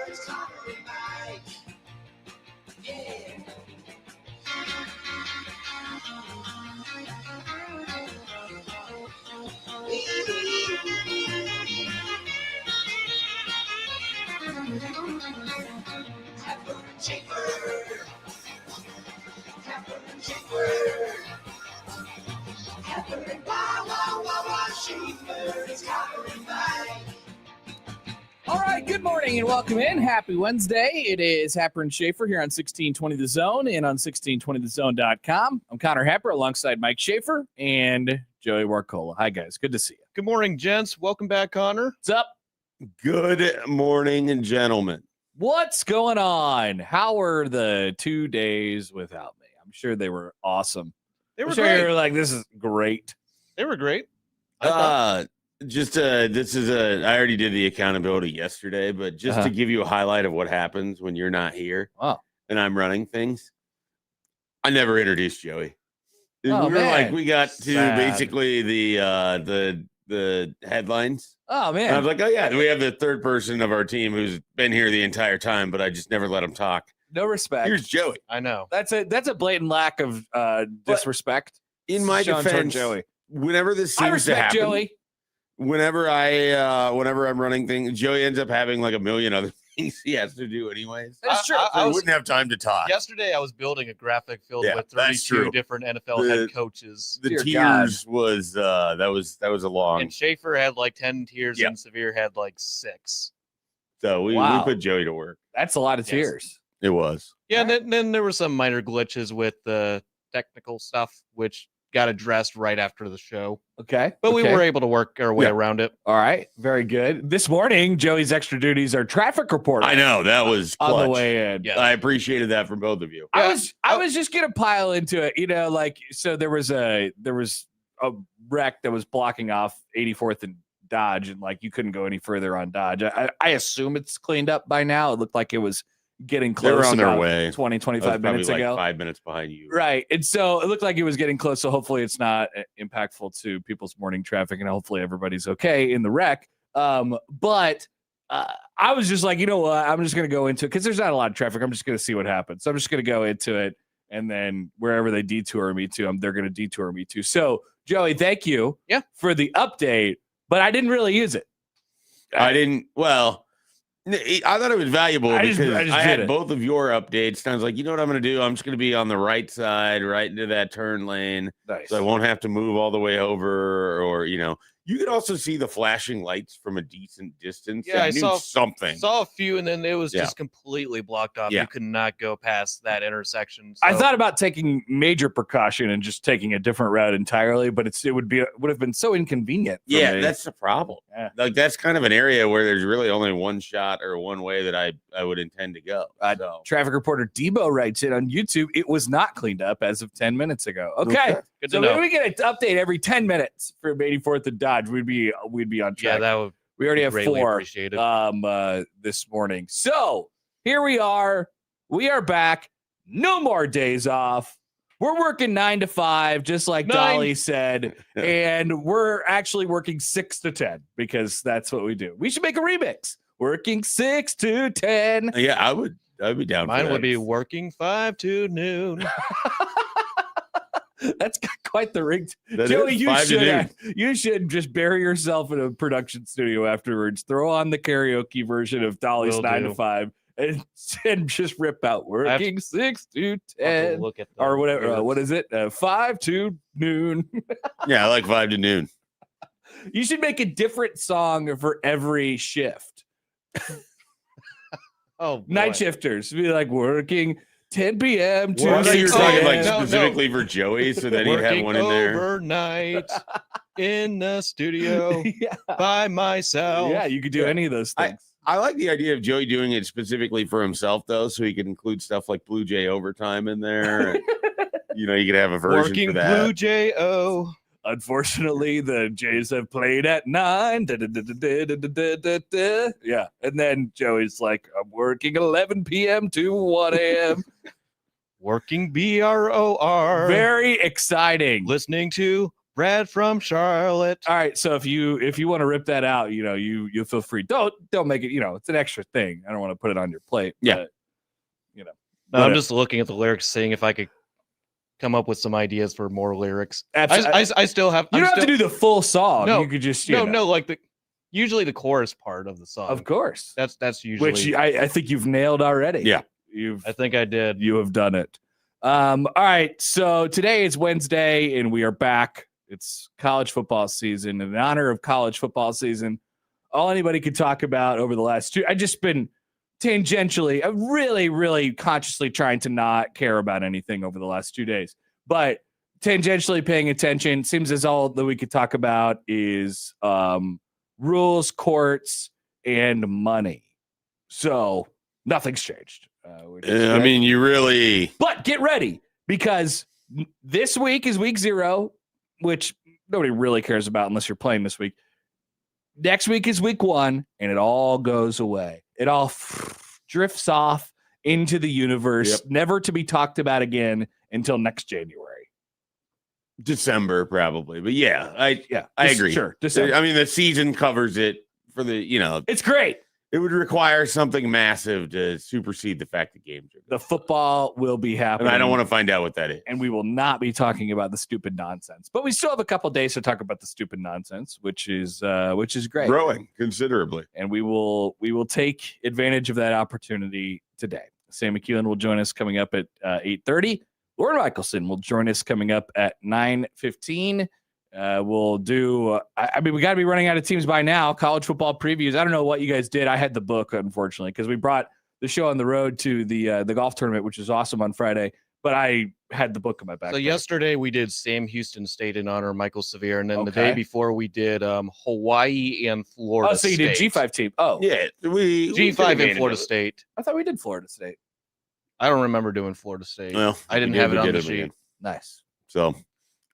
is Happer and Mike. Yeah. Happer and Schaefer. Happer and Schaefer. Happer and Schaefer. It's Happer and Mike. All right, good morning and welcome in. Happy Wednesday. It is Happer and Schaefer here on 1620 The Zone and on 1620thezone.com. I'm Connor Happer alongside Mike Schaefer and Joey Warcola. Hi, guys. Good to see you. Good morning, gents. Welcome back, Connor. What's up? Good morning, gentlemen. What's going on? How were the 2 days without me? I'm sure they were awesome. They were I'm sure great. you were like, this is great. They were great. I already did the accountability yesterday, but just to give you a highlight of what happens when you're not here and I'm running things. I never introduced Joey. We got to basically the headlines. Oh man. And I was like, oh yeah, we have the third person of our team who's been here the entire time, but I just never let him talk. No respect. Here's Joey. I know. That's a blatant lack of disrespect. In my defense, Joey. Whenever this seems I respect to happen, Joey. Whenever I'm running things, Joey ends up having like a million other things he has to do anyways. That's true. I wouldn't have time to talk. Yesterday, I was building a graphic filled with that's 32 true. different NFL head coaches. The Dear tiers was that was a long. And Schaefer had like 10 tiers, Yep. and Severe had like 6. So we put Joey to work. That's a lot of tears. It was. Yeah, and then there were some minor glitches with the technical stuff, which got addressed right after the show. Okay. But we were able to work our way around it. All right. Very good. This morning, Joey's extra duties are traffic reporter. I know that was clutch. On the way in. Yeah. I appreciated that from both of you. I was just gonna pile into it, so there was a wreck that was blocking off 84th and Dodge, and like you couldn't go any further on Dodge. I assume it's cleaned up by now. It looked like it was getting close. They were on their about way 20, 25 minutes ago. 5 minutes behind you. Right. And so it looked like it was getting close. So hopefully it's not impactful to people's morning traffic, and hopefully everybody's okay in the wreck. But I was just like, you know what? I'm just going to go into it because there's not a lot of traffic. I'm just going to see what happens. So I'm just going to go into it. And then wherever they detour me to, they're going to detour me to. So Joey, thank you for the update, but I didn't really use it. I didn't. Well, I thought it was valuable because I had both of your updates. And I was like, you know what I'm going to do? I'm just going to be on the right side, right into that turn lane. Nice. So I won't have to move all the way over, or, you could also see the flashing lights from a decent distance. Yeah, I saw something. Saw a few, and then it was just completely blocked off. Yeah. You could not go past that intersection. So. I thought about taking major precaution and just taking a different route entirely, but it would have been so inconvenient. For me. That's the problem. Yeah. Like that's kind of an area where there's really only one shot or one way that I would intend to go. Traffic reporter Debo writes it on YouTube. It was not cleaned up as of 10 minutes ago. Okay. Good So to know. maybe we get an update every 10 minutes from 84th and Dodge. We'd be on track. Yeah, that would. We already have greatly 4 appreciated. this morning. So here we are. We are back. No more days off. We're working 9 to 5, just like Dolly said, and we're actually working 6 to 10 because that's what we do. We should make a remix. Working 6 to 10. Yeah, I'd be down. Mine for would that. be working 5 to noon. That's quite the ring. That Joey, is you should just bury yourself in a production studio afterwards. Throw on the karaoke version of Dolly's Will 9 do. to 5 and just rip out working 6 to 10 Look at the or whatever. lyrics. What is it? 5 to noon. Yeah, I like 5 to noon. You should make a different song for every shift. Oh, boy. Night shifters be like working 10 p.m. to I thought you were 6 talking a.m. like No, specifically for Joey, so that he'd have Working one in there. overnight in the studio yeah. by myself. Yeah, you could do any of those things. I like the idea of Joey doing it specifically for himself, though, so he could include stuff like Blue Jay overtime in there. And, you could have a version Working for that. Blue J-O. Unfortunately, the Jays have played at 9. Yeah. And then Joey's like, I'm working 11 p.m. to 1 a.m. Working BROR. Very exciting. Listening to Brad from Charlotte. All right, so if you want to rip that out, you feel free. Don't make it. It's an extra thing. I don't want to put it on your plate. Yeah. But, No, I'm just looking at the lyrics, seeing if I could come up with some ideas for more lyrics. I still have. You don't have to do the full song. No, you could just like usually the chorus part of the song. Of course, that's usually which I think you've nailed already. Yeah, I think I did. You have done it. All right, so today is Wednesday, and we are back. It's college football season. In honor of college football season, all anybody could talk about over the last I've just been tangentially, really, really consciously trying to not care about anything over the last 2 days, but tangentially paying attention. Seems as all that we could talk about is rules, courts, and money. So nothing's changed. I mean, you really. But get ready, because this week is week 0, which nobody really cares about unless you're playing this week. Next week is week 1, and it all goes away. It all drifts off into the universe, never to be talked about again until next January. December, probably. But I agree. Sure. December. I mean, the season covers it for it's great. It would require something massive to supersede the fact that games are. The football will be happening. And I don't want to find out what that is. And we will not be talking about the stupid nonsense. But we still have a couple days to talk about the stupid nonsense, which is great. Growing considerably. And we will take advantage of that opportunity today. Sam McKeown will join us coming up at 8:30. Lauren Michelson will join us coming up at 9:15. We'll do. We got to be running out of teams by now. College football previews. I don't know what you guys did. I had the book, unfortunately, because we brought the show on the road to the golf tournament, which was awesome on Friday. But I had the book in my back. So yesterday we did Sam Houston State in honor of Michael Severe, and then the day before we did Hawaii and Florida. Oh, so you did G5 team? Oh, yeah, we G5 and Florida State. I thought we did Florida State. I don't remember doing Florida State. Well, I didn't have it on the sheet. Nice. So.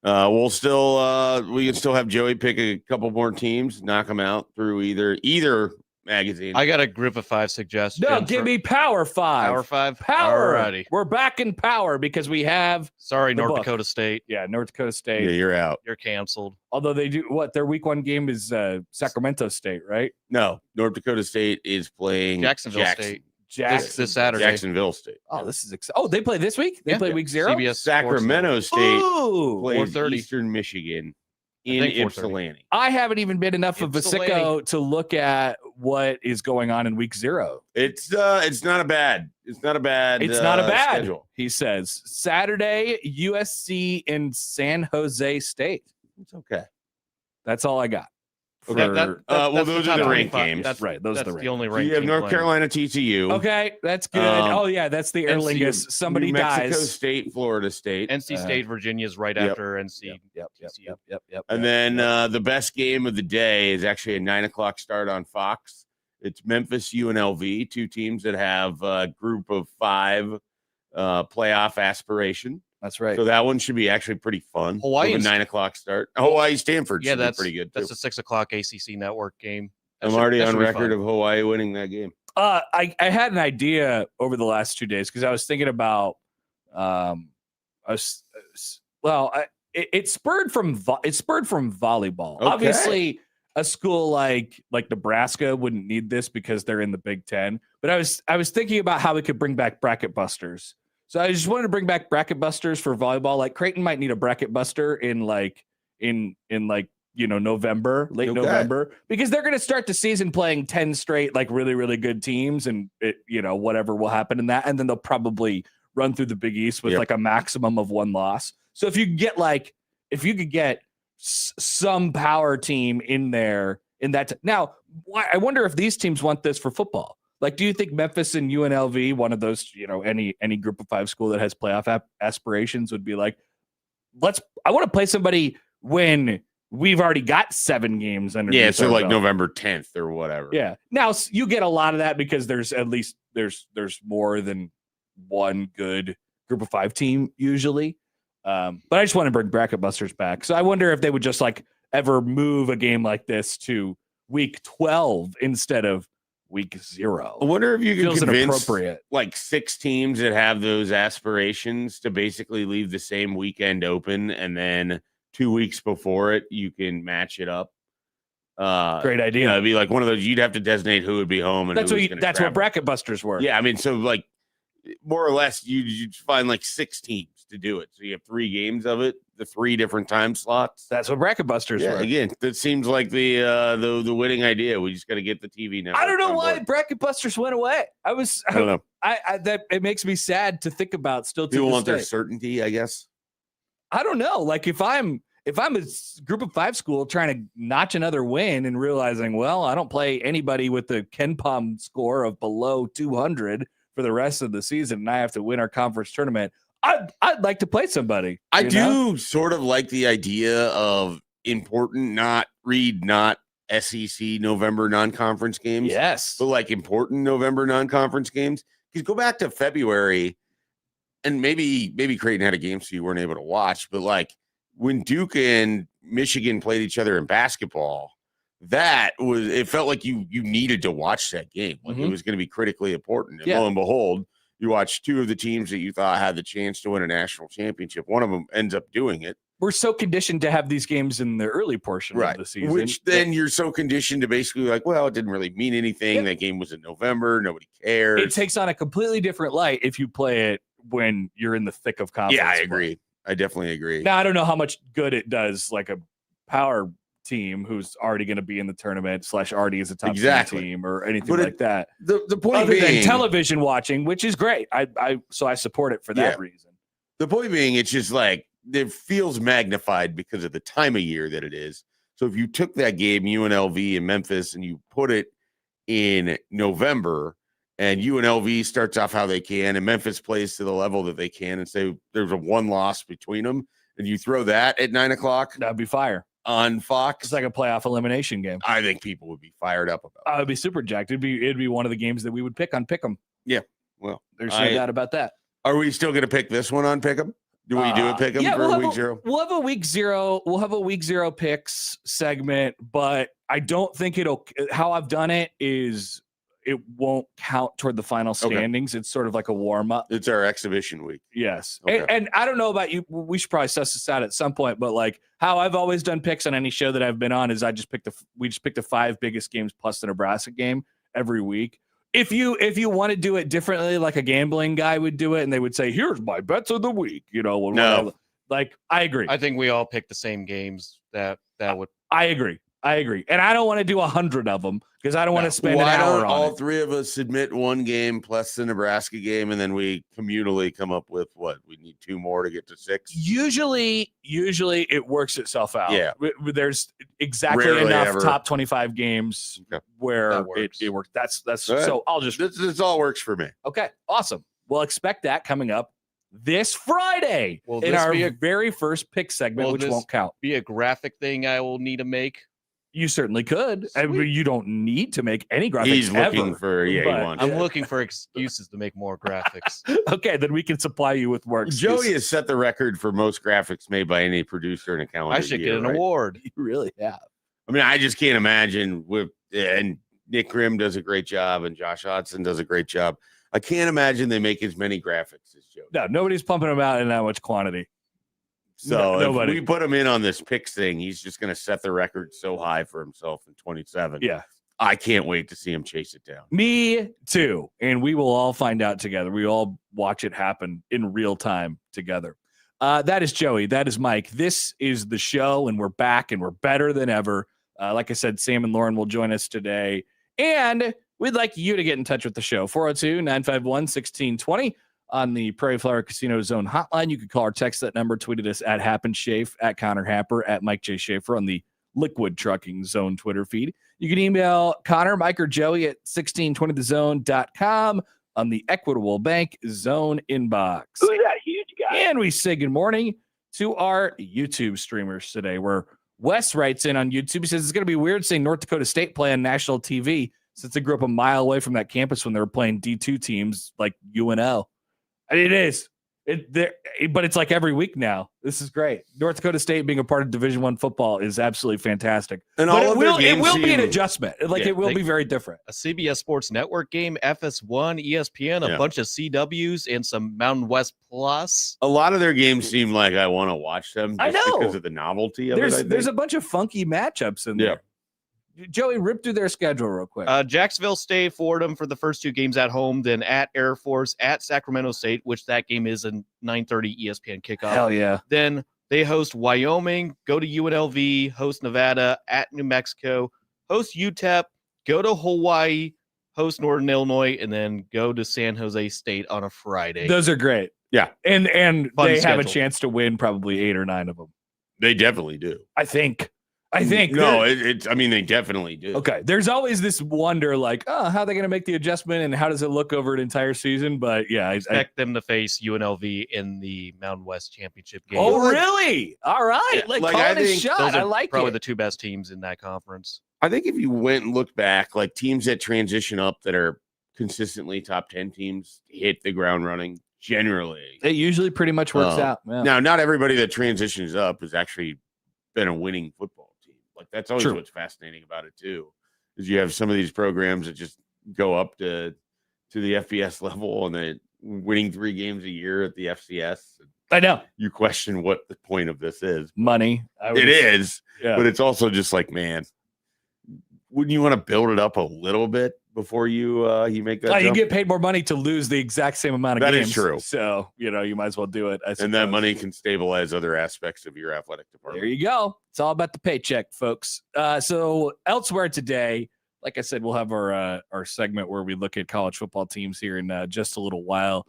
We'll still we can still have Joey pick a couple more teams, knock them out through either magazine. I got a group of 5 suggestions. No, give me Power 5. Power 5. Power. Alrighty. We're back in Power because we have. Sorry, North book. Dakota State. Yeah, North Dakota State. Yeah, you're out. You're canceled. Although they do their week 1 game is Sacramento State, right? No, North Dakota State is playing Jacksonville State. This Saturday. Jacksonville State. Oh, this is exciting. Oh, they play this week? They play week 0? CBS Sacramento State plays 4:30. Eastern Michigan in Ypsilanti. I haven't even been enough of a sicko to look at what is going on in week 0. It's not a bad schedule. He says Saturday, USC and San Jose State. It's okay. That's all I got. Okay. Those are the ranked games. That's right. Those are the only ranked. You have North Carolina, TCU. Okay, that's good. That's the Aer Lingus. Somebody New Mexico dies. State, Florida State, NC State, Virginia's right after NC. Yep. And then the best game of the day is actually a 9:00 start on Fox. It's Memphis UNLV, 2 teams that have a group of 5 playoff aspiration. That's right. So that one should be actually pretty fun. Hawaii, a 9:00 start. Hawaii, Stanford. Yeah, that's pretty good. That's a 6:00 ACC network game. I'm already on record of Hawaii winning that game. I had an idea over the last 2 days because I was thinking about it spurred from volleyball. Okay. Obviously, a school like Nebraska wouldn't need this because they're in the Big Ten. But I was thinking about how we could bring back bracket busters. So I just wanted to bring back bracket busters for volleyball. Like Creighton might need a bracket buster in November, late November, because they're going to start the season playing 10 straight, like really, really good teams, and whatever will happen in that. And then they'll probably run through the Big East with like a maximum of 1 loss. So if you could get some power team in there in that. Now, I wonder if these teams want this for football. Like, do you think Memphis and UNLV, one of those, any group of 5 school that has playoff aspirations would be like, I want to play somebody when we've already got 7 games under. Yeah, so like November 10th or whatever. Yeah. Now you get a lot of that because there's more than one good group of 5 team usually. But I just want to bring bracket busters back. So I wonder if they would just ever move a game like this to week 12 instead of week 0. I wonder if you can convince inappropriate. 6 teams that have those aspirations to basically leave the same weekend open and then 2 weeks before it, you can match it up. Great idea. It'd be like one of those. You'd have to designate who would be home, and that's what bracket busters were. Yeah, I mean, so like more or less, you'd find like 6 teams to do it. So you have 3 games of it, the 3 different time slots. That's what bracket busters were. Again, that seems like the winning idea. We just got to get the TV network. I don't know why bracket busters went away. I don't know. That it makes me sad to think about. Still, people want their certainty, I guess. I don't know. Like if I'm a group of 5 school trying to notch another win and realizing, well, I don't play anybody with the Ken Palm score of below 200 for the rest of the season, and I have to win our conference tournament, I'd like to play somebody. I do sort of like the idea of important, not SEC November non-conference games. Yes. But like important November non-conference games. Because go back to February, and maybe Creighton had a game so you weren't able to watch, but like when Duke and Michigan played each other in basketball, it felt like you needed to watch that game. Like it was going to be critically important. And lo and behold, you watch 2 of the teams that you thought had the chance to win a national championship. One of them ends up doing it. We're so conditioned to have these games in the early portion of the season. Which then you're so conditioned to basically like, well, it didn't really mean anything. That game was in November. Nobody cares. It takes on a completely different light if you play it when you're in the thick of conference. Yeah, I agree. I definitely agree. Now, I don't know how much good it does, like a power team who's already going to be in the tournament / already is a top team or anything like that. The point other being, than television watching, which is great. So I support it for that reason. The point being, it's just like it feels magnified because of the time of year that it is. So if you took that game, UNLV in Memphis, and you put it in November, and UNLV starts off how they can, and Memphis plays to the level that they can, and say there's a 1 loss between them, and you throw that at 9:00, that'd be fire on Fox. It's like a playoff elimination game. I think people would be fired up about it. I would be super jacked. It'd be one of the games that we would pick on Pick'em. Yeah, well, there's no doubt about that. Are we still going to pick this one on Pick'em? Do we do a Pick'em for week 0? We'll have a week 0. We'll have a week 0 picks segment, but I don't think how I've done it is it won't count toward the final standings. Okay. It's sort of like a warm up. It's our exhibition week. Yes. Okay. And I don't know about you. We should probably suss this out at some point, but like how I've always done picks on any show that I've been on is we just pick the 5 biggest games plus the Nebraska game every week. If you want to do it differently, like a gambling guy would do it, and they would say, here's my bets of the week, No. I agree. I think we all pick the same games that would. I agree. And I don't want to do 100 of them because I don't want to spend an hour on it. All 3 of us submit 1 game plus the Nebraska game, and then we communally come up with what? We need 2 more to get to 6? Usually it works itself out. Yeah. There's exactly Rarely enough ever. top 25 games where it works. That's so I'll just. This all works for me. Okay, awesome. We'll expect that coming up this Friday in our very first pick segment, which won't count. Be a graphic thing I will need to make. You certainly could. I mean, you don't need to make any graphics. He's looking ever, for he wants. I'm looking for excuses to make more graphics. Okay, then we can supply you with more excuses. Joey has set the record for most graphics made by any producer in a calendar I should year, get an award. You really have. I mean, I just can't imagine and Nick Grimm does a great job and Josh Hodson does a great job. I can't imagine they make as many graphics as Joey. No, nobody's pumping them out in that much quantity. So if we put him in on this picks thing, he's just going to set the record so high for himself in 27. Yeah. I can't wait to see him chase it down. Me too. And we will all find out together. We all watch it happen in real time together. That is Joey. That is Mike. This is the show, and we're back, and we're better than ever. Like I said, Sam and Lauren will join us today. And we'd like you to get in touch with the show. 402-951-1620. On the Prairie Flower Casino Zone hotline. You can call or text that number, tweeted us at HappenSchafe, at Connor Happer, at Mike J. Schaefer on the Liquid Trucking Zone Twitter feed. You can email Connor, Mike, or Joey at 1620thezone.com on the Equitable Bank Zone inbox. Who's that huge guy? And we say good morning to our YouTube streamers today, where Wes writes in on YouTube. He says it's going to be weird seeing North Dakota State play on national TV since they grew up a mile away from that campus when they were playing D2 teams like UNO. It is. But it's like every week now. This is great. North Dakota State being a part of Division I football is absolutely fantastic. And but all of their it games will be an seem- adjustment. Like it will be very different. A CBS Sports Network game, FS1, ESPN, a bunch of CWs, and some Mountain West Plus. A lot of their games seem like I want to watch them I just know. because of the novelty of it. There's a bunch of funky matchups in there. Joey, rip through their schedule real quick. Jacksonville State, Fordham for the first 2 games at home, then at Air Force, at Sacramento State, which that game is a 9:30 ESPN kickoff. Hell yeah. Then they host Wyoming, go to UNLV, host Nevada, at New Mexico, host UTEP, go to Hawaii, host Northern Illinois, and then go to San Jose State on a Friday. Those are great. Yeah. And Fun they have a schedule. chance to win probably 8 or 9 of them. They definitely do. I think. No, it's. I mean, they definitely do. Okay. There's always this wonder, like, oh, how are they going to make the adjustment and how does it look over an entire season? But yeah, I expect them to face UNLV in the Mountain West Championship game. Oh, really? All right. Yeah, Like like, calling I a think shot. Those are I like probably it. the 2 best teams in that conference. I think if you went and looked back, like teams that transition up that are consistently top 10 teams hit the ground running generally. It usually pretty much works out. Yeah. Now, not everybody that transitions up has actually been a winning football team. Like that's always what's fascinating about it too, is you have some of these programs that just go up to the FBS level and they're winning 3 games a year at the FCS. I know. You question what the point of this is. Money. It is, yeah. but it's also just like, man, wouldn't you want to build it up a little bit before you make that? You jump? get paid more money to lose the exact same amount of That games. is true. So, you might as well do it. And that money can stabilize other aspects of your athletic department. There you go. It's all about the paycheck, folks. So elsewhere today, like I said, we'll have our segment where we look at college football teams here in just a little while.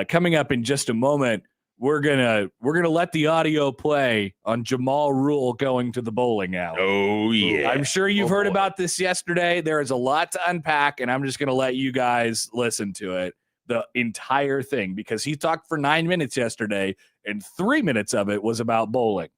Coming up in just a moment, we're gonna let the audio play on Jamal Rule going to the bowling alley. Oh yeah, I'm sure you've heard about this yesterday. There is a lot to unpack, and I'm just gonna let you guys listen to it, the entire thing, because he talked for 9 minutes yesterday, and 3 minutes of it was about bowling.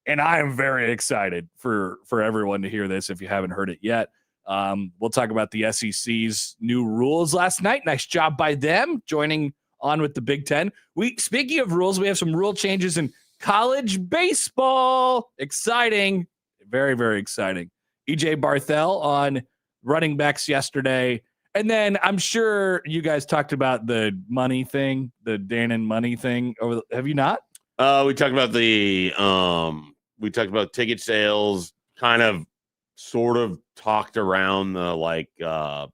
And I am very excited for everyone to hear this if you haven't heard it yet. We'll talk about the SEC's new rules last night. Nice job by them joining on with the Big Ten. Speaking of rules, we have some rule changes in college baseball. Exciting. Very, very exciting. EJ Barthel on running backs yesterday. And then I'm sure you guys talked about the money thing, the Dannon money thing. Have you not? We talked about ticket sales, kind of sort of talked around the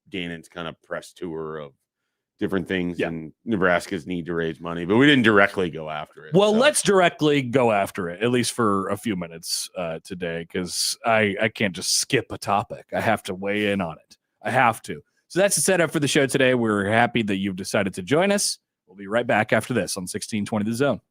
Dannon's kind of press tour of different things and Nebraska's need to raise money, but we didn't directly go after it. Well, let's directly go after it, at least for a few minutes today, because I can't just skip a topic. I have to weigh in on it. I have to. So that's the setup for the show today. We're happy that you've decided to join us. We'll be right back after this on 1620 The Zone.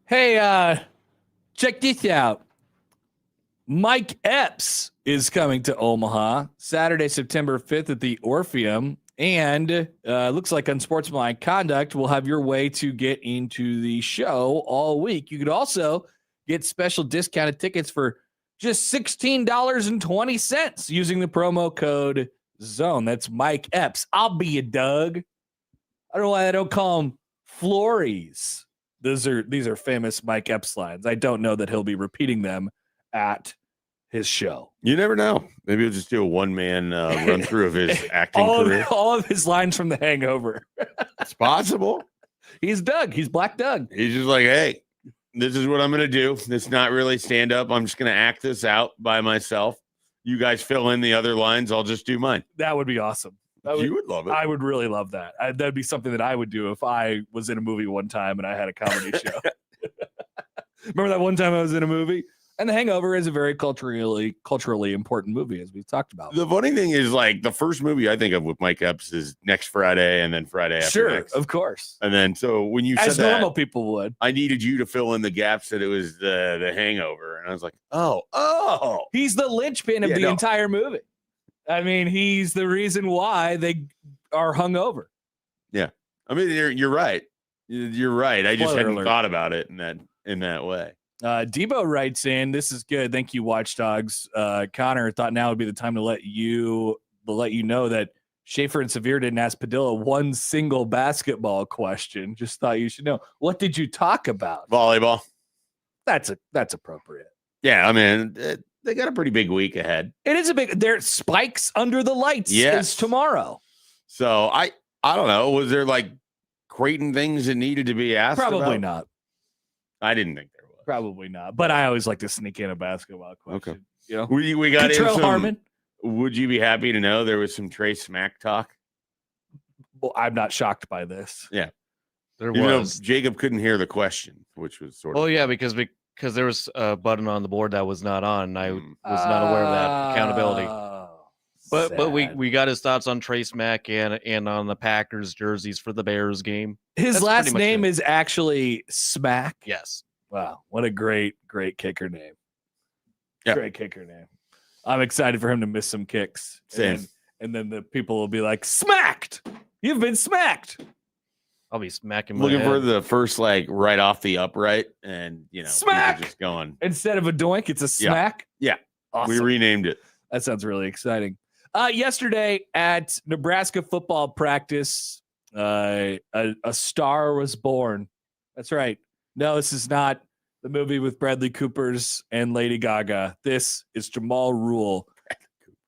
Hey, check this out. Mike Epps is coming to Omaha Saturday, September 5th at the Orpheum. And looks like Unsportsmanlike Conduct will have your way to get into the show all week. You could also get special discounted tickets for just $16.20 using the promo code ZONE. That's Mike Epps. I'll be a Doug. I don't know why I don't call him Flories. These are famous Mike Epps lines. I don't know that he'll be repeating them at his show. You never know. Maybe he'll just do a one-man run through of his acting career. All of his lines from The Hangover. It's possible. He's Doug. He's Black Doug. He's just like, hey, this is what I'm going to do. It's not really stand-up. I'm just going to act this out by myself. You guys fill in the other lines. I'll just do mine. That would be awesome. You would love it. I would really love that. That'd be something that I would do if I was in a movie one time and I had a comedy show. Remember that one time I was in a movie? And The Hangover is a very culturally important movie, as we've talked about. The funny thing is, like, the first movie I think of with Mike Epps is next Friday and then Friday after sure, next. Of course. And then, so when you as said normal that, people would, I needed you to fill in the gaps that it was the Hangover. And I was like, oh. He's the linchpin of the entire movie. I mean, he's the reason why they are hungover. Yeah. I mean, you're right. You're right. I just hadn't thought about it in that way. Debo writes in, this is good. Thank you, Watchdogs. Connor thought now would be the time to let you know that Schaefer and Severe didn't ask Padilla one single basketball question. Just thought you should know. What did you talk about? Volleyball. That's appropriate. Yeah, I mean, they got a pretty big week ahead. It is a big. There spikes under the lights. Yes. Is tomorrow. So I don't know. Was there like Creighton things that needed to be asked? Probably not. I didn't think there was. Probably not. But I always like to sneak in a basketball question. Okay. You know, we got in some, Harmon. Would you be happy to know there was some Trey Smack talk? Well, I'm not shocked by this. Yeah, there was. Jacob couldn't hear the question, which was sort of. Oh yeah, because there was a button on the board that was not on. And I was not aware of that accountability. But we got his thoughts on Trace Mack and on the Packers jerseys for the Bears game. His last name is actually Smack. Yes. Wow, what a great kicker name. Yep. Great kicker name. I'm excited for him to miss some kicks. Same. And then the people will be like, smacked. You've been smacked. I'll be smacking my looking head. for the first, like, right off the upright, and smack just going. Instead of a doink, it's a smack. Yeah. Awesome. We renamed it. That sounds really exciting. Yesterday at Nebraska football practice, a star was born. That's right. No, this is not the movie with Bradley Coopers and Lady Gaga. This is Jamal Rule.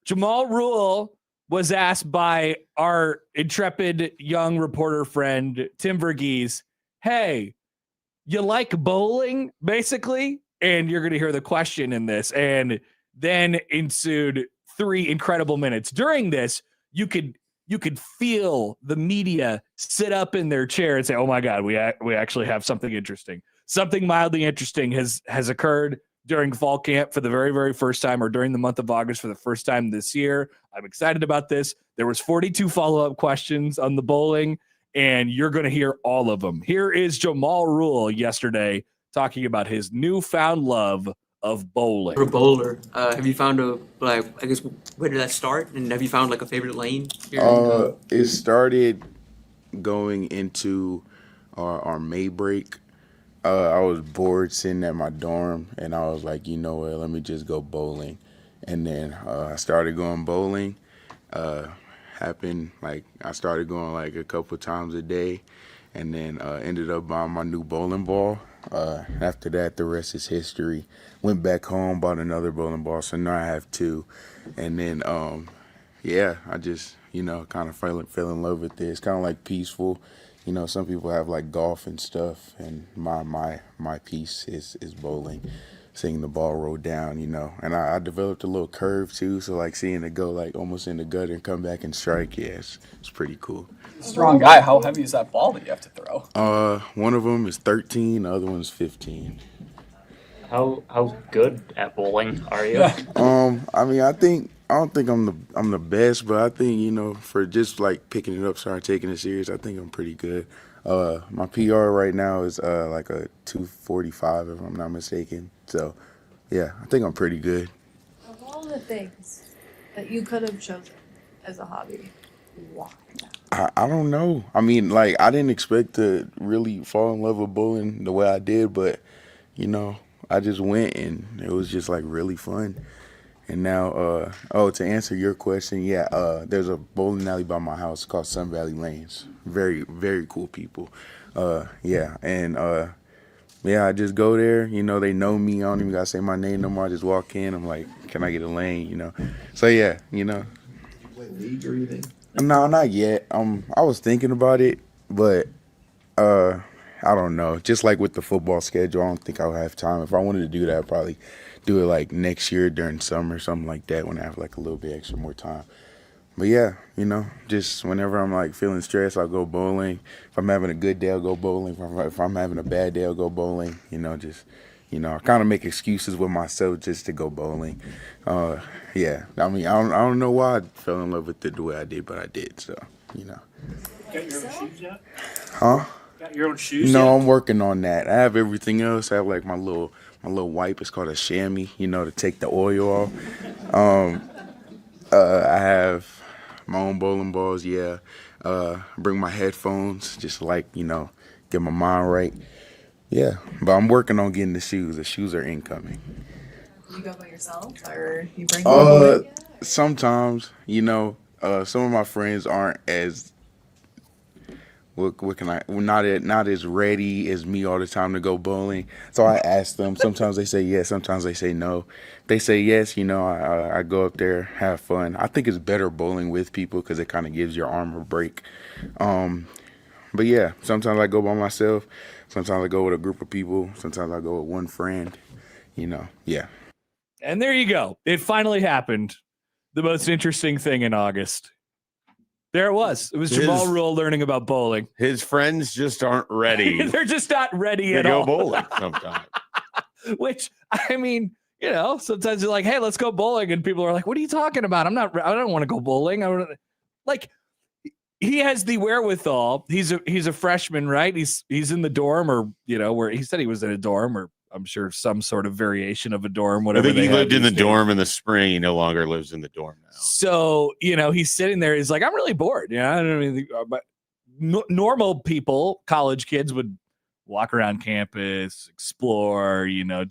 Jamal Rule was asked by our intrepid young reporter friend, Tim Verghese, hey, you like bowling, basically? And you're going to hear the question in this. And then ensued 3 incredible minutes. During this, you could feel the media sit up in their chair and say, oh my God, we actually have something interesting. Something mildly interesting has occurred during fall camp for the very, very first time, or during the month of August for the first time this year. I'm excited about this. There was 42 follow-up questions on the bowling, and you're going to hear all of them. Here is Jamal Rule yesterday talking about his newfound love of bowling. For a bowler, have you found where did that start? And have you found like a favorite lane here? It started going into our May break. I was bored sitting at my dorm, and I was like, you know what, let me just go bowling. And then I started going bowling. Happened like I started going like a couple times a day, and then ended up buying my new bowling ball. After that, the rest is history. Went back home, bought another bowling ball, so now I have 2. And then, I just, kind of fell in love with this. Kind of like peaceful. Some people have like golf and stuff, and my piece is bowling, seeing the ball roll down, And I developed a little curve too, so like seeing it go like almost in the gutter and come back and strike, it's pretty cool. Strong guy. How heavy is that ball that you have to throw? One of them is 13, the other one's 15. How good at bowling are you? I mean, I don't think I'm the best, but I think, for just like picking it up, starting taking it serious, I think I'm pretty good. My PR right now is like a 245, if I'm not mistaken. So, yeah, I think I'm pretty good. Of all the things that you could have chosen as a hobby, why? I don't know. I mean, like, I didn't expect to really fall in love with bowling the way I did, but, you know, I just went and it was just like really fun. And now, to answer your question, yeah, there's a bowling alley by my house called Sun Valley Lanes. Very, very cool people. Yeah, and yeah, I just go there. You know, they know me. I don't even gotta say my name no more. I just walk in. I'm like, can I get a lane? You know, so yeah, you know. Play league or anything? No, not yet. I was thinking about it, but I don't know. Just like with the football schedule, I don't think I'll have time. If I wanted to do that, I'd probably do it like next year during summer, something like that, when I have like a little bit extra more time. But yeah, you know, just whenever I'm like feeling stressed, I'll go bowling. If I'm having a good day, I'll go bowling. If I'm having a bad day, I'll go bowling. You know, just, you know, I kind of make excuses with myself just to go bowling. Yeah, I mean, I don't know why I fell in love with it the way I did, but I did. So, you know. Got your own shoes yet? Huh? Got your own shoes No, yet? I'm working on that. I have everything else. I have like my little wipe. It's called a chamois, you know, to take the oil off. I have my own bowling balls, yeah. Bring my headphones, just like, you know, get my mind right. Yeah, but I'm working on getting the shoes. The shoes are incoming. You go by yourself, or you bring people? Sometimes, you know, some of my friends aren't as what can I not as ready as me all the time to go bowling. So I ask them. Sometimes they say yes, sometimes they say no. If they say yes, you know, I go up there, have fun. I think it's better bowling with people because it kind of gives your arm a break. But yeah, sometimes I go by myself. Sometimes I go with a group of people. Sometimes I go with one friend. You know, yeah. And there you go. It finally happened. The most interesting thing in August. There it was. It was Jamal Rule learning about bowling. His friends just aren't ready. They're just not ready to at go all. bowling sometimes. Which, I mean, you know, sometimes you're like, hey, let's go bowling. And people are like, what are you talking about? I don't want to go bowling. Like, he has the wherewithal. He's a freshman, right? He's in the dorm, or, you know, where he said he was in a dorm, or I'm sure some sort of variation of a dorm, whatever. I think he lived in the days. dorm in the spring. He no longer lives in the dorm now. So, you know, he's sitting there. He's like, I'm really bored. You know, I don't mean, but normal people, college kids, would walk around campus, explore, you know,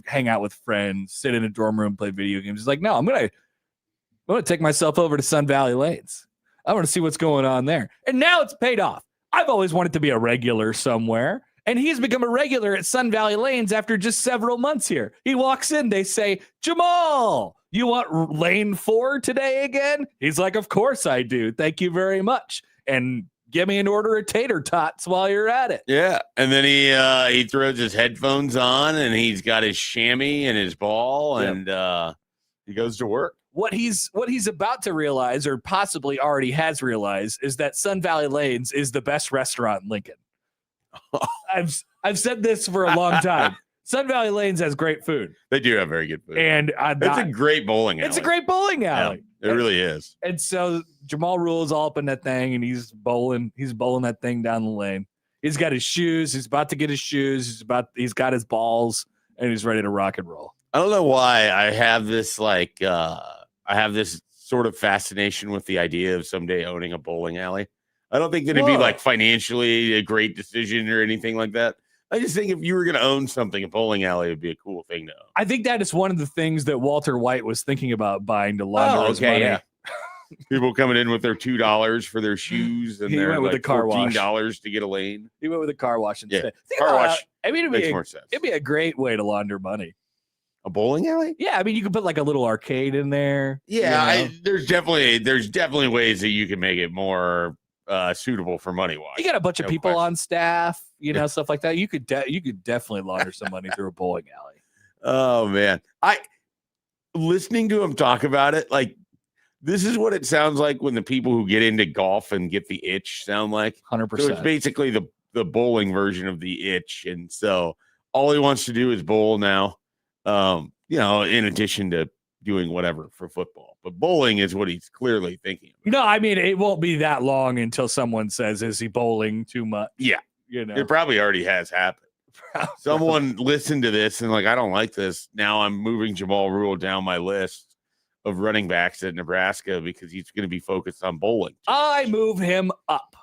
hang out with friends, sit in a dorm room, play video games. He's like, no, I'm gonna take myself over to Sun Valley Lanes. I want to see what's going on there. And now it's paid off. I've always wanted to be a regular somewhere. And he's become a regular at Sun Valley Lanes after just several months here. He walks in, they say, Jamal, you want lane 4 today again? He's like, of course I do. Thank you very much. And give me an order of tater tots while you're at it. Yeah. And then he throws his headphones on and he's got his chamois and his ball, and he goes to work. What he's about to realize, or possibly already has realized, is that Sun Valley Lanes is the best restaurant in Lincoln. I've said this for a long time. Sun Valley Lanes has great food. They do have very good food. And it's a great bowling alley. It's a great bowling alley. Yeah, it really is. And so Jamal Rule is all up in that thing, and he's bowling that thing down the lane. He's got his shoes. He's about to get his shoes. He's got his balls, and he's ready to rock and roll. I don't know why I have this sort of fascination with the idea of someday owning a bowling alley. I don't think that it'd be like financially a great decision or anything like that. I just think if you were going to own something, a bowling alley would be a cool thing to own. I think that is one of the things that Walter White was thinking about buying to launder his money. Yeah. People coming in with their $2 for their shoes, and they're like $14 to get a lane. He went with a car wash instead. Yeah. Car wash. I mean, makes more sense. It'd be a great way to launder money. A bowling alley? Yeah, I mean, you could put like a little arcade in there. Yeah, you know? there's definitely ways that you can make it more suitable for money wise. You got a bunch of people on staff, you know, stuff like that. You could definitely launder some money through a bowling alley. Oh man, listening to him talk about it, like this is what it sounds like when the people who get into golf and get the itch sound like. 100%. So it's basically the bowling version of the itch, and so all he wants to do is bowl now. You know, in addition to doing whatever for football. But bowling is what he's clearly thinking about. No, I mean, it won't be that long until someone says, is he bowling too much? Yeah. You know, It probably already has happened. Someone listened to this and like, I don't like this. Now I'm moving Jamal Rule down my list of running backs at Nebraska because he's going to be focused on bowling. I move him up.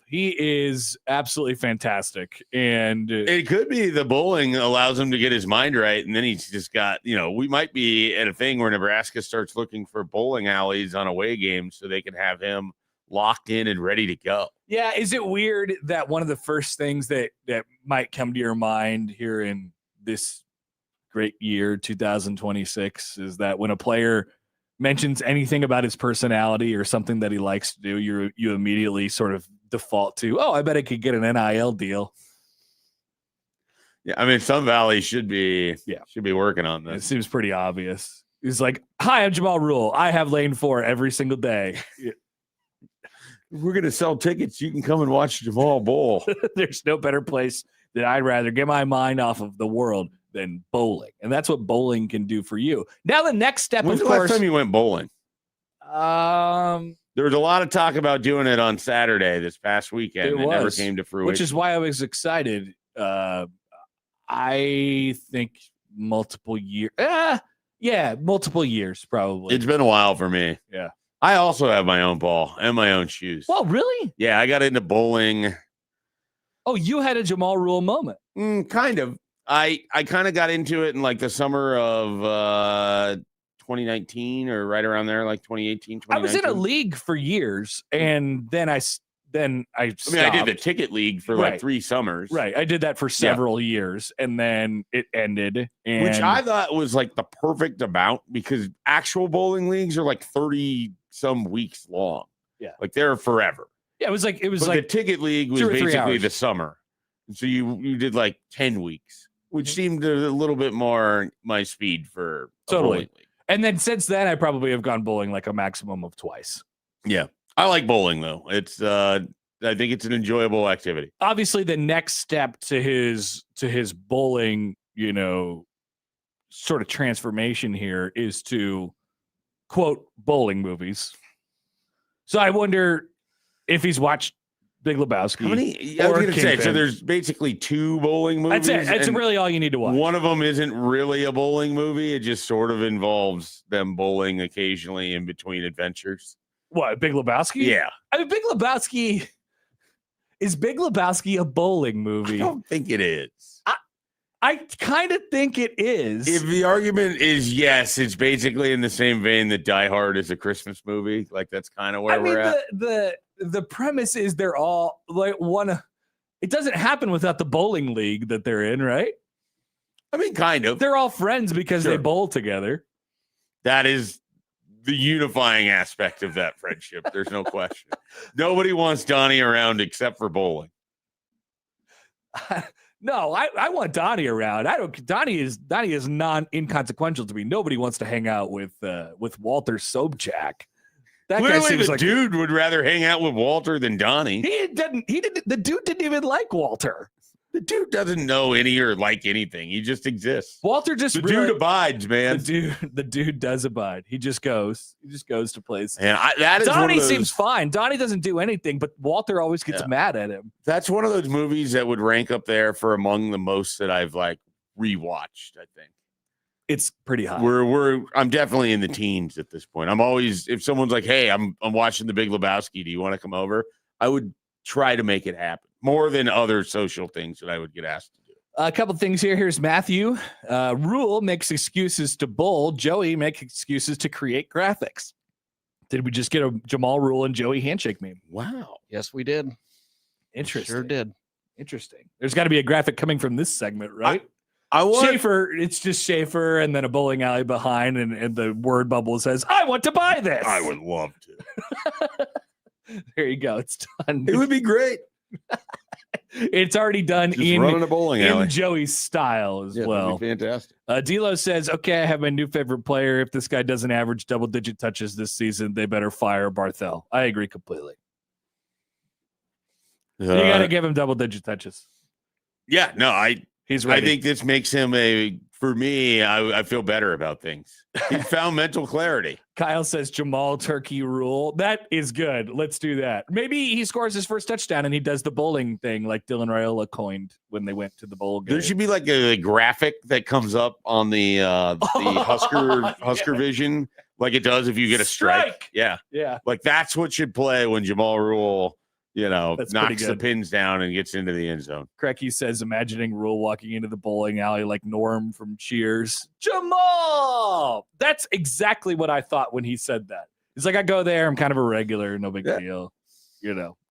He is absolutely fantastic. And it could be the bowling allows him to get his mind right. And then he's just got, we might be at a thing where Nebraska starts looking for bowling alleys on away games so they can have him locked in and ready to go. Yeah. Is it weird that one of the first things that might come to your mind here in this great year, 2026, is that when a player mentions anything about his personality or something that he likes to do, you immediately sort of default to, I bet I could get an NIL deal. Yeah, I mean, Sun Valley should be working on this. It seems pretty obvious. He's like, "Hi, I'm Jamal Rule. I have lane 4 every single day." We're going to sell tickets. You can come and watch Jamal bowl. There's no better place that I'd rather get my mind off of the world than bowling. And that's what bowling can do for you. Now, the next step, When's of the course. last time you went bowling? There was a lot of talk about doing it on Saturday this past weekend. It never came to fruition. Which is why I was excited. I think multiple years. Multiple years probably. It's been a while for me. Yeah. I also have my own ball and my own shoes. Well, really? Yeah, I got into bowling. Oh, you had a Jamal Rule moment. Kind of. I kind of got into it in like the summer of 2019 or right around there, like 2018, 2019. I was in a league for years, and then I stopped. I did the ticket league for like 3 summers. Right. I did that for several years, and then it ended. Which I thought was like the perfect amount because actual bowling leagues are like 30-some weeks long. Yeah. Like they're forever. Yeah, it was like the ticket league was basically the summer. So you did like 10 weeks, which seemed a little bit more my speed for a bowling league. And then since then, I probably have gone bowling like a maximum of twice. Yeah. I like bowling though. It's I think it's an enjoyable activity. Obviously, the next step to his bowling, sort of transformation here is to quote bowling movies. So I wonder if he's watched Big Lebowski. How many? I was going to say, so there's basically 2 bowling movies. That's it. That's really all you need to watch. One of them isn't really a bowling movie. It just sort of involves them bowling occasionally in between adventures. What, Big Lebowski? Yeah. I mean, Big Lebowski. Is Big Lebowski a bowling movie? I don't think it is. I kind of think it is. If the argument is yes, it's basically in the same vein that Die Hard is a Christmas movie. Like that's kind of where we're at. The premise is they're all like it doesn't happen without the bowling league that they're in, right? I mean, kind of. They're all friends because they bowl together. That is the unifying aspect of that friendship. There's no question. Nobody wants Donnie around except for bowling. No, I want Donnie around. Donnie is non-inconsequential to me. Nobody wants to hang out with Walter Sobchak. That Clearly, guy seems the like dude would rather hang out with Walter than Donnie. The dude didn't even like Walter. The dude doesn't know any or like anything. He just exists. Walter just the dude abides, man. The dude does abide. He just goes. He just goes to places. And that is Donnie seems fine. Donnie doesn't do anything, but Walter always gets mad at him. That's one of those movies that would rank up there for among the most that I've like rewatched. I think it's pretty high. I'm definitely in the teens at this point. I'm always, if someone's like, "Hey, I'm watching The Big Lebowski. Do you want to come over?" I would try to make it happen more than other social things that I would get asked to do. A couple things here. Here's Matthew. Rule makes excuses to bowl. Joey makes excuses to create graphics. Did we just get a Jamal Rule and Joey handshake meme? Wow. Yes, we did. Interesting. Sure did. Interesting. There's got to be a graphic coming from this segment, right? I want Schaefer. It's just Schaefer and then a bowling alley behind, and the word bubble says, "I want to buy this." I would love to. There you go. It's done. It would be great. It's already done just running a bowling alley in Joey's style as well. Fantastic. D'Lo says, "Okay, I have my new favorite player. If this guy doesn't average double-digit touches this season, they better fire Barthel." I agree completely. You got to give him double-digit touches. Yeah, no, he's ready. I think this makes him a for me, I feel better about things. He found mental clarity. Kyle says Jamal Turkey rule. That is good. Let's do that. Maybe he scores his first touchdown and he does the bowling thing like Dylan Raiola coined when they went to the bowl game. There should be like a graphic that comes up on the Husker Vision, like it does if you get a strike. Yeah. Like that's what should play when Jamal Rule, knocks the pins down and gets into the end zone. Crecky says, imagining Rule walking into the bowling alley like Norm from Cheers. Jamal! That's exactly what I thought when he said that. He's like, I go there. I'm kind of a regular. No big deal.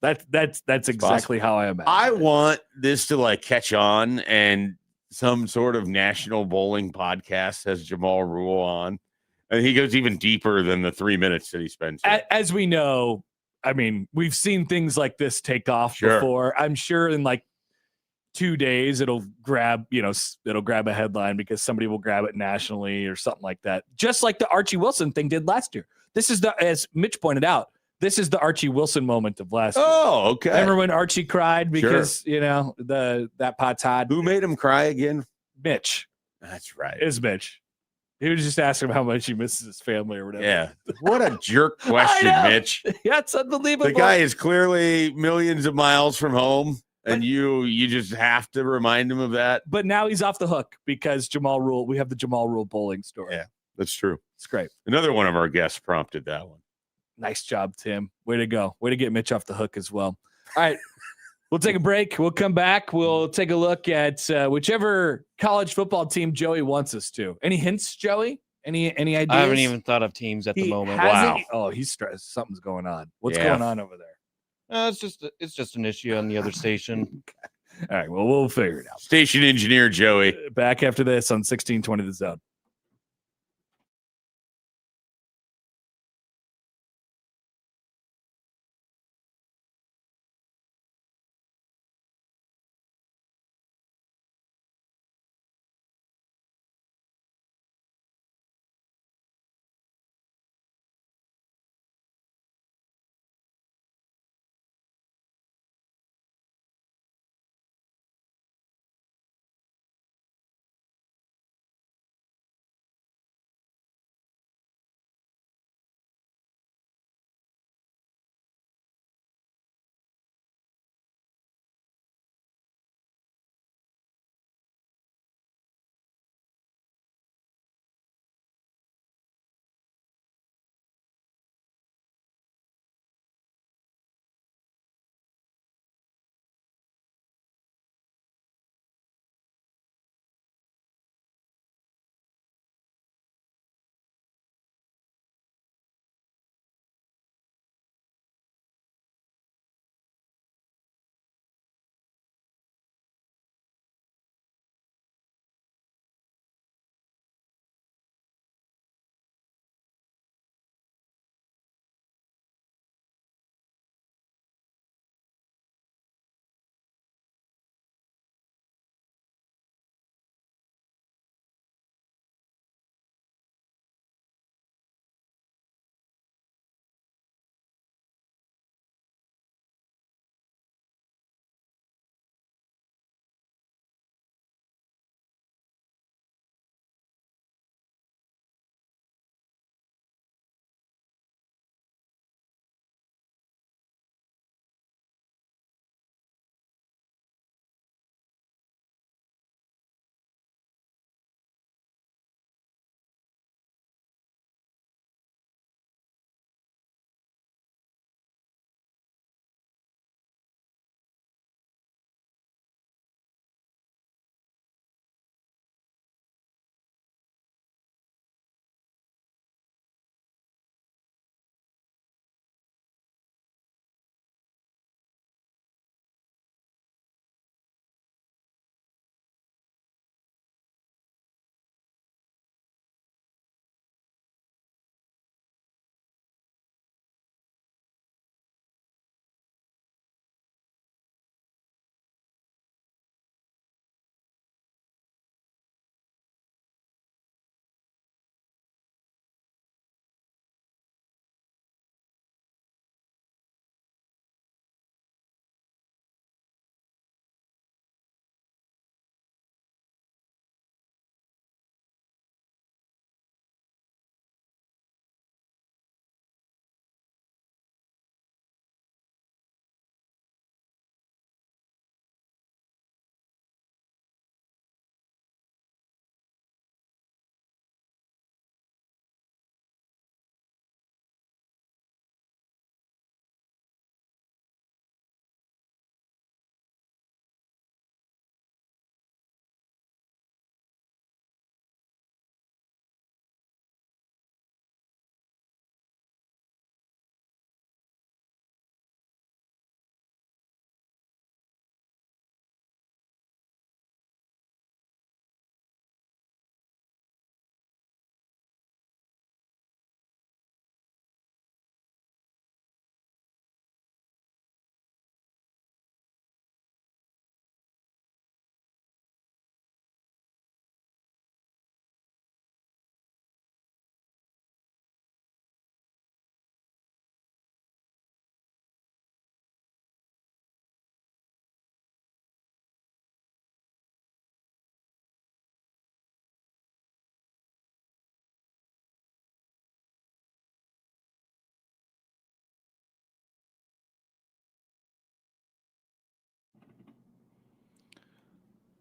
That's exactly how I imagine. I want this to like catch on and some sort of national bowling podcast has Jamal Rule on. And he goes even deeper than the 3 minutes that he spends. As we know, I mean, we've seen things like this take off before. I'm sure in like 2 days it'll grab a headline because somebody will grab it nationally or something like that. Just like the Archie Wilson thing did last year. This is as Mitch pointed out, this is the Archie Wilson moment of last year. Oh, okay. Remember when Archie cried because that patad? Who made him cry again? Mitch. That's right. It's Mitch. He was just asking him how much he misses his family or whatever. Yeah. What a jerk question, Mitch. Yeah, it's unbelievable. The guy is clearly millions of miles from home, and you just have to remind him of that. But now he's off the hook because Jamal Rule, we have the Jamal Rule bowling story. Yeah, that's true. It's great. Another one of our guests prompted that one. Nice job, Tim. Way to go. Way to get Mitch off the hook as well. All right. We'll take a break. We'll come back. We'll take a look at whichever college football team Joey wants us to. Any hints, Joey? Any ideas? I haven't even thought of teams at the moment. Wow. Oh, he's stressed. Something's going on. What's going on over there? It's just an issue on the other station. All right. Well, we'll figure it out. Station engineer Joey. Back after this on 1620 The Zone.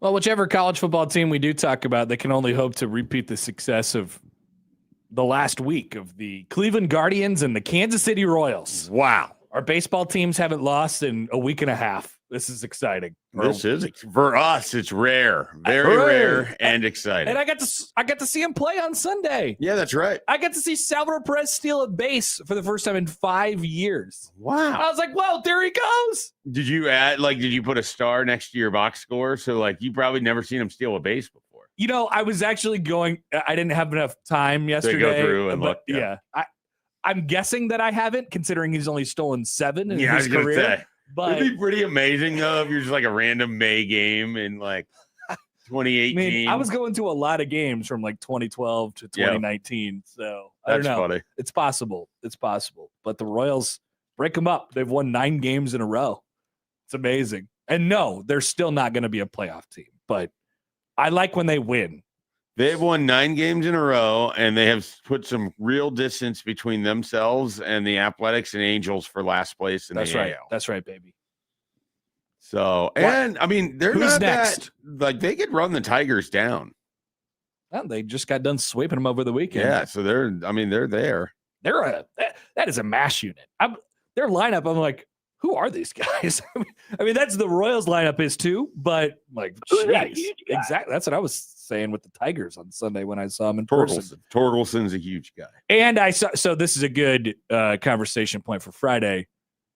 Well, whichever college football team we do talk about, they can only hope to repeat the success of the last week of the Cleveland Guardians and the Kansas City Royals. Wow. Our baseball teams haven't lost in a week and a half. This is exciting. This is for us. It's rare, very rare, and exciting. And I got to see him play on Sunday. Yeah, that's right. I got to see Salvador Perez steal a base for the first time in 5 years. Wow. I was like, "Whoa, there he goes!" Did you put a star next to your box score? So you probably never seen him steal a base before. I was actually going. I didn't have enough time yesterday to go through and look. Yeah, I'm guessing that I haven't, considering he's only stolen 7 in his I was career. Say. But it'd be pretty amazing though if you're just a random May game in 2018. I was going to a lot of games from 2012 to 2019. So I don't know. Funny. It's possible. But the Royals break them up. They've won 9 games in a row. It's amazing. And no, they're still not going to be a playoff team. But I like when they win. They've won 9 games in a row, and they have put some real distance between themselves and the Athletics and Angels for last place in the AL. That's right, baby. So, and I mean, they're Who's not next? that they could run the Tigers down. Well, they just got done sweeping them over the weekend. Yeah, so they're there. That is a mash unit. Their lineup, I'm like, who are these guys? I mean, that's the Royals lineup is too, but geez, exactly. That's what I was saying with the Tigers on Sunday when I saw them in person. Torkelson's a huge guy. And I saw, so this is a good conversation point for Friday.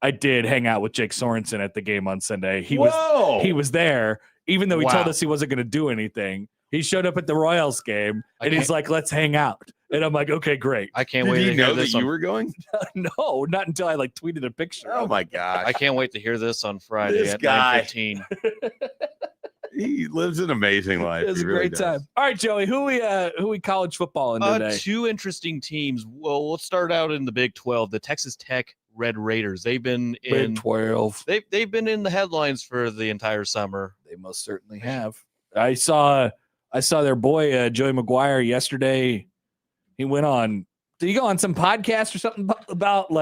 I did hang out with Jake Sorensen at the game on Sunday. He was there, even though he told us he wasn't going to do anything. He showed up at the Royals game, and he's like, "Let's hang out." And I'm like, "Okay, great." I can't Did wait he to hear know this. that you were going? No, not until I tweeted a picture. Oh my gosh! I can't wait to hear this on Friday This at guy. 9:15. He lives an amazing life. It was He a really great does. time. All right, Joey, who we college football in today? 2 interesting teams. Well, let's start out in the Big 12. The Texas Tech Red Raiders. They've been in Big 12. They've been in the headlines for the entire summer. They most certainly have. I saw their boy Joey McGuire yesterday. He went on. Did he go on some podcast or something about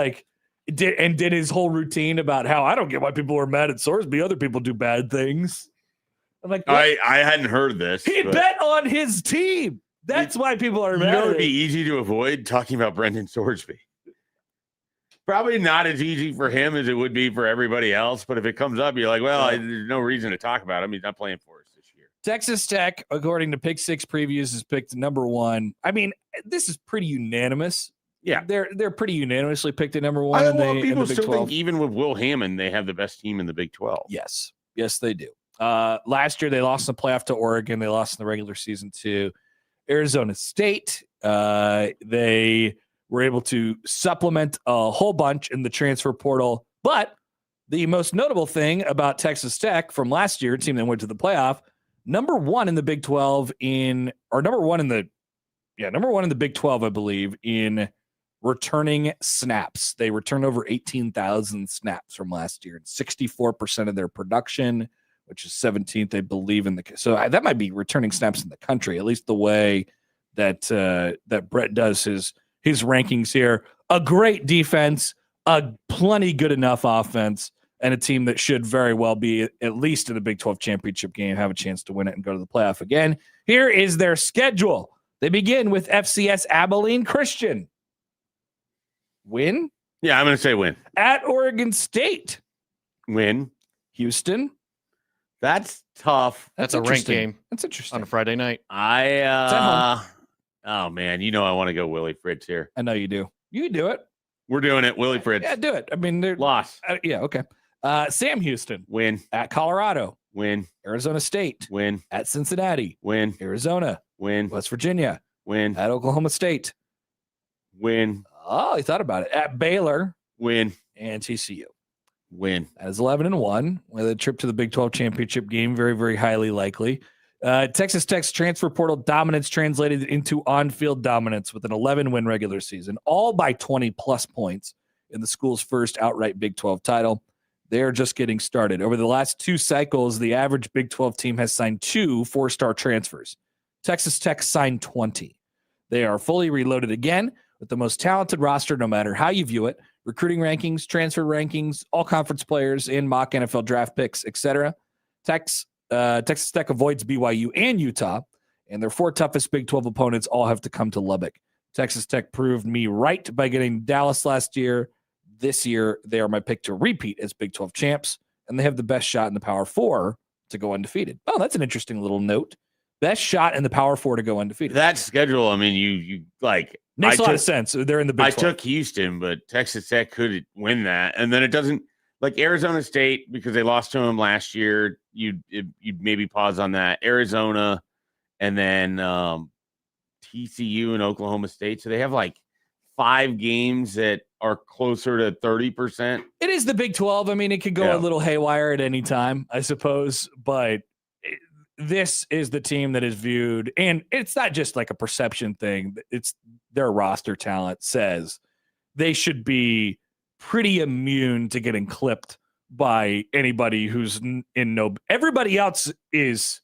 did his whole routine about how I don't get why people are mad at Sorsby. Other people do bad things. I'm like, I hadn't heard this. he but bet on his team. That's why people are mad. it at would be him. easy to avoid talking about Brendan Sorsby. Probably not as easy for him as it would be for everybody else. But if it comes up, you're like, well, there's no reason to talk about him. He's not playing for us this year. Texas Tech, according to Pick 6 previews, is picked number 1. I mean, this is pretty unanimous. Yeah, they're pretty unanimously picked at number 1. People Big still 12. think even with Will Hammond, they have the best team in the Big 12. Yes, they do. Last year they lost in the playoff to Oregon. They lost in the regular season to Arizona State. They were able to supplement a whole bunch in the transfer portal. But the most notable thing about Texas Tech from last year, a team that went to the playoff, number 1 in the Big 12 number one in the Big 12, I believe, in returning snaps. They returned over 18,000 snaps from last year, and 64% of their production, which is 17th, I believe, so that might be returning snaps in the country, at least the way that Brett does his rankings here. A great defense, a plenty good enough offense, and a team that should very well be at least in the Big 12 championship game, have a chance to win it and go to the playoff again. Here is their schedule. They begin with FCS Abilene Christian. Win. Yeah, I'm going to say win. At Oregon State. Win. Houston. That's tough. That's a ranked game. That's interesting. On a Friday night. Oh man, I want to go Willie Fritz here. I know you do. You can do it. We're doing it. Willie Fritz. Yeah, do it. I mean, they're loss. Yeah, okay. Sam Houston. Win. At Colorado. Win. Arizona State. Win. At Cincinnati. Win. Arizona. Win. West Virginia. Win. At Oklahoma State. Win. Oh, he thought about it. At Baylor. Win. And TCU. Win. That is 11-1 with a trip to the Big 12 championship game. Very, very highly likely. Texas Tech's transfer portal dominance translated into on-field dominance with an 11-win regular season, all by 20-plus points in the school's first outright Big 12 title. They're just getting started. Over the last 2 cycles, the average Big 12 team has signed 2 4-star transfers. Texas Tech signed 20. They are fully reloaded again with the most talented roster, no matter how you view it. Recruiting rankings, transfer rankings, all conference players in mock NFL draft picks, etc. Tech's Texas Tech avoids BYU and Utah, and their 4 toughest Big 12 opponents all have to come to Lubbock. Texas Tech proved me right by getting Dallas last year. This year, they are my pick to repeat as Big 12 champs, and they have the best shot in the Power 4 to go undefeated. Oh, that's an interesting little note. Best shot in the Power 4 to go undefeated. That schedule, I mean, you like makes a lot of sense. They're in the Big 12. I took Houston, but Texas Tech could win that, and then it doesn't. Like Arizona State, because they lost to them last year, you'd maybe pause on that. Arizona, and then TCU and Oklahoma State. So they have like 5 games that are closer to 30%. It is the Big 12. I mean, it could go a little haywire at any time, I suppose, but this is the team that is viewed, and it's not just like a perception thing. It's their roster talent says they should be pretty immune to getting clipped by anybody who's in no. Everybody else is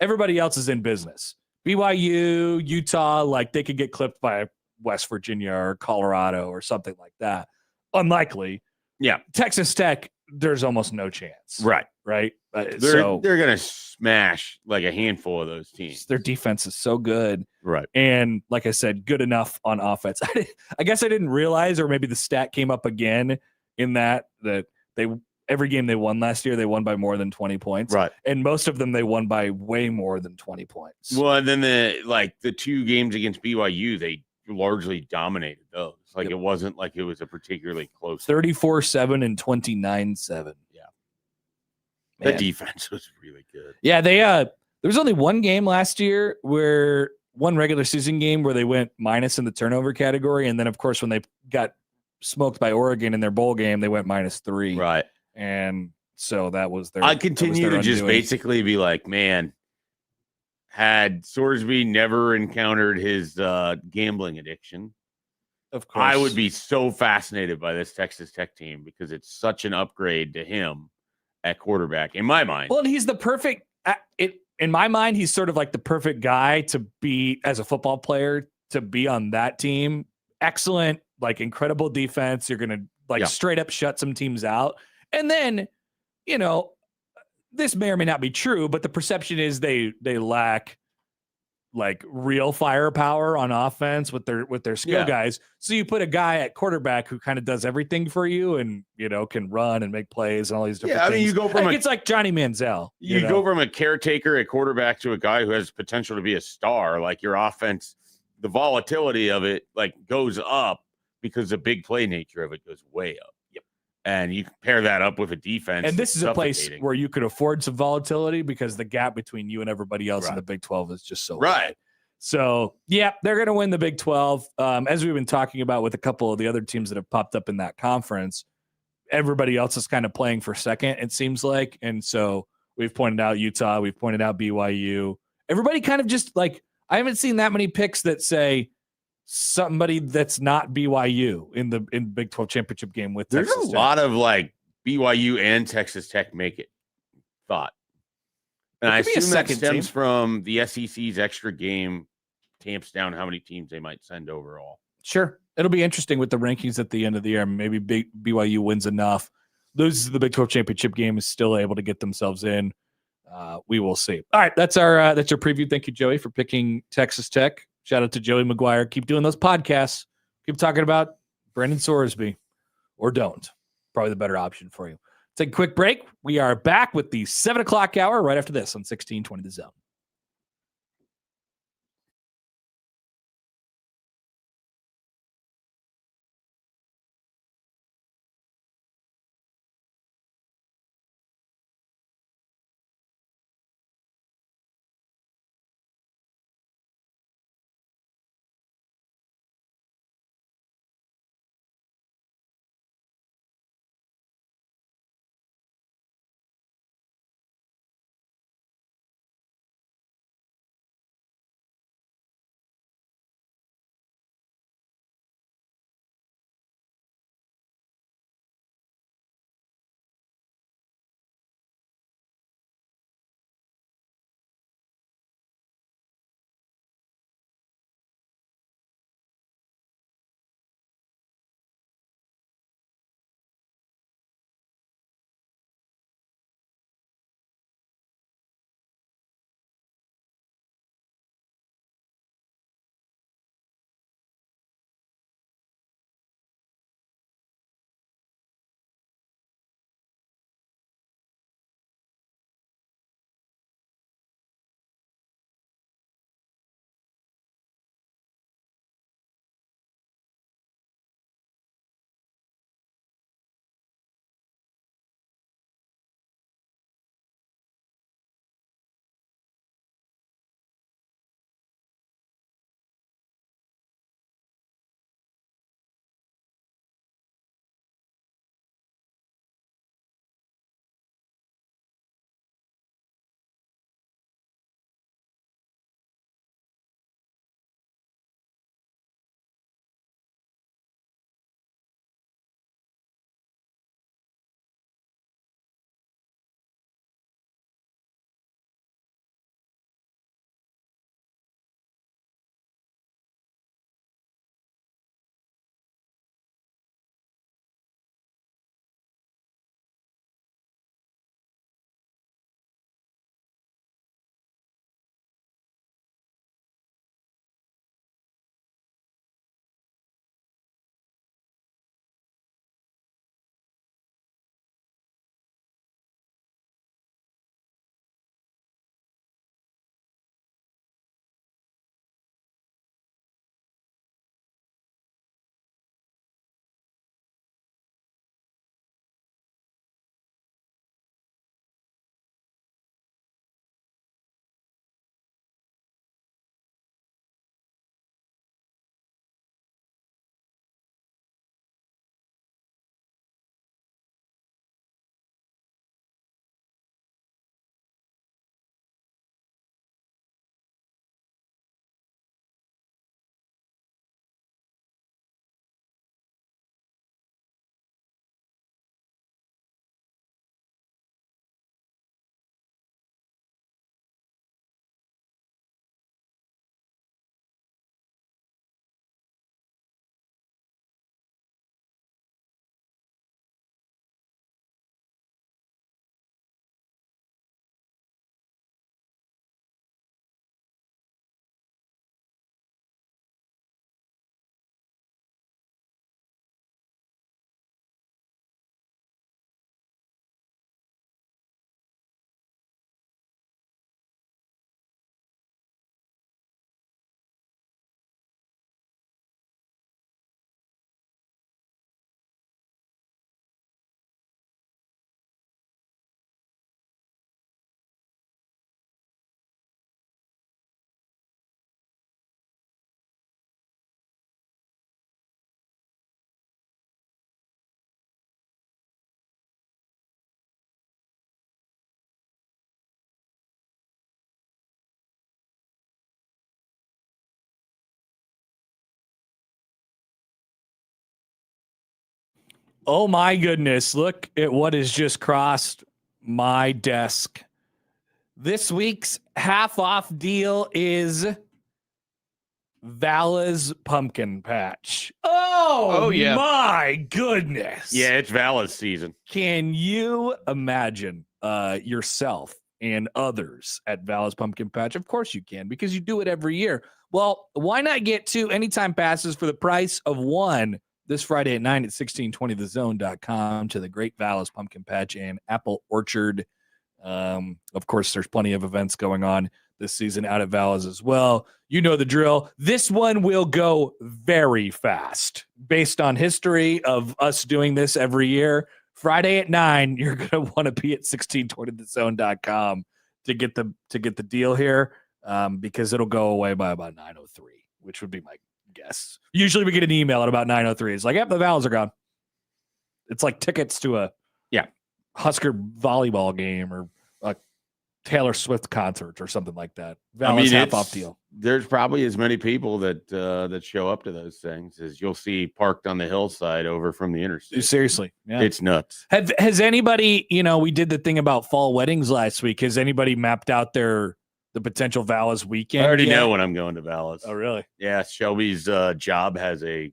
in business. BYU, Utah, like they could get clipped by West Virginia or Colorado or something like that. Unlikely. Yeah. Texas Tech, there's almost no chance. Right. So they're gonna smash like a handful of those teams. Their defense is so good. Right. And like I said, good enough on offense. I guess I didn't realize, or maybe the stat came up again in that they every game they won last year, they won by more than 20 points. Right. And most of them they won by way more than 20 points. Well, and then the 2 games against BYU, they largely dominated those. Like it wasn't like it was a particularly close 34-7 and 29-7. Yeah. The defense was really good. Yeah, there was only one game last year where one regular season game where they went minus in the turnover category, and then of course when they got smoked by Oregon in their bowl game, they went -3. Right. And so that was their. I continue to just basically be like, man, had Sorsby never encountered his gambling addiction, of course, I would be so fascinated by this Texas Tech team because it's such an upgrade to him at quarterback in my mind. Well, and he's the perfect. In my mind, he's sort of like the perfect guy to be as a football player to be on that team. Excellent, like incredible defense. You're gonna straight up shut some teams out, and then this may or may not be true, but the perception is they lack like real firepower on offense with their skill guys. So you put a guy at quarterback who kind of does everything for you and, can run and make plays and all these different things. I mean, you go from it's like Johnny Manziel. You go from a caretaker at quarterback to a guy who has potential to be a star. Like your offense, the volatility of it like goes up because the big play nature of it goes way up. Yep. And you pair that up with a defense. And this is a place where you could afford some volatility because the gap between you and everybody else in the Big 12 is just so wide. So, yeah, they're going to win the Big 12. As we've been talking about with a couple of the other teams that have popped up in that conference, everybody else is kind of playing for second, it seems like. And so we've pointed out Utah. We've pointed out BYU. Everybody kind of just like, I haven't seen that many picks that say somebody that's not BYU in Big 12 championship game with There's Texas a Tech. lot of like BYU and Texas Tech make it thought. And I assume that stems from the SEC's extra game tamps down how many teams they might send overall. Sure. It'll be interesting with the rankings at the end of the year. Maybe BYU wins enough, loses the Big 12 championship game, is still able to get themselves in. We will see. All right, that's our preview. Thank you, Joey, for picking Texas Tech. Shout out to Joey McGuire. Keep doing those podcasts. Keep talking about Brendan Sorsby, or don't. Probably the better option for you. Take a quick break. We are back with the 7 o'clock hour right after this on 1620 The Zone. Oh my goodness. Look at what has just crossed my desk. This week's half off deal is Vala's pumpkin patch. Oh yeah. My goodness. Yeah, it's Vala's season. Can you imagine yourself and others at Vala's pumpkin patch? Of course you can, because you do it every year. Well, why not get 2 anytime passes for the price of 1 this Friday at 9 at 1620thezone.com to the Great Vala's Pumpkin Patch and Apple Orchard. Of course, there's plenty of events going on this season out at Vala's as well. You know the drill. This one will go very fast based on history of us doing this every year. Friday at 9, you're going to want to be at 1620thezone.com to get the deal here, because it'll go away by about 9:03, which would be my guess. Usually we get an email at about 9:03. It's like, yep, the Vala's are gone. It's like tickets to a Husker volleyball game or a Taylor Swift concert or something like that. Vala's half off deal. There's probably as many people that show up to those things as you'll see parked on the hillside over from the interstate. Seriously, yeah. It's nuts. Has anybody, we did the thing about fall weddings last week. Has anybody mapped out the potential Vala's weekend? I already know when I'm going to Vala's. Oh, really? Yeah, Shelby's job has a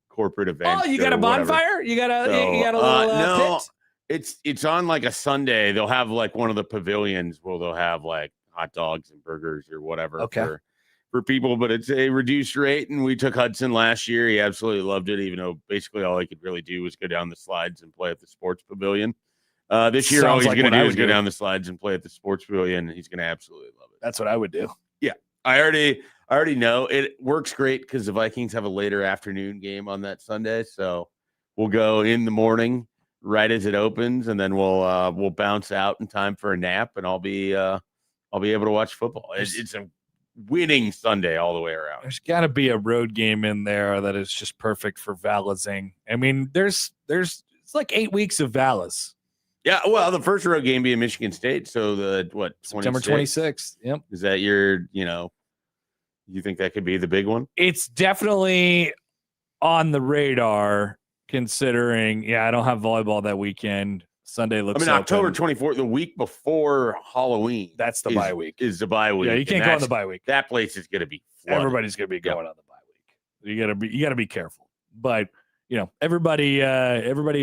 corporate event. Oh, you got a bonfire? You got a little pit? It's on like a Sunday. They'll have like one of the pavilions where they'll have like hot dogs and burgers or whatever for people, but it's a reduced rate. And we took Hudson last year. He absolutely loved it, even though basically all he could really do was go down the slides and play at the sports pavilion. This year, all he's going to do is go down the slides and play at the sports pavilion, and he's going to absolutely love it. That's what I would do. Yeah, I already know it works great because the Vikings have a later afternoon game on that Sunday, so we'll go in the morning right as it opens, and then we'll bounce out in time for a nap, and I'll be able to watch football. It's a winning Sunday all the way around. There's got to be a road game in there that is just perfect for Valazing. I mean, it's like 8 weeks of Vala's. Yeah, well, the first road game being Michigan State, so September 26th. Yep. Is that you think that could be the big one? It's definitely on the radar, considering, I don't have volleyball that weekend. Sunday looks October 24th, the week before Halloween. That's the bye week. Is the bye week. Yeah, you can't go on the bye week. That place is going to be flooded. Everybody's going to be going on the bye week. You got to be careful. But, everybody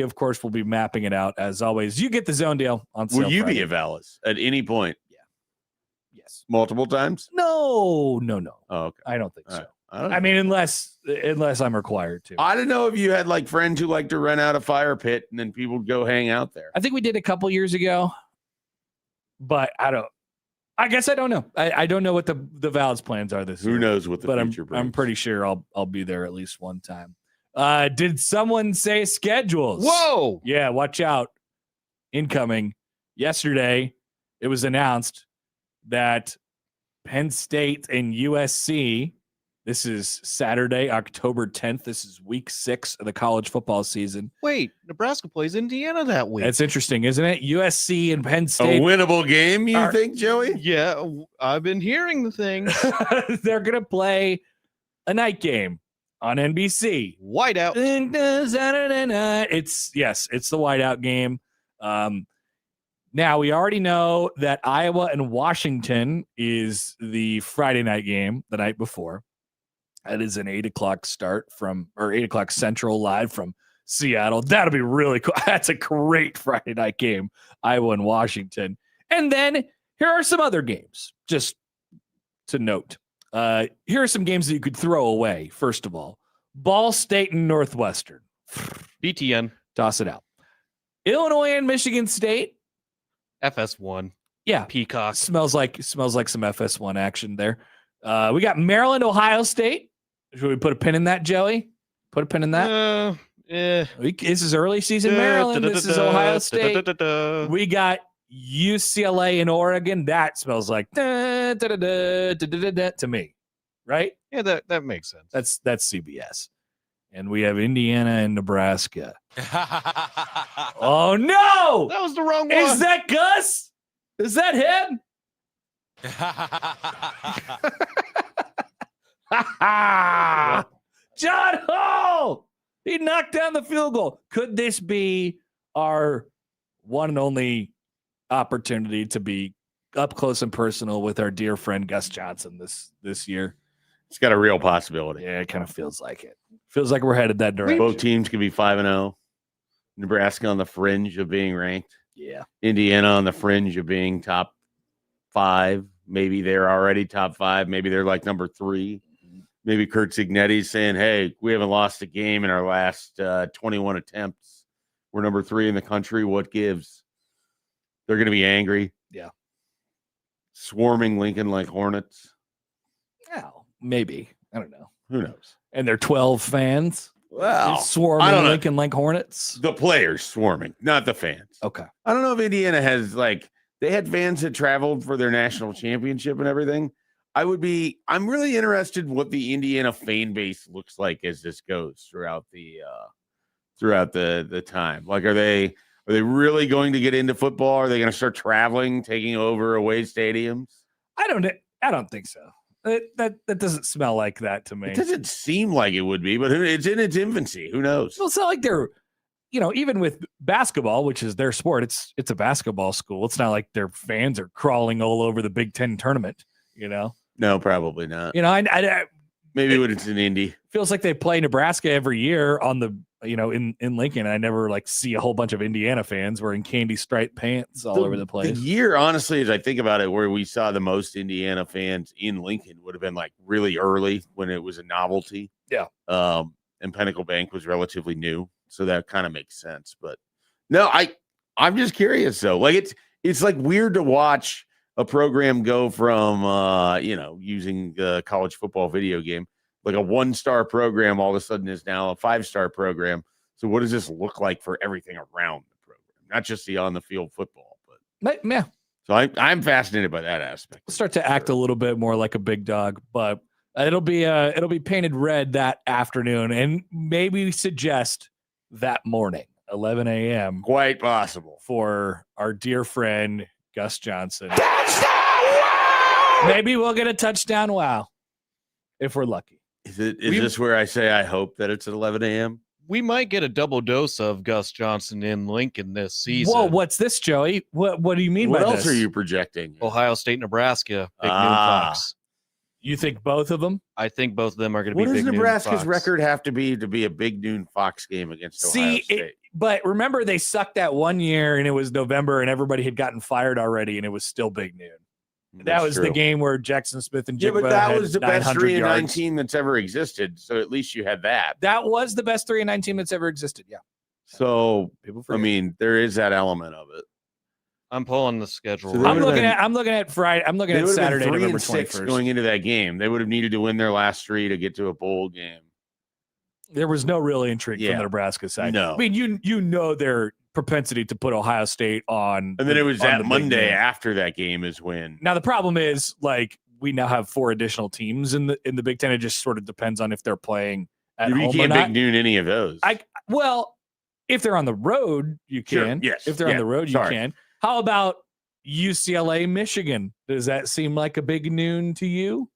of course will be mapping it out as always. You get the zone deal on sale. Will you Friday. be at Vala's at any point? Yeah. Yes. Multiple times? No. Oh, okay. I don't think so. I mean, unless I'm required to. I don't know if you had like friends who like to rent out a fire pit and then people would go hang out there. I think we did a couple years ago, but I guess I don't know. I don't know what the Vala's plans are this year. Who knows what the future brings. I'm pretty sure I'll be there at least one time. Did someone say schedules? Whoa! Yeah, watch out. Incoming. Yesterday, it was announced that Penn State and USC, this is Saturday, October 10th. This is week 6 of the college football season. Wait, Nebraska plays Indiana that week. That's interesting, isn't it? USC and Penn State. A winnable game, you think, Joey? Yeah, I've been hearing the things. They're going to play a night game on NBC. Whiteout. Saturday night. It's the whiteout game. Now, we already know that Iowa and Washington is the Friday night game the night before. That is an 8:00 start 8:00 Central live from Seattle. That'll be really cool. That's a great Friday night game, Iowa and Washington. And then here are some other games, just to note. Here are some games that you could throw away, first of all. Ball State and Northwestern. BTN. Toss it out. Illinois and Michigan State. FS1. Yeah. Peacock. Smells like some FS1 action there. We got Maryland, Ohio State. Should we put a pin in that, Joey? Put a pin in that? This is early season Maryland. This is Ohio State. We got UCLA and Oregon. That smells like to me, right? Yeah, that makes sense. That's CBS. And we have Indiana and Nebraska. Oh no! That was the wrong one. Is that Gus? Is that him? John Ho! He knocked knocked down the field goal. Could this be our one and only opportunity to be up close and personal with our dear friend Gus Johnson this year? It's got a real possibility. Yeah, it kind of feels like it. Feels like we're headed that direction. Both teams could be 5-0. Nebraska on the fringe of being ranked. Yeah. Indiana on the fringe of being top 5. Maybe they're already top 5. Maybe they're like number 3. Maybe Kurt Zignetti's saying, hey, we haven't lost a game in our last 21 attempts. We're number 3 in the country. What gives? They're going to be angry. Yeah. Swarming Lincoln like hornets. Well, maybe. I don't know. Who knows? And they're 12 fans. Well, swarming Lincoln like hornets. The players swarming, not the fans. Okay. I don't know if Indiana has they had fans that traveled for their national championship and everything. I'm really interested in what the Indiana fan base looks like as this goes throughout the time. Like, are they really going to get into football? Are they going to start traveling, taking over away stadiums? I don't think so. That doesn't smell like that to me. It doesn't seem like it would be, but it's in its infancy. Who knows? Well, it's not like they're, even with basketball, which is their sport, it's a basketball school. It's not like their fans are crawling all over the Big Ten tournament, No, probably not. Maybe when it's in Indy. Feels like they play Nebraska every year on the, in Lincoln. I never see a whole bunch of Indiana fans wearing candy striped pants all over the place. The year, honestly, as I think about it, where we saw the most Indiana fans in Lincoln would have been really early when it was a novelty. Yeah. And Pinnacle Bank was relatively new. So that kind of makes sense. But no, I'm just curious though. It's weird to watch a program go from, using the college football video game, like a 1-star program all of a sudden is now a 5-star program. So what does this look like for everything around the program? Not just the on the field football, but yeah. So I'm fascinated by that aspect. We'll start to act a little bit more like a big dog, but it'll be painted red that afternoon, and maybe suggest that morning, 11 a.m. Quite possible for our dear friend Gus Johnson. Maybe we'll get a touchdown. Wow, if we're lucky. Is this where I say I hope that it's at 11 a.m.? We might get a double dose of Gus Johnson in Lincoln this season. Whoa, what's this, Joey? What do you mean by this? What else are you projecting? Ohio State, Nebraska, Big Noon Fox. You think both of them? I think both of them are going to be Big Big Noon Fox. What does Nebraska's record have to be a Big Noon Fox game against Ohio State? But remember, they sucked that one year, and it was November, and everybody had gotten fired already, and it was still Big Noon. That was the game where Jackson Smith and Jigba but that was the best 3-9 yards. team that's ever existed. So at least you had that. That was the best 3-9 team that's ever existed. Yeah. So there is that element of it. I'm pulling the schedule. So I'm looking at Friday. I'm looking at Saturday, November 21st. Going into that game, they would have needed to win their last 3 to get to a bowl game. There was no real intrigue from the Nebraska side. No. I mean, their propensity to put Ohio State on. And then it was that Monday after that game is when. Now the problem is we now have 4 additional teams in the Big Ten. It just sort of depends on if they're playing at home or not. You can't Big Noon any of those. If they're on the road, you can. Sure, yes. If they're on the road, you can. How about UCLA, Michigan? Does that seem like a Big Noon to you?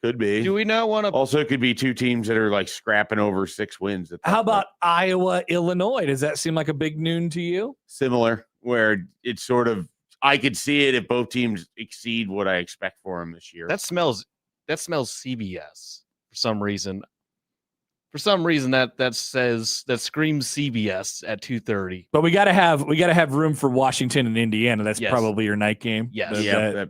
Could be. Do we not want to? Also, it could be 2 teams that are scrapping over 6 wins. How about Iowa, Illinois? Does that seem like a Big Noon to you? Similar, where it's sort of, I could see it if both teams exceed what I expect for them this year. That smells CBS for some reason. For some reason, that screams CBS at 2:30. But we gotta have room for Washington and Indiana. That's probably your night game. Yes,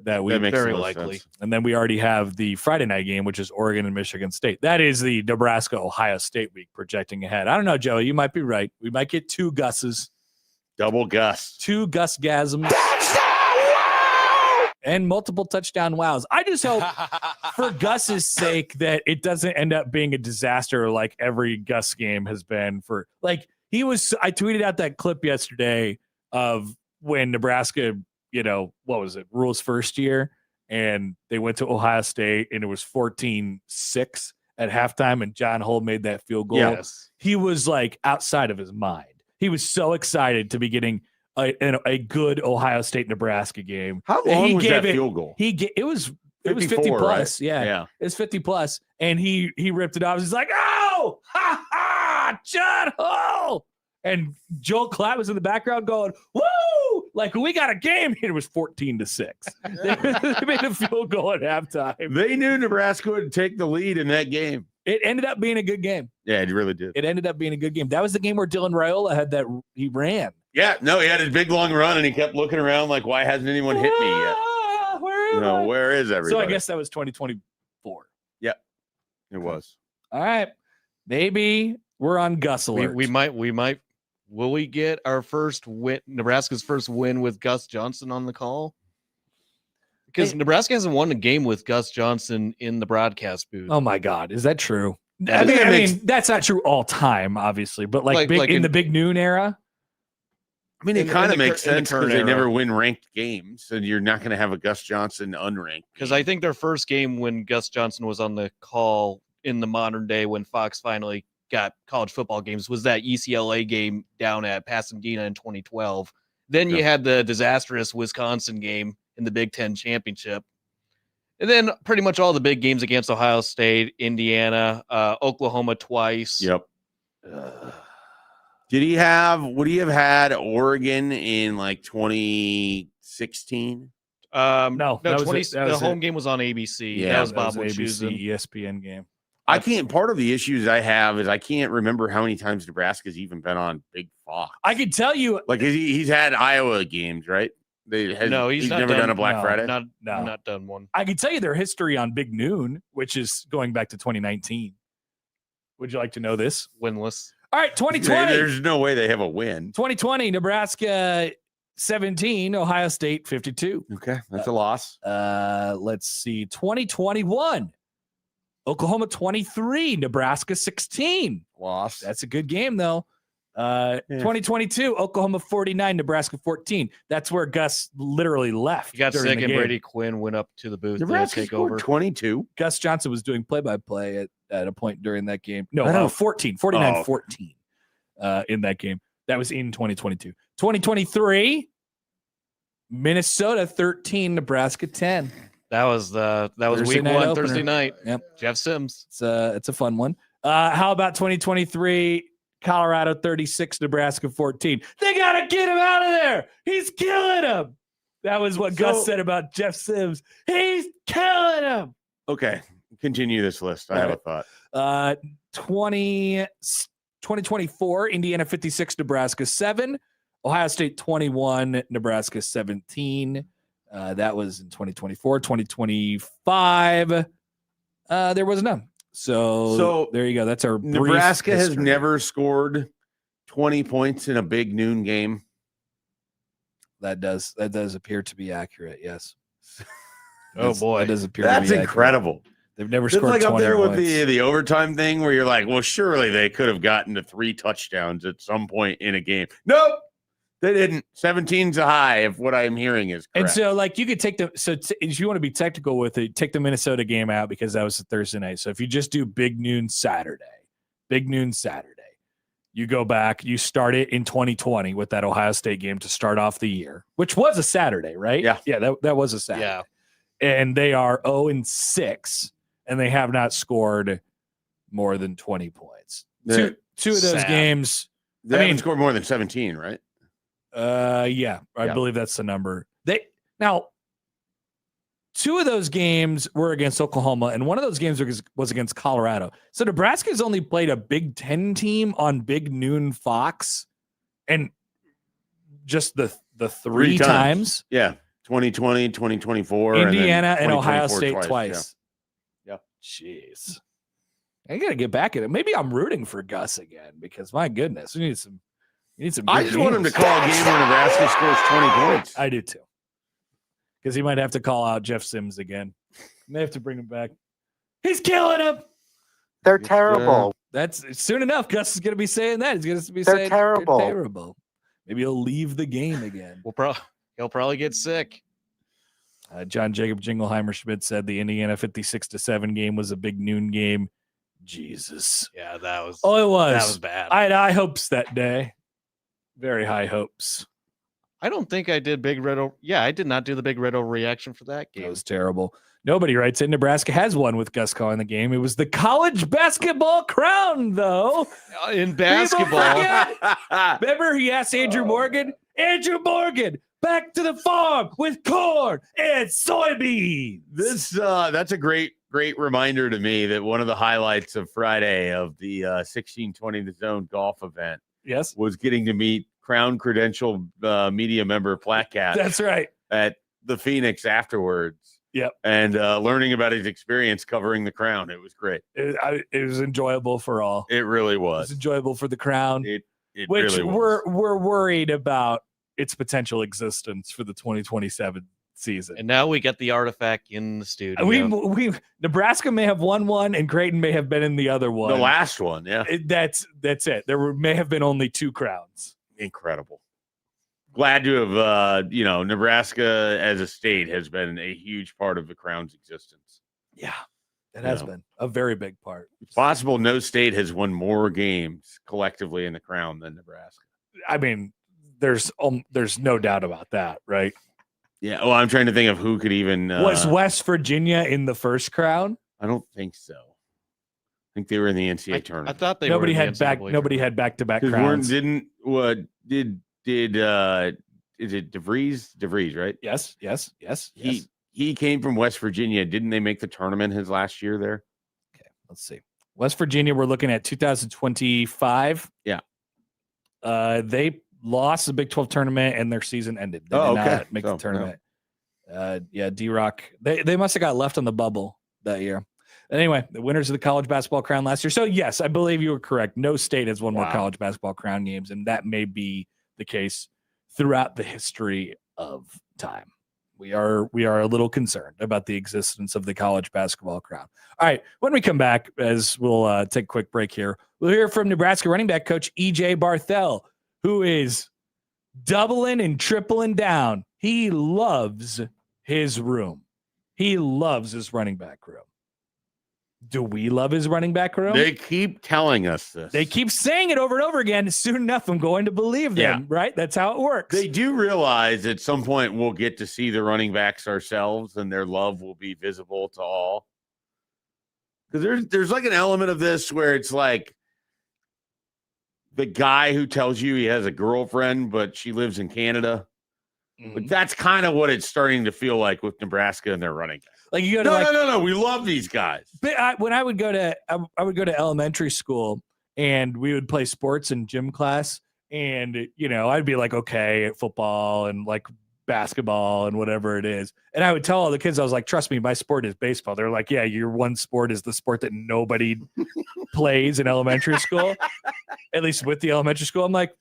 that week, makes very most likely. sense. And then we already have the Friday night game, which is Oregon and Michigan State. That is the Nebraska Ohio State week projecting ahead. I don't know, Joey. You might be right. We might get 2 Gusses, double Gus, 2 Gus-gasms. And multiple touchdown wows. I just hope, for Gus's sake, that it doesn't end up being a disaster like every Gus game has been. I tweeted out that clip yesterday of when Nebraska, what was it, Rule's first year, and they went to Ohio State, and it was 14-6 at halftime, and John Hull made that field goal. Yes. He was outside of his mind. He was so excited to be getting a good Ohio State Nebraska game. How long was that field goal? It was 50 plus. Right? Yeah. It was 50 plus. And he ripped it off. He's like, oh, ha ha. John Hall. And Joel Klatt was in the background going, woo! Like, we got a game. It was 14-6. They made a field goal at halftime. They knew Nebraska would take the lead in that game. It ended up being a good game. Yeah, it really did. It ended up being a good game. That was the game where Dylan Raiola had that, he ran. Yeah, no, he had his big long run, and he kept looking around like, why hasn't anyone hit me yet? Where is everybody? So I guess that was 2024. Yep, it was. All right. Maybe we're on Gus alert. We might. Will we get our first win, Nebraska's first win with Gus Johnson on the call? Because Nebraska hasn't won a game with Gus Johnson in the broadcast booth. Oh my God, is that true? Yeah, I mean, that's not true all time, obviously, but like in the Big Noon era. I mean, it kind of makes sense because they never win ranked games, and you're not going to have a Gus Johnson unranked. Because I think their first game when Gus Johnson was on the call in the modern day, when Fox finally got college football games, was that UCLA game down at Pasadena in 2012. Then you had the disastrous Wisconsin game in the Big Ten championship. And then pretty much all the big games against Ohio State, Indiana, Oklahoma twice. Yep. Would he have had Oregon in like 2016? No, the home game was on ABC. Yeah, that was Bob ABC, ESPN game. Part of the issues I have is I can't remember how many times Nebraska's even been on Big Fox. I can tell you, like he's had Iowa games, right? He's never done a Black Friday. Not done one. I can tell you their history on Big Noon, which is going back to 2019. Would you like to know this? Winless. All right, 2020. There's no way they have a win. 2020, Nebraska 17, Ohio State 52. Okay, that's a loss. Let's see. 2021, Oklahoma 23, Nebraska 16. Loss. That's a good game, though. 2022, Oklahoma 49, Nebraska 14. That's where Gus literally left. He got sick, and Brady Quinn went up to the booth Nebraska to take over. 22. Gus Johnson was doing play-by-play at a point during that game. No, 14, 49-14 in that game. That was in 2022. 2023, Minnesota 13, Nebraska 10. That was week one, opener. Thursday night. Yep. Jeff Sims. It's a fun one. How about 2023? Colorado 36, Nebraska 14. They got to get him out of there. He's killing him. That was what Gus said about Jeff Sims. He's killing him. Okay. Continue this list. I have a thought. 2024, Indiana 56, Nebraska 7. Ohio State 21, Nebraska 17. That was in 2024. 2025, there was none. So there you go. That's our Nebraska has never scored 20 points in a Big Noon game. That does appear to be accurate. Yes. Oh boy, that does appear. That's to be incredible. Accurate. They've never scored. It's like 20 up there points. with the overtime thing where you're like, well, surely they could have gotten to 3 touchdowns at some point in a game. Nope. They didn't. 17's a high if what I'm hearing is correct. And so, like, you could take if you want to be technical with it, take the Minnesota game out because that was a Thursday night. So if you just do Big Noon Saturday, you go back, you start it in 2020 with that Ohio State game to start off the year, which was a Saturday, right? Yeah. Yeah, that was a Saturday. Yeah. And they are 0-6, and they have not scored more than 20 points. Two of those games. They haven't scored more than 17, right? I believe that's the number. Now, 2 of those games were against Oklahoma, and one of those games was against Colorado. So Nebraska's only played a Big Ten team on Big Noon Fox, and just the 3 times. Yeah, 2020, 2024, Indiana and Ohio State twice. Yeah. Jeez. I got to get back at it. Maybe I'm rooting for Gus again because my goodness, we need some. I just want him to call a game where Nebraska scores 20 points. I do too. Because he might have to call out Jeff Sims again. They have to bring him back. He's killing him. They're terrible. That's soon enough. Gus is going to be saying that. He's going to be saying they're terrible. Maybe he'll leave the game again. He'll probably get sick. John Jacob Jingleheimer Schmidt said the Indiana 56-7 game was a Big Noon game. Jesus. Yeah, that was. Oh, it was. That was bad. I had high hopes that day. Very high hopes. I don't think I did Big Red. Yeah, I did not do the Big Red reaction for that game. It was terrible. Nobody writes in. Nebraska has one with Gus calling the game. It was the college basketball crown, though. In basketball. Remember, he asked Andrew Morgan, back to the farm with corn and soybeans. That's a great reminder to me that one of the highlights of Friday of the 1620 The Zone golf event was getting to meet Crown Credential media member Plaquemine. That's right. At the Phoenix afterwards. Yep. And learning about his experience covering the Crown. It was great. It was enjoyable for all. It really It was was. enjoyable for the Crown, It which really was. we're worried about its potential existence for the 2027 season. And now we get the artifact in the studio. We Nebraska may have won one, and Creighton may have been in the other one. The last one, yeah. That's it. May have been only 2 crowns. Incredible. Glad to have, Nebraska as a state has been a huge part of the Crown's existence. Yeah, it has been a very big part. It's possible no state has won more games collectively in the Crown than Nebraska. I mean, there's no doubt about that, right? Yeah. Well, I'm trying to think of who could even. Was West Virginia in the first Crown? I don't think so. I think they were in the NCAA tournament. I thought Nobody were in had the back. NCAA Nobody had back-to-back crowns. Is it DeVries, right? Yes. He came from West Virginia. Didn't they make the tournament his last year there? Okay, let's see. West Virginia, we're looking at 2025. Yeah. They lost the Big 12 tournament and their season ended. They did not make the tournament. D-Rock. They must have got left on the bubble that year. Anyway, the winners of the college basketball crown last year. So, yes, I believe you were correct. No state has won more college basketball crown games, and that may be the case throughout the history of time. We are a little concerned about the existence of the college basketball crown. All right, when we come back, as we'll take a quick break here, we'll hear from Nebraska running back coach E.J. Barthel, who is doubling and tripling down. He loves his room. He loves his running back room. Do we love his running back room? They keep telling us this. They keep saying it over and over again. Soon enough, I'm going to believe them, right? That's how it works. They do realize at some point we'll get to see the running backs ourselves and their love will be visible to all. Because there's like an element of this where it's like the guy who tells you he has a girlfriend, but she lives in Canada. Mm-hmm. But that's kind of what it's starting to feel like with Nebraska and their running backs. Like you go to no. We love these guys. But when I would go to elementary school and we would play sports in gym class, and I'd be like, okay, football and like basketball and whatever it is, and I would tell all the kids, I was like, trust me, my sport is baseball. They're like, yeah, your one sport is the sport that nobody plays in elementary school, at least with the elementary school. I'm like,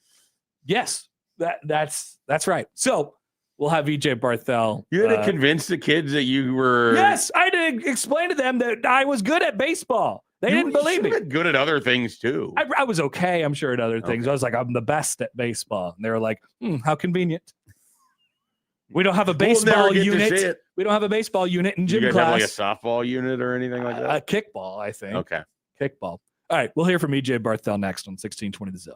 yes, that's right. So. We'll have EJ Barthel. You had to convince the kids that you were. Yes, I had to explain to them that I was good at baseball. They didn't believe me. Good at other things too. I was okay, I'm sure, at other things. I was like, I'm the best at baseball. And they were like, how convenient. We don't have a baseball unit. We don't have a baseball unit in gym class. Have like a softball unit or anything like that? Kickball, I think. Okay. Kickball. All right, we'll hear from EJ Barthel next on 1620 The Zone.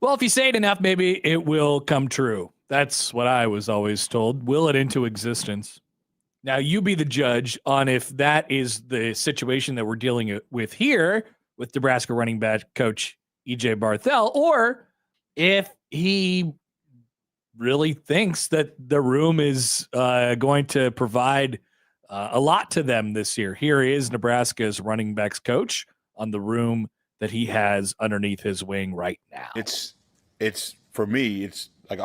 Well, if you say it enough, maybe it will come true. That's what I was always told. Will it into existence. Now, you be the judge on if that is the situation that we're dealing with here with Nebraska running back coach E.J. Barthel, or if he really thinks that the room is going to provide a lot to them this year. Here is Nebraska's running backs coach on the room that he has underneath his wing right now. It's for me, it's like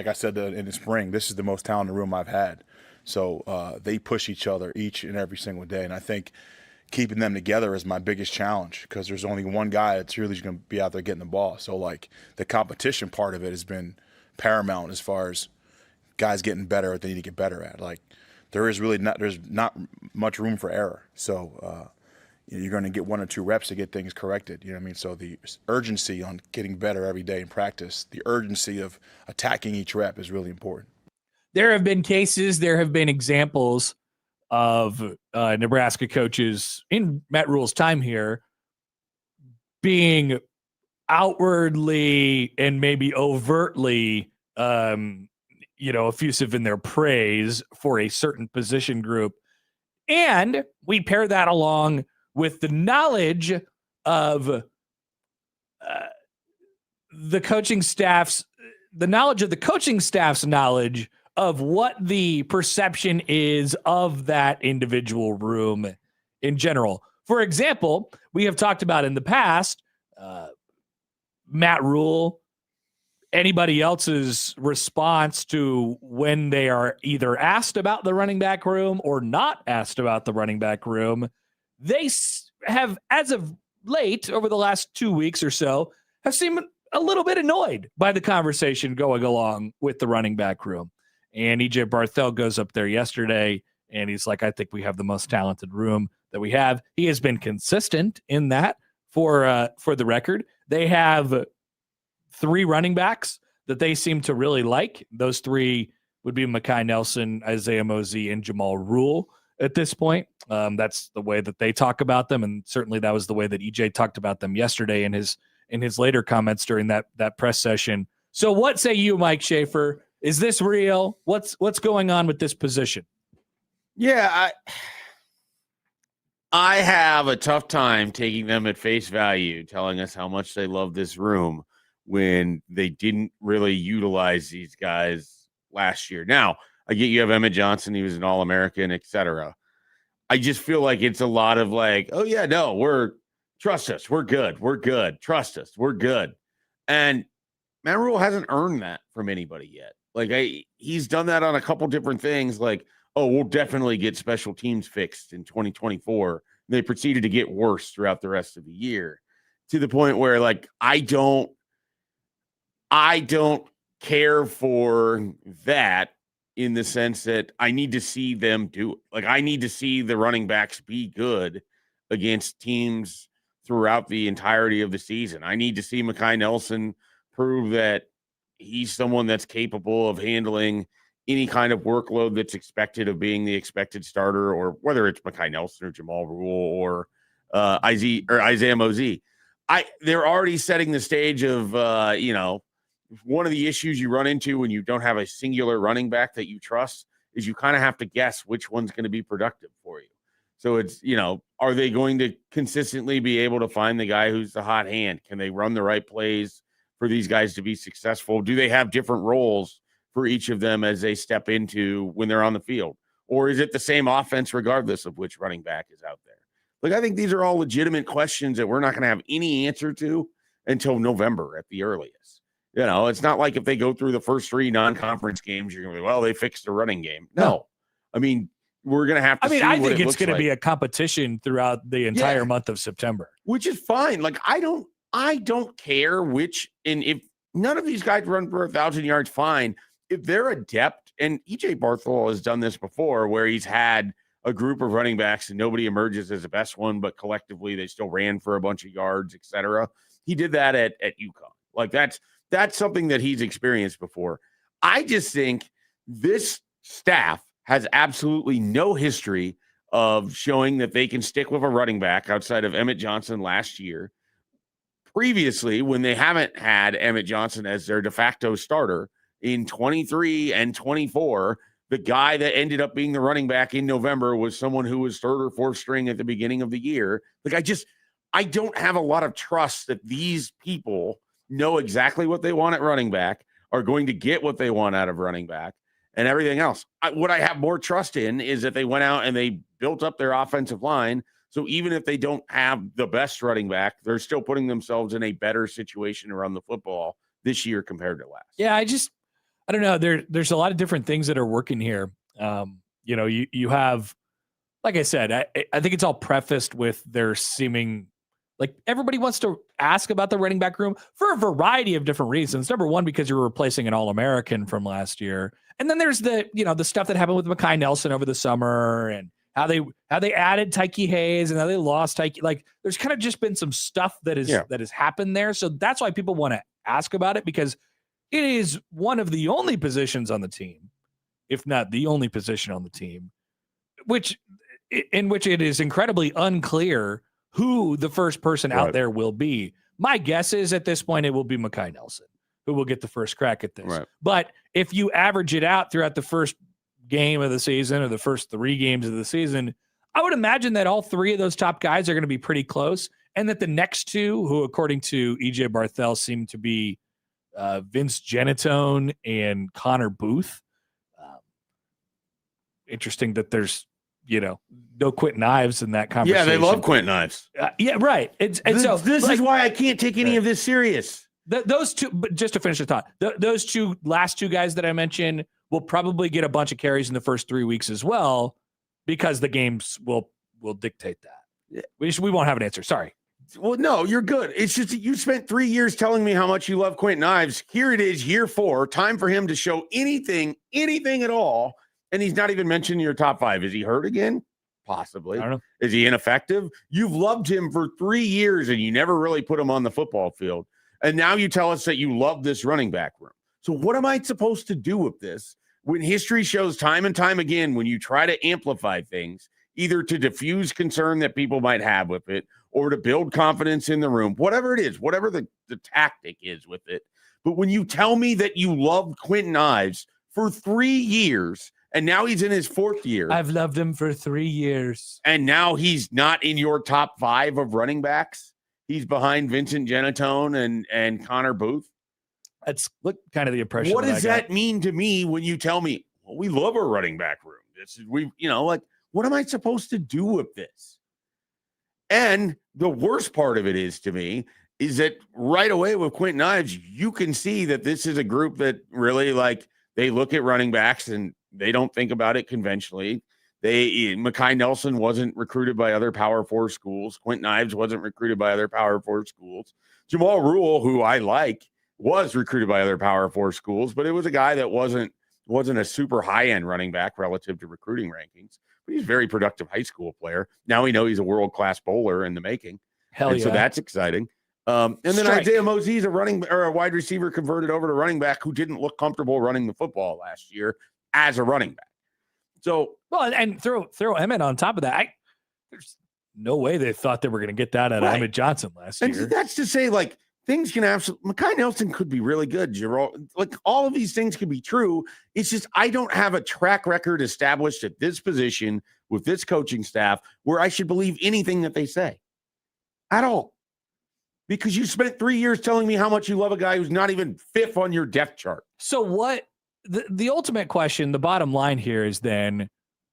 I said in the spring, this is the most talented room I've had. So they push each other each and every single day. And I think keeping them together is my biggest challenge because there's only one guy that's really going to be out there getting the ball. So, like, the competition part of it has been paramount as far as guys getting better at what they need to get better at. Like, there's not much room for error. So you're going to get 1 or 2 reps to get things corrected. You know what I mean? So the urgency on getting better every day in practice, the urgency of attacking each rep is really important. There have been cases, there have been examples of Nebraska coaches in Matt Rule's time here being outwardly and maybe overtly, effusive in their praise for a certain position group. And we pair that along with the knowledge of the coaching staff's knowledge of what the perception is of that individual room in general. For example, we have talked about in the past, Matt Rule, anybody else's response to when they are either asked about the running back room or not asked about the running back room. They have, as of late, over the last 2 weeks or so, have seemed a little bit annoyed by the conversation going along with the running back room. And E.J. Barthel goes up there yesterday, and he's like, I think we have the most talented room that we have. He has been consistent in that for the record. They have 3 running backs that they seem to really like. Those 3 would be Mekhi Nelson, Isaiah Mosey, and Jamal Rule at this point. That's the way that they talk about them, and certainly that was the way that EJ talked about them yesterday in his later comments during that press session. So what say you, Mike Schaefer? Is this real? What's going on with this position? Yeah, I have a tough time taking them at face value, telling us how much they love this room when they didn't really utilize these guys last year. Now, I get you have Emmett Johnson. He was an All-American, et cetera. I just feel like it's a lot of like, oh, yeah, no, trust us. We're good. We're good. Trust us. We're good. And Matt Rule hasn't earned that from anybody yet. Like, he's done that on a couple different things. Like, oh, we'll definitely get special teams fixed in 2024. They proceeded to get worse throughout the rest of the year to the point where, like, I don't care for that in the sense that I need to see them do it. Like, I need to see the running backs be good against teams throughout the entirety of the season. I need to see Mekhi Nelson prove that he's someone that's capable of handling any kind of workload that's expected of being the expected starter, or whether it's Mekhi Nelson or Jamal Rule or Isaiah Mosey. They're already setting the stage of, one of the issues you run into when you don't have a singular running back that you trust is you kind of have to guess which one's going to be productive for you. So it's, are they going to consistently be able to find the guy who's the hot hand? Can they run the right plays for these guys to be successful? Do they have different roles for each of them as they step into when they're on the field? Or is it the same offense regardless of which running back is out there? Like, I think these are all legitimate questions that we're not going to have any answer to until November at the earliest. It's not like if they go through the first 3 non-conference games, you're going to be, well, they fixed the running game. No. I mean, we're going to have to see I what think it it's going to be a competition throughout the entire month of September. Which is fine. Like, I don't care which, and if none of these guys run for 1,000 yards, fine. If they're adept, and E.J. Barthel has done this before where he's had a group of running backs and nobody emerges as the best one, but collectively they still ran for a bunch of yards, et cetera. He did that at UConn. Like, that's something that he's experienced before. I just think this staff has absolutely no history of showing that they can stick with a running back outside of Emmett Johnson last year previously, when they haven't had Emmett Johnson as their de facto starter in 23 and 24, the guy that ended up being the running back in November was someone who was third or fourth string at the beginning of the year. Like, I don't have a lot of trust that these people know exactly what they want at running back, are going to get what they want out of running back, and everything else. What I have more trust in is that they went out and they built up their offensive line. So even if they don't have the best running back, they're still putting themselves in a better situation to run the football this year compared to last. Yeah, I don't know. There's a lot of different things that are working here. You have, like I said, I think it's all prefaced with their seeming, like, everybody wants to ask about the running back room for a variety of different reasons. Number one, because you're replacing an All-American from last year. And then there's the stuff that happened with Mekhi Nelson over the summer, and how they added Tyke Hayes and how they lost Tyke. Like, there's kind of just been some stuff that has happened there. So that's why people want to ask about it, because it is one of the only positions on the team, if not the only position on the team, in which it is incredibly unclear who the first person out there will be. My guess is at this point it will be Mekhi Nelson who will get the first crack at this. Right. But if you average it out throughout the first game of the season or the first 3 games of the season, I would imagine that all 3 of those top guys are going to be pretty close, and that the next 2, who according to EJ Barthel seem to be Vince Genatone and Connor Booth. Interesting that there's, no Quentin Ives in that conversation. Yeah, they love Quentin Ives. Yeah, right. This is why I can't take any of this serious. Those 2, but just to finish the thought, those last 2 guys that I mentioned will probably get a bunch of carries in the first 3 weeks as well, because the games will dictate that. We won't have an answer. Sorry. Well, no, you're good. It's just that you spent 3 years telling me how much you love Quentin Ives. Here it is, year 4, time for him to show anything at all. And he's not even mentioned in your top 5. Is he hurt again? Possibly. I don't know. Is he ineffective? You've loved him for 3 years and you never really put him on the football field. And now you tell us that you love this running back room. So what am I supposed to do with this when history shows time and time again, when you try to amplify things, either to diffuse concern that people might have with it or to build confidence in the room, whatever it is, whatever the tactic is with it. But when you tell me that you loved Quentin Ives for 3 years, and now he's in his 4th year. I've loved him for 3 years. And now he's not in your top 5 of running backs. He's behind Vincent Genatone and Connor Booth. That's kind of the impression. What does that mean to me when you tell me, well, we love our running back room? What am I supposed to do with this? And the worst part of it is, to me, is that right away with Quentin Ives, you can see that this is a group that really, they look at running backs and they don't think about it conventionally. Mekhi Nelson wasn't recruited by other Power 4 schools. Quentin Ives wasn't recruited by other Power 4 schools. Jamal Rule, who I like, was recruited by other Power 4 schools, but it was a guy that wasn't a super high-end running back relative to recruiting rankings. But he's a very productive high school player. Now we know he's a world-class bowler in the making. Hell yeah. So that's exciting. And then Isaiah Mosey's a wide receiver converted over to running back who didn't look comfortable running the football last year as a running back. So, well, and throw Emmett on top of that. There's no way they thought they were going to get that out of Emmett Johnson last year. And that's to say, things can absolutely. Mekhi Nelson could be really good. All of these things could be true. It's just I don't have a track record established at this position with this coaching staff where I should believe anything that they say at all. Because you spent 3 years telling me how much you love a guy who's not even 5th on your depth chart. So what? The ultimate question, the bottom line here is then,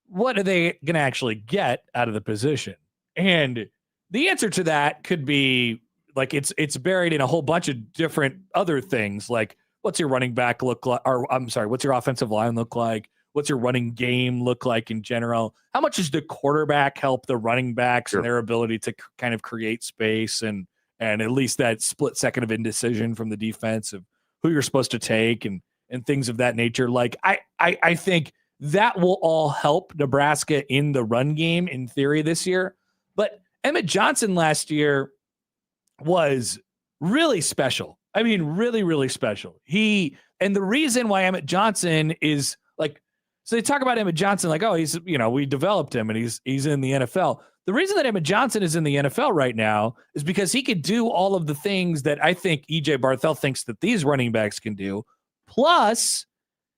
what are they going to actually get out of the position? And the answer to that could be it's buried in a whole bunch of different other things. Like, what's your running back look like? Or what's your offensive line look like? What's your running game look like in general? How much does the quarterback help the running backs and their ability to kind of create space and at least that split second of indecision from the defense of who you're supposed to take and things of that nature? I think that will all help Nebraska in the run game in theory this year. But Emmett Johnson last year was really special. I mean, really, really special. And the reason why Emmett Johnson is so they talk about Emmett Johnson he's, we developed him and he's in the NFL. The reason that Emmett Johnson is in the NFL right now is because he could do all of the things that I think EJ Barthel thinks that these running backs can do. Plus,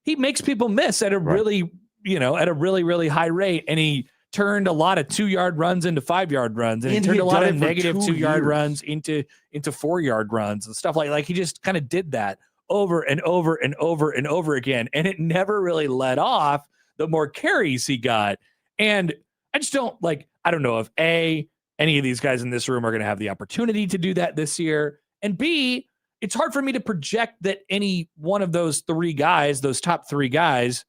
he makes people miss at a really, at a really, really high rate. And he turned a lot of 2-yard runs into 5-yard runs. And he turned a lot of negative 2-yard runs into 4-yard runs and stuff like he just kind of did that over and over and over and over again. And it never really let off the more carries he got. And I just don't I don't know if any of these guys in this room are going to have the opportunity to do that this year. And B, it's hard for me to project that any one of those three guys, those top three guys,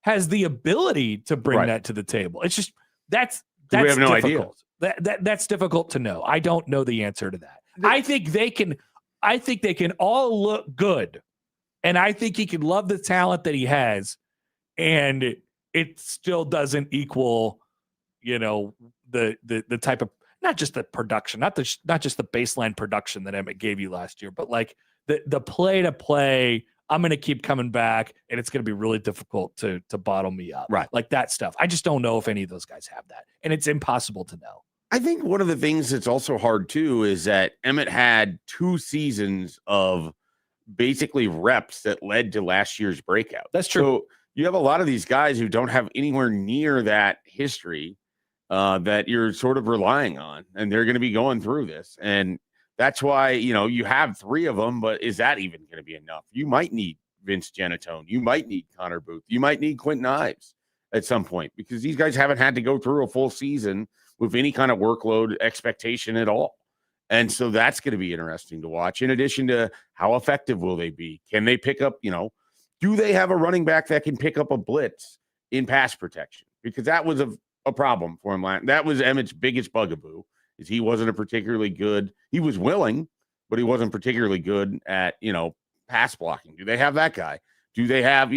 has the ability to bring that to the table. It's just that's we have no difficult. That's difficult to know. I don't know the answer to that. I think they can all look good. And I think he can love the talent that he has. And it still doesn't equal, the type of, not just the production, not just the baseline production that Emmett gave you last year, but the play to play. I'm going to keep coming back, and it's going to be really difficult to bottle me up. Right. Like that stuff. I just don't know if any of those guys have that, and it's impossible to know. I think one of the things that's also hard too is that Emmett had 2 seasons of basically reps that led to last year's breakout. That's true. So you have a lot of these guys who don't have anywhere near that history that you're sort of relying on, and they're going to be going through this. And that's why, you have 3 of them, but is that even going to be enough? You might need Vince Genatone. You might need Connor Booth. You might need Quentin Ives at some point, because these guys haven't had to go through a full season with any kind of workload expectation at all. And so that's going to be interesting to watch, in addition to how effective will they be? Can they pick up, do they have a running back that can pick up a blitz in pass protection? Because that was a problem for him. That was Emmett's biggest bugaboo, is he wasn't a particularly good, he was willing, but he wasn't particularly good at, pass blocking. Do they have that guy? Do they have,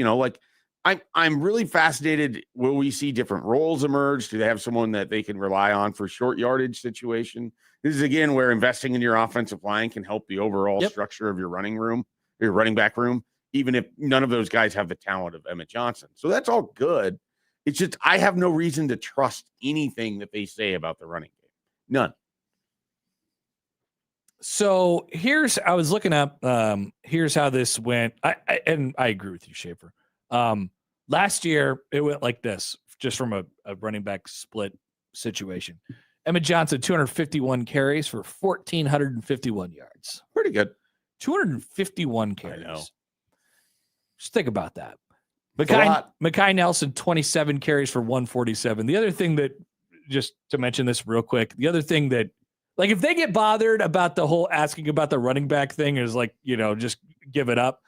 I'm really fascinated. Will we see different roles emerge? Do they have someone that they can rely on for short yardage situation? This is, again, where investing in your offensive line can help the overall structure of your running back room, even if none of those guys have the talent of Emmett Johnson. So that's all good. It's just, I have no reason to trust anything that they say about the running game. None. So I was looking up, here's how this went. I agree with you, Schaefer. Last year, it went like this, just from a running back split situation. Emmett Johnson, 251 carries for 1,451 yards. Pretty good. 251 carries. I know. Just think about that. Mekhi Nelson, 27 carries for 147. The other thing that, just to mention this real quick, the other thing that, if they get bothered about the whole asking about the running back thing, is just give it up.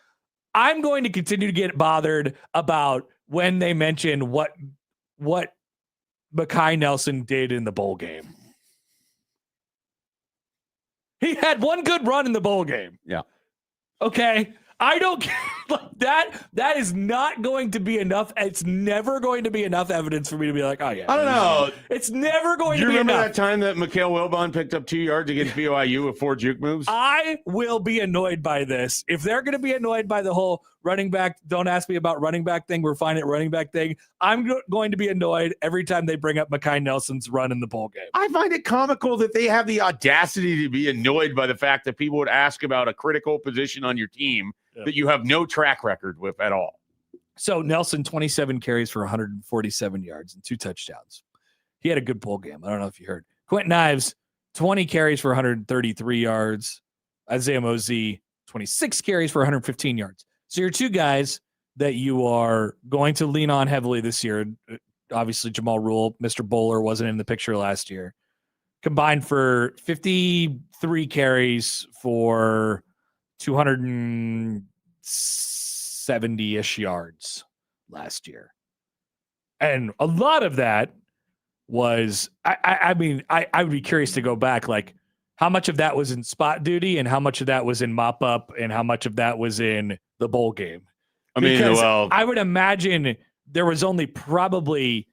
I'm going to continue to get bothered about when they mention what Mekhi Nelson did in the bowl game. He had one good run in the bowl game. Yeah. Okay. I don't care. That is not going to be enough. It's never going to be enough evidence for me to be like, oh yeah. I don't know. It's never going to be enough. You remember that time that Mikhail Wilbon picked up 2 yards against BYU with 4 juke moves? I will be annoyed by this. If they're going to be annoyed by the whole running back, don't ask me about running back thing, we're fine at running back thing, I'm going to be annoyed every time they bring up Mekhi Nelson's run in the bowl game. I find it comical that they have the audacity to be annoyed by the fact that people would ask about a critical position on your team that you have no track record with at all. So Nelson, 27 carries for 147 yards and 2 touchdowns. He had a good bowl game. I don't know if you heard. Quentin Ives, 20 carries for 133 yards. Isaiah Mosey, 26 carries for 115 yards. So your 2 guys that you are going to lean on heavily this year, obviously Jamal Rule, Mr. Bowler wasn't in the picture last year, combined for 53 carries for 270-ish yards last year. And a lot of that was, I would be curious to go back, how much of that was in spot duty and how much of that was in mop up and how much of that was in the bowl game. I would imagine there was only probably,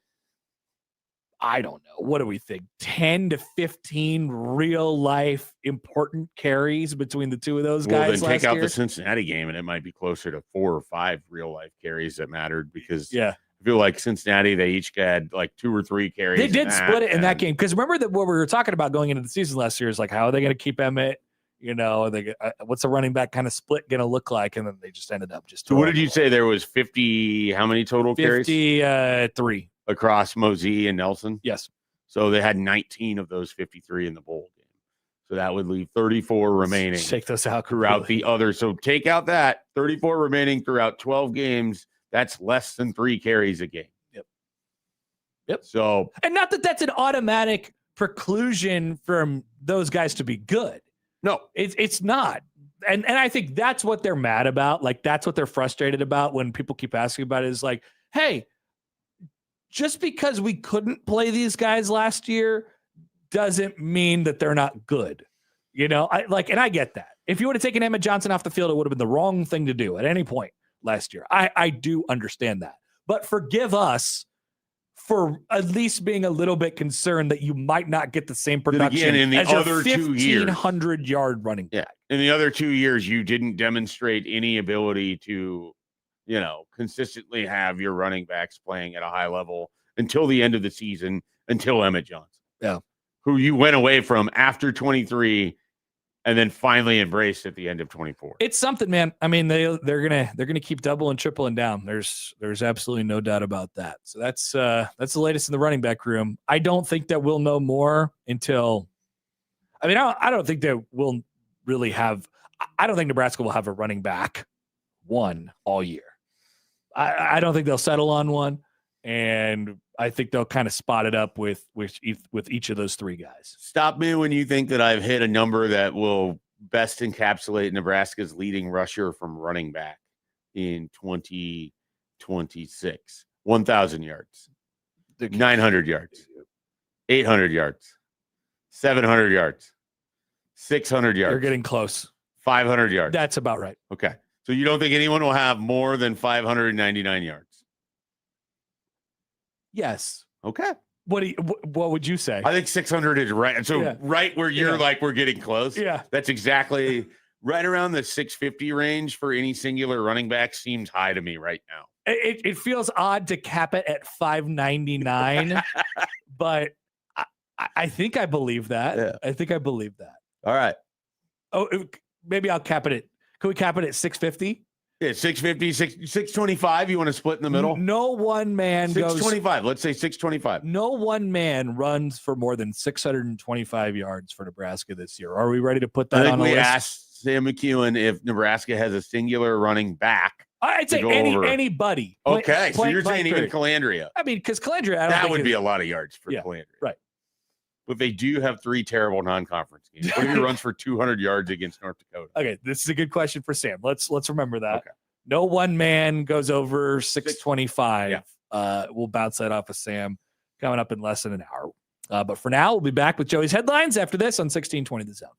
I don't know, what do we think, 10 to 15 real life important carries between the 2 of those guys. Then take out the Cincinnati game and it might be closer to 4 or 5 real life carries that mattered, because I feel like Cincinnati, they each had like 2 or 3 carries. They did split it in that game. Because remember that what we were talking about going into the season last year is like, how are they going to keep Emmett? What's a running back kind of split going to look like? And then they just ended up just. So what did you say? There was 50, how many total carries? 53. Across Mosey and Nelson? Yes. So they had 19 of those 53 in the bowl game. So that would leave 34 remaining. Shake those out throughout the other. So take out that 34 remaining throughout 12 games. That's less than 3 carries a game. Yep. So, and not that that's an automatic preclusion from those guys to be good. No, it's not. And I think that's what they're mad about. Like, that's what they're frustrated about when people keep asking about it, is like, hey, just because we couldn't play these guys last year doesn't mean that they're not good. And I get that. If you would have taken Emmett Johnson off the field, it would have been the wrong thing to do at any point last year. I do understand that. But forgive us for at least being a little bit concerned that you might not get the same production in the as other 2 years. 1,500-yard running back. In the other 2 years, you didn't demonstrate any ability to, consistently have your running backs playing at a high level until the end of the season, until Emmett Johnson. Yeah. Who you went away from after 23 and then finally embraced at the end of 24. It's something, man. I mean, they're gonna keep doubling and tripling down. There's absolutely no doubt about that. So that's the latest in the running back room. I don't think that we'll know more until. I mean, I don't think that we'll really have. I don't think Nebraska will have a running back one all year. I don't think they'll settle on one, and I think they'll kind of spot it up with each of those 3 guys. Stop me when you think that I've hit a number that will best encapsulate Nebraska's leading rusher from running back in 2026. 1,000 yards, 900 yards, 800 yards, 700 yards, 600 yards. You're getting close. 500 yards. That's about right. Okay. So you don't think anyone will have more than 599 yards? Yes. Okay. What would you say? I think 600 is right. So right where you're like, we're getting close. Yeah. That's exactly right around the 650 range for any singular running back seems high to me right now. It feels odd to cap it at 599, but I think I believe that. Yeah. I think I believe that. All right. Oh, maybe I'll cap it at. Can we cap it at 650? Yeah, 650, 625. You want to split in the middle? No one man 625. Let's say 625. No one man runs for more than 625 yards for Nebraska this year. Are we ready to put that on a list? We asked Sam McEwen if Nebraska has a singular running back. I'd say anybody. Okay, so you're saying even Calandria. I mean, because Calandria, that would be a lot of yards for Calandria. Right. But they do have 3 terrible non-conference games. What if he runs for 200 yards against North Dakota? Okay, this is a good question for Sam. Let's remember that. Okay. No one man goes over 625. Yeah. We'll bounce that off of Sam coming up in less than an hour. But for now, we'll be back with Joey's headlines after this on 1620 The Zone.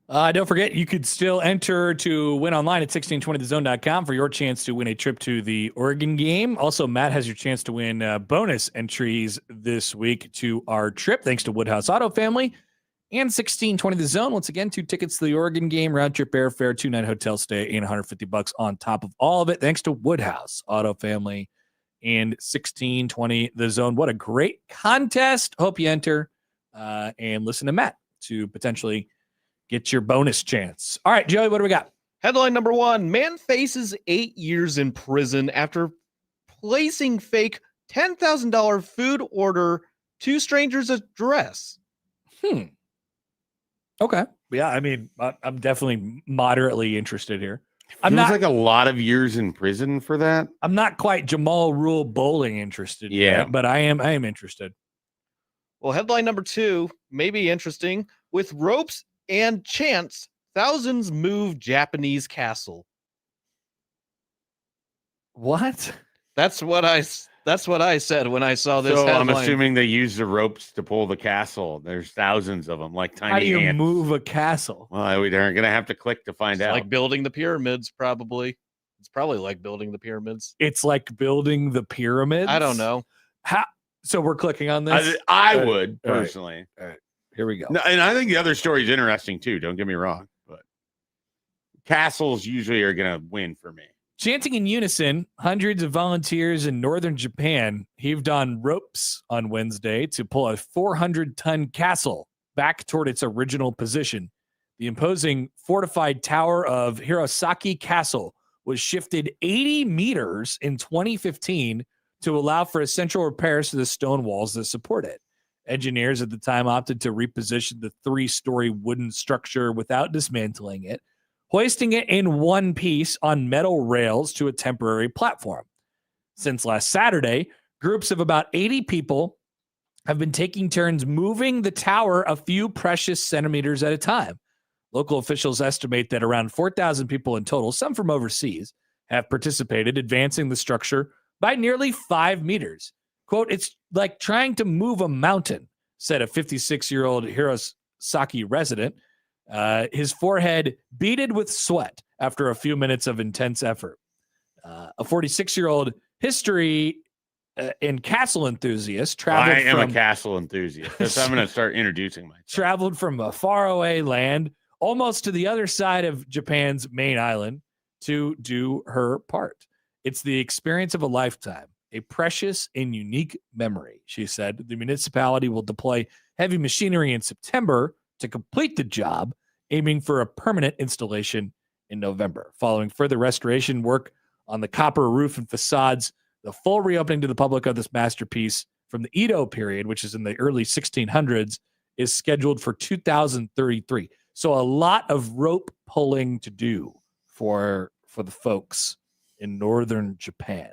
Don't forget, you could still enter to win online at 1620thezone.com for your chance to win a trip to the Oregon game. Also, Matt has your chance to win bonus entries this week to our trip, thanks to Woodhouse Auto Family and 1620 The Zone. Once again, 2 tickets to the Oregon game, round trip airfare, 2-night hotel stay, and $150 on top of all of it, thanks to Woodhouse Auto Family and 1620 The Zone. What a great contest. Hope you enter and listen to Matt to potentially get your bonus chance. All right, Joey, what do we got? Headline number 1, man faces 8 years in prison after placing fake $10,000 food order to strangers' address. Okay. Yeah, I mean, I'm definitely moderately interested here. I'm Feels not like a lot of years in prison for that. I'm not quite Jamal Rule bowling interested yet, but I am interested. Well, headline number 2 may be interesting. With ropes and chants, thousands move Japanese castle. What? That's what I said when I saw this So headline. I'm assuming they use the ropes to pull the castle. There's thousands of them, like tiny How do you ants. move a castle? Well, we aren't going to have to click to find It's out. like building the pyramids, probably. It's probably like building the pyramids. It's like building the pyramids? I don't know. How? So we're clicking on this? I would, personally. All right. Here we go. No, and I think the other story is interesting, too. Don't get me wrong. But castles usually are going to win for me. Chanting in unison, hundreds of volunteers in northern Japan heaved on ropes on Wednesday to pull a 400-ton castle back toward its original position. The imposing fortified tower of Hirosaki Castle was shifted 80 meters in 2015 to allow for essential repairs to the stone walls that support it. Engineers at the time opted to reposition the 3-story wooden structure without dismantling it, hoisting it in one piece on metal rails to a temporary platform. Since last Saturday, groups of about 80 people have been taking turns moving the tower a few precious centimeters at a time. Local officials estimate that around 4,000 people in total, some from overseas, have participated, advancing the structure by nearly 5 meters. Quote, "It's like trying to move a mountain," said a 56-year-old Hirosaki resident. His forehead beaded with sweat after a few minutes of intense effort. A 46-year-old history and castle enthusiast traveled I am a castle enthusiast. That's I'm going to start introducing myself. Traveled from a faraway land almost to the other side of Japan's main island to do her part. It's the experience of a lifetime, a precious and unique memory, she said. The municipality will deploy heavy machinery in September to complete the job, aiming for a permanent installation in November. Following further restoration work on the copper roof and facades, the full reopening to the public of this masterpiece from the Edo period, which is in the early 1600s, is scheduled for 2033. So a lot of rope pulling to do for the folks in northern Japan.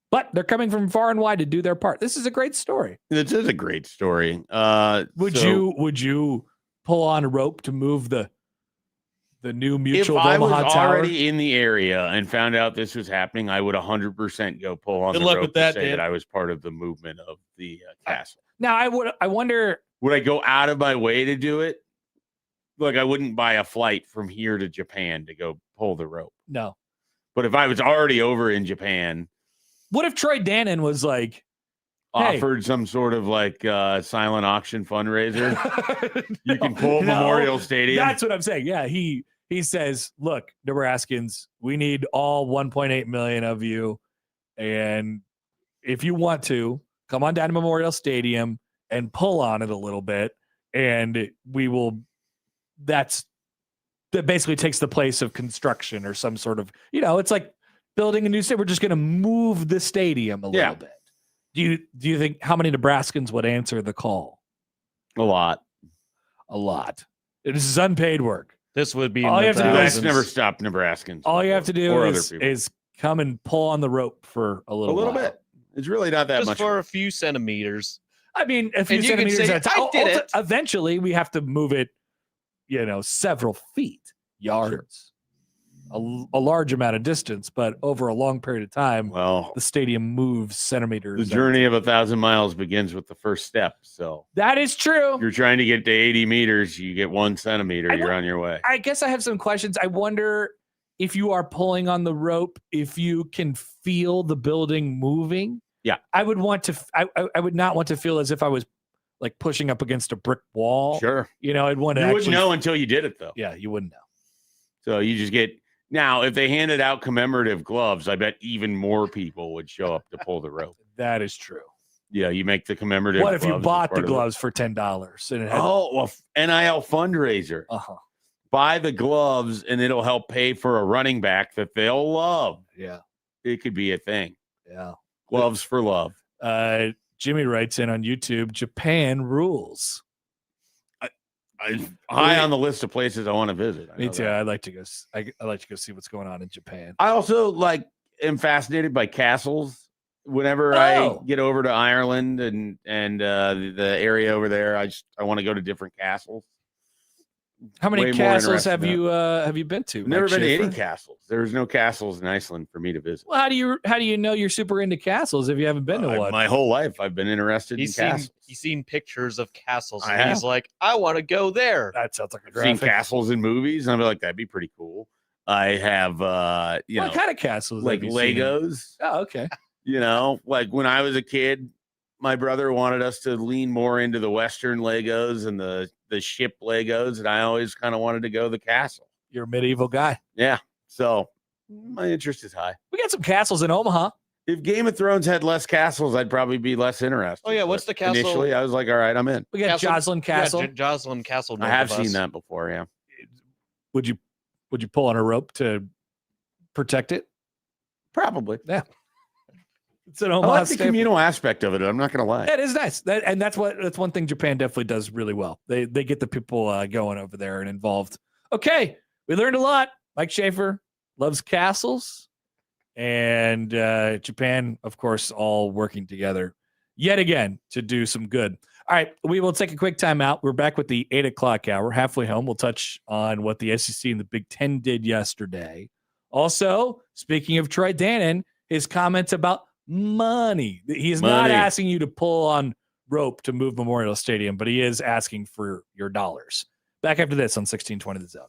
But they're coming from far and wide to do their part. This is a great story. This is a great story. Would you pull on a rope to move the new Mutual if of I Omaha was Tower? already in the area and found out this was happening, I would 100% go pull on Good the luck rope with that, to say Dan. that I was part of the movement of the castle. Now, I wonder. Would I go out of my way to do it? Like, I wouldn't buy a flight from here to Japan to go pull the rope. No. But if I was already over in Japan, What if Troy Dannon was like, hey, offered some sort of like silent auction fundraiser, you can pull No, Memorial Stadium. That's what I'm saying. Yeah, he says, look, Nebraskans, we need all 1.8 million of you, and if you want to, come on down to Memorial Stadium and pull on it a little bit, and we will. That basically takes the place of construction or some sort of, it's like building a new stadium. We're just going to move the stadium a little bit. Do you think how many Nebraskans would answer the call? A lot. This is unpaid work. This would be all you have to do That's never stopped Nebraskans. All you have to do or is come and pull on the rope for a little while. bit. It's really not that just much for a few centimeters. I mean, a few And you can centimeters say, at a time. "I did it." Eventually, we have to move it, several feet, yards. a large amount of distance, but over a long period of time, well, the stadium moves centimeters. The journey of 1,000 miles begins with the first step. So that is true. If you're trying to get to 80 meters, you get 1 centimeter, you're on your way. I guess I have some questions. I wonder if you are pulling on the rope, if you can feel the building moving. Yeah. I would want to, I would not want to feel as if I was like pushing up against a brick wall. Sure. I'd want to You wouldn't know until you did it, though. Yeah, you wouldn't know. So you just get, now, if they handed out commemorative gloves, I bet even more people would show up to pull the rope. That is true. Yeah, you make the commemorative What if you gloves bought as the part of gloves for $10 and it had NIL fundraiser. Buy the gloves and it'll help pay for a running back that they'll love. Yeah. It could be a thing. Yeah. Gloves for love. Jimmy writes in on YouTube, Japan rules. High on the list of places I want to visit. Me too. I'd like to go. I like to go see what's going on in Japan. I also am fascinated by castles. Whenever I get over to Ireland and the area over there, I want to go to different castles. How many castles have you been to? I've never been to any castles. There's no castles in Iceland for me to visit. Well, how do you know you're super into castles if you haven't been to one? My whole life, I've been interested in castles. He's seen pictures of castles. I And have. he's like, I want to go there. That sounds like a I've seen graphic. castles in movies, and I'm like, that'd be pretty cool. I have, What kind of castles? like have you seen? Legos. Oh, okay. Like when I was a kid, my brother wanted us to lean more into the Western Legos and the ship Legos, and I always kind of wanted to go the castle. You're a medieval guy. Yeah, so my interest is high. We got some castles in Omaha. If Game of Thrones had less castles, I'd probably be less interested. Oh, yeah, what's But the castle? Initially, I was like, all right, I'm in. We got Jocelyn Castle. Yeah, Jocelyn Castle. I have seen that before, yeah. Would you pull on a rope to protect it? Probably. Yeah. It's an I Omaha like the staple. communal aspect of it. I'm not going to lie. That is nice. That's one thing Japan definitely does really well. They get the people going over there and involved. Okay, we learned a lot. Mike Schaefer loves castles, and Japan, of course, all working together yet again to do some good. All right, we will take a quick time out. We're back with the 8:00 hour, halfway home. We'll touch on what the SEC and the Big Ten did yesterday. Also, speaking of Troy Dannon, his comments about money. He's not asking you to pull on rope to move Memorial Stadium, but he is asking for your dollars. Back after this on 1620 The Zone.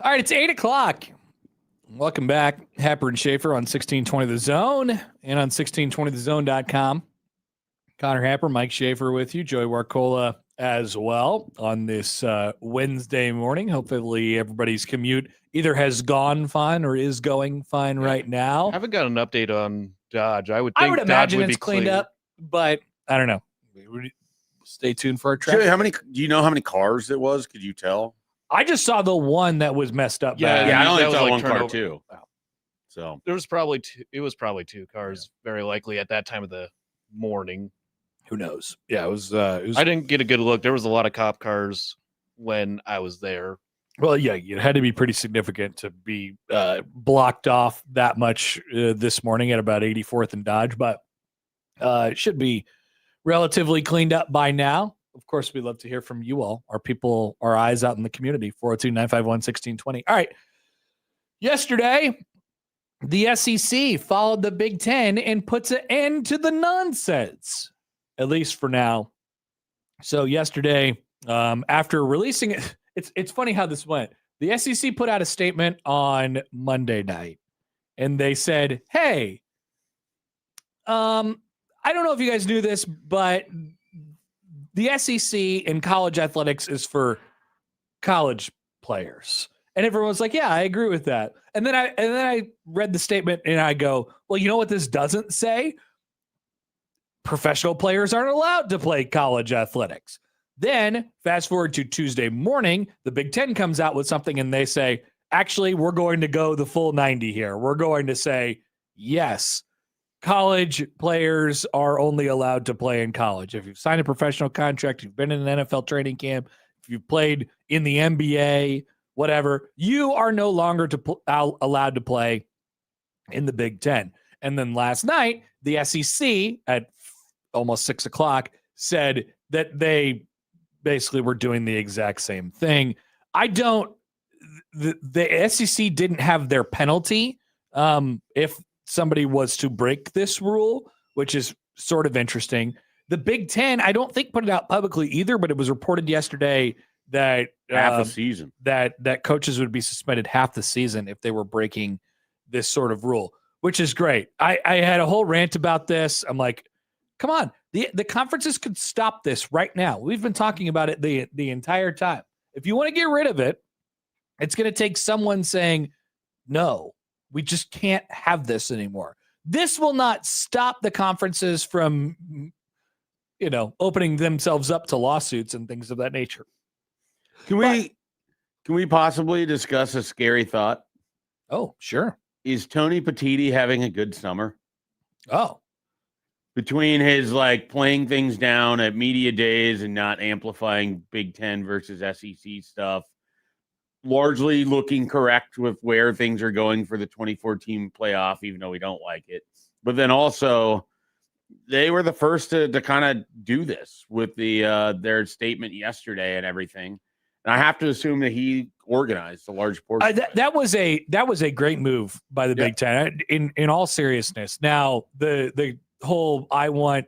All right, it's 8 o'clock. Welcome back. Happer and Schaefer on 1620 The Zone and on 1620thezone.com. Connor Happer, Mike Schaefer with you. Joey Warcola as well on this Wednesday morning. Hopefully everybody's commute either has gone fine or is going fine right now. I haven't got an update on Dodge. I would imagine Dodge it's cleaned up, but I don't know. Stay tuned for our track. Joey, do you know how many cars it was? Could you tell? I just saw the one that was messed up. Yeah, I only that was saw like one car turnover. too. Wow. So There was probably two. It was probably two cars, very likely at that time of the morning. Who knows? Yeah, it was. I didn't get a good look. There was a lot of cop cars when I was there. Well, yeah, it had to be pretty significant to be blocked off that much this morning at about 84th and Dodge, but it should be relatively cleaned up by now. Of course, we'd love to hear from you all, our people, our eyes out in the community, 402-951-1620. All right. Yesterday, the SEC followed the Big Ten and puts an end to the nonsense, at least for now. So yesterday, after releasing it, it's funny how this went. The SEC put out a statement on Monday night, and they said, hey, I don't know if you guys knew this, but the SEC in college athletics is for college players. And everyone's like, yeah, I agree with that. And then I read the statement and I go, well, you know what this doesn't say? Professional players aren't allowed to play college athletics. Then fast forward to Tuesday morning, the Big Ten comes out with something and they say, actually, we're going to go the full 90 here. We're going to say, yes, college players are only allowed to play in college. If you've signed a professional contract, you've been in an NFL training camp, if you've played in the NBA, whatever, you are no longer allowed to play in the Big Ten. And then last night, the SEC at almost 6 o'clock said that they basically were doing the exact same thing. The SEC didn't have their penalty if somebody was to break this rule, which is sort of interesting. The Big Ten, I don't think put it out publicly either, but it was reported yesterday that half the season, that coaches would be suspended half the season if they were breaking this sort of rule, which is great. I had a whole rant about this. I'm like, come on, the conferences could stop this right now. We've been talking about it the entire time. If you want to get rid of it, it's going to take someone saying, no, we just can't have this anymore. This will not stop the conferences from, opening themselves up to lawsuits and things of that nature. Can we possibly discuss a scary thought? Oh, sure. Is Tony Petitti having a good summer? Oh. Between his playing things down at media days and not amplifying Big Ten versus SEC stuff, largely looking correct with where things are going for the 2014 playoff, even though we don't like it. But then also, they were the first to kind of do this with their statement yesterday and everything. And I have to assume that he organized a large portion. That was a great move by the Big Ten. In all seriousness, now the whole I want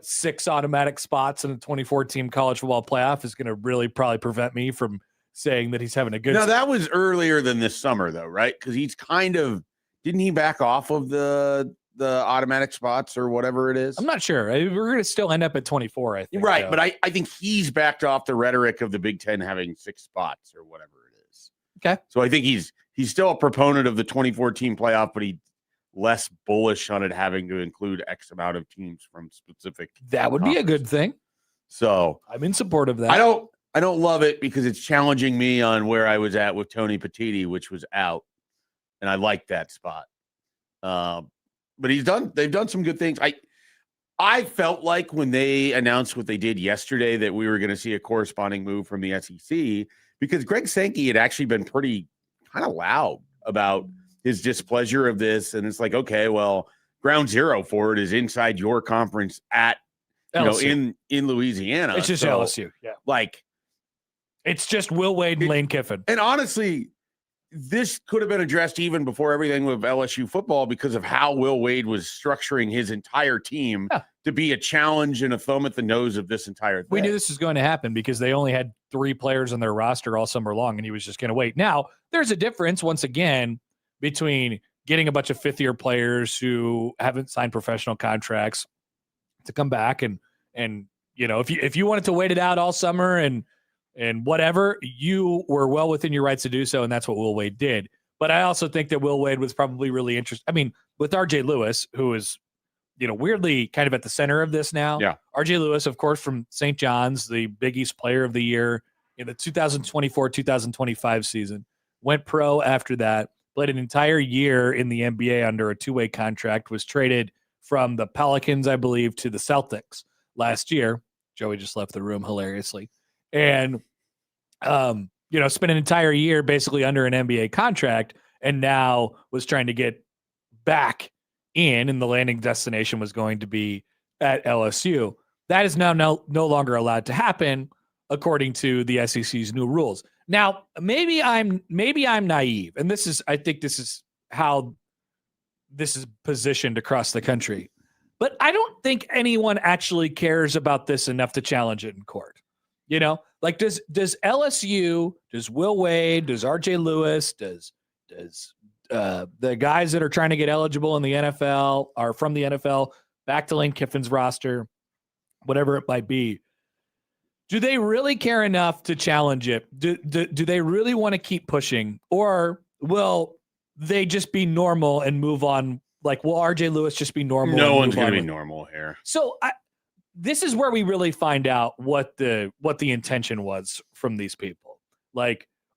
6 automatic spots in the 2014 college football playoff is going to really probably prevent me from saying that he's having a good. No, that was earlier than this summer, though, right? Because he's didn't he back off of the automatic spots or whatever it is? I'm not sure. We're going to still end up at 24, I think. Right, though. but I think he's backed off the rhetoric of the Big Ten having 6 spots or whatever it is. Okay. So I think he's still a proponent of the 2014 playoff, but he's less bullish on it having to include X amount of teams from specific. That would be a good thing. So I'm in support of that. I don't love it because it's challenging me on where I was at with Tony Petitti, which was out, and I like that spot. But they've done some good things. I felt like when they announced what they did yesterday that we were going to see a corresponding move from the SEC because Greg Sankey had actually been pretty kind of loud about his displeasure of this. And it's like, okay, well, ground zero for it is inside your conference at, in Louisiana. It's just LSU. Yeah. Like, it's just Will Wade and Lane Kiffin. And honestly, this could have been addressed even before everything with LSU football because of how Will Wade was structuring his entire team to be a challenge and a thumb at the nose of this entire thing. We knew this was going to happen because they only had 3 players on their roster all summer long, and he was just going to wait. Now, there's a difference, once again, between getting a bunch of fifth-year players who haven't signed professional contracts to come back and if you wanted to wait it out all summer and whatever, you were well within your rights to do so, and that's what Will Wade did. But I also think that Will Wade was probably really interested. I mean, with R.J. Lewis, who is, weirdly kind of at the center of this now. Yeah. R.J. Lewis, of course, from St. John's, the Big East Player of the Year in the 2024-2025 season, went pro after that, played an entire year in the NBA under a 2-way contract, was traded from the Pelicans, I believe, to the Celtics last year. Joey just left the room hilariously. And, spent an entire year basically under an NBA contract and now was trying to get back in, and the landing destination was going to be at LSU. That is now no longer allowed to happen according to the SEC's new rules. Now, maybe I'm naive, and I think this is how this is positioned across the country. But I don't think anyone actually cares about this enough to challenge it in court. Does LSU, does Will Wade, does RJ Lewis, does the guys that are trying to get eligible in the NFL are from the NFL back to Lane Kiffin's roster, whatever it might be? Do they really care enough to challenge it? Do they really want to keep pushing, or will they just be normal and move on? Will RJ Lewis just be normal? No one's going to be normal here. So this is where we really find out what the intention was from these people.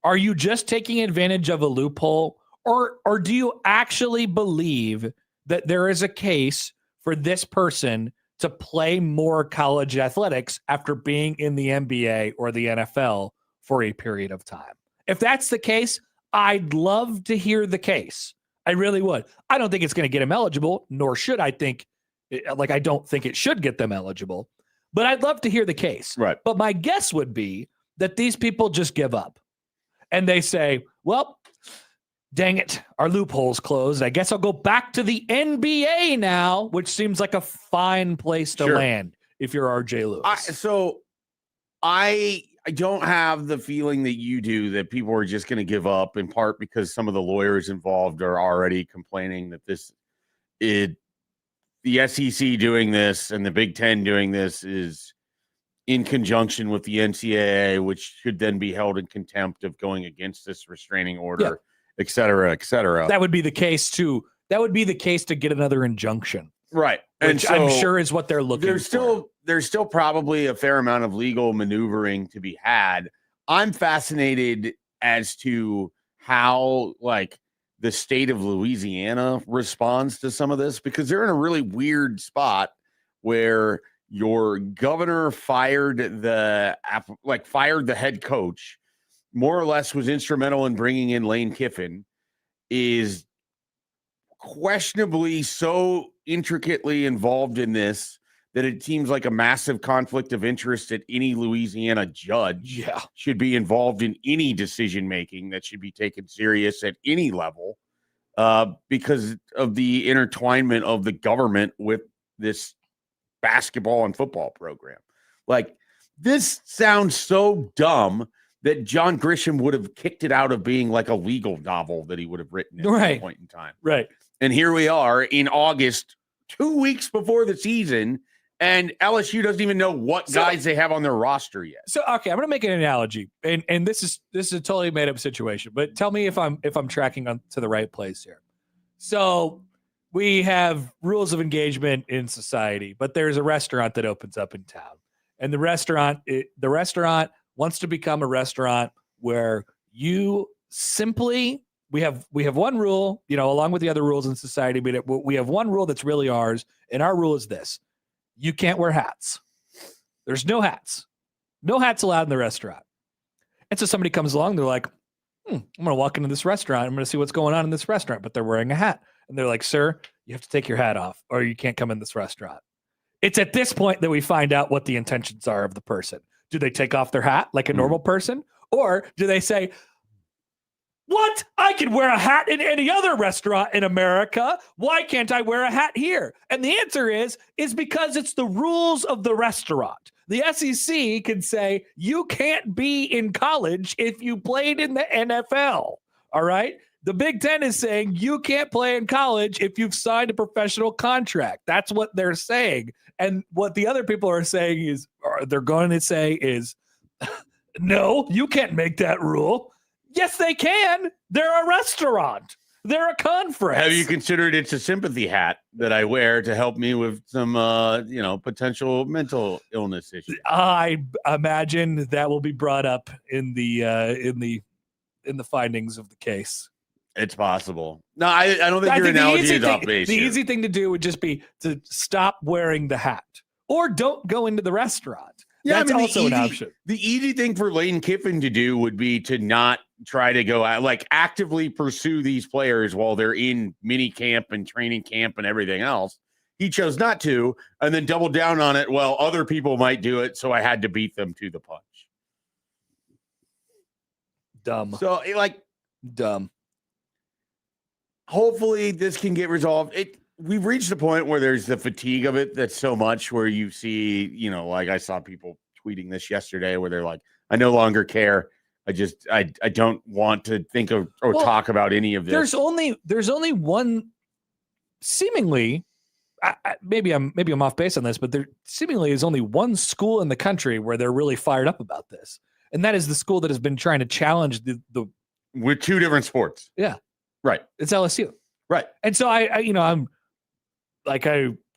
Are you just taking advantage of a loophole, or do you actually believe that there is a case for this person to play more college athletics after being in the NBA or the NFL for a period of time? If that's the case, I'd love to hear the case. I really would. I don't think it's going to get him eligible, nor should I think. I don't think it should get them eligible, but I'd love to hear the case. Right. But my guess would be that these people just give up and they say, well, dang it, our loophole's closed. I guess I'll go back to the NBA now, which seems like a fine place to land if you're RJ Lewis. I don't have the feeling that you do that people are just going to give up, in part because some of the lawyers involved are already complaining that the SEC doing this and the Big Ten doing this is in conjunction with the NCAA, which should then be held in contempt of going against this restraining order, et cetera, et cetera. That would be the case too. That would be the case to get another injunction. Right. Which so I'm sure is what they're looking for. There's still probably a fair amount of legal maneuvering to be had. I'm fascinated as to how the state of Louisiana responds to some of this, because they're in a really weird spot where your governor fired the head coach, more or less was instrumental in bringing in Lane Kiffin, is questionably so intricately involved in this that it seems like a massive conflict of interest that any Louisiana judge should be involved in any decision making that should be taken serious at any level, because of the intertwinement of the government with this basketball and football program. This sounds so dumb that John Grisham would have kicked it out of being like a legal novel that he would have written at that point in time. Right. And here we are in August, 2 weeks before the season, and LSU doesn't even know what guys they have on their roster yet. So, okay, I'm going to make an analogy, and this is a totally made up situation, but tell me if I'm tracking on to the right place here. So we have rules of engagement in society, but there's a restaurant that opens up in town, and the restaurant wants to become a restaurant where you simply we have one rule, along with the other rules in society, but we have one rule that's really ours, and our rule is this: you can't wear hats. There's no hats allowed in the restaurant. And so somebody comes along, they're like, I'm going to walk into this restaurant. I'm going to see what's going on in this restaurant, but they're wearing a hat. And they're like, sir, you have to take your hat off or you can't come in this restaurant. It's at this point that we find out what the intentions are of the person. Do they take off their hat like a normal person? Or do they say, What? I can wear a hat in any other restaurant in America. Why can't I wear a hat here? And the answer is because it's the rules of the restaurant. The SEC can say you can't be in college if you played in the NFL. All right. The Big Ten is saying you can't play in college if you've signed a professional contract. That's what they're saying. And what the other people are saying is, or they're going to say is, no, you can't make that rule. Yes, they can. They're a restaurant. They're a conference. Have you considered it's a sympathy hat that I wear to help me with some, potential mental illness issues? I imagine that will be brought up in the findings of the case. It's possible. No, I don't think your analogy is off base. The easy thing to do would just be to stop wearing the hat or don't go into the restaurant. Yeah, that's also an option. The easy thing for Lane Kiffin to do would be to not try to go out, like actively pursue these players while they're in mini camp and training camp and everything else. He chose not to, and then double down on it. Well, other people might do it, so I had to beat them to the punch. Dumb. So, dumb. Hopefully, this can get resolved. We've reached a point where there's the fatigue of it that's so much where you see, like I saw people tweeting this yesterday where they're like, I no longer care. I don't want to think of or talk about any of this. There's only one seemingly, maybe I'm off base on this, but there seemingly is only one school in the country where they're really fired up about this. And that is the school that has been trying to challenge the with two different sports. Yeah. Right. It's LSU. Right. And so I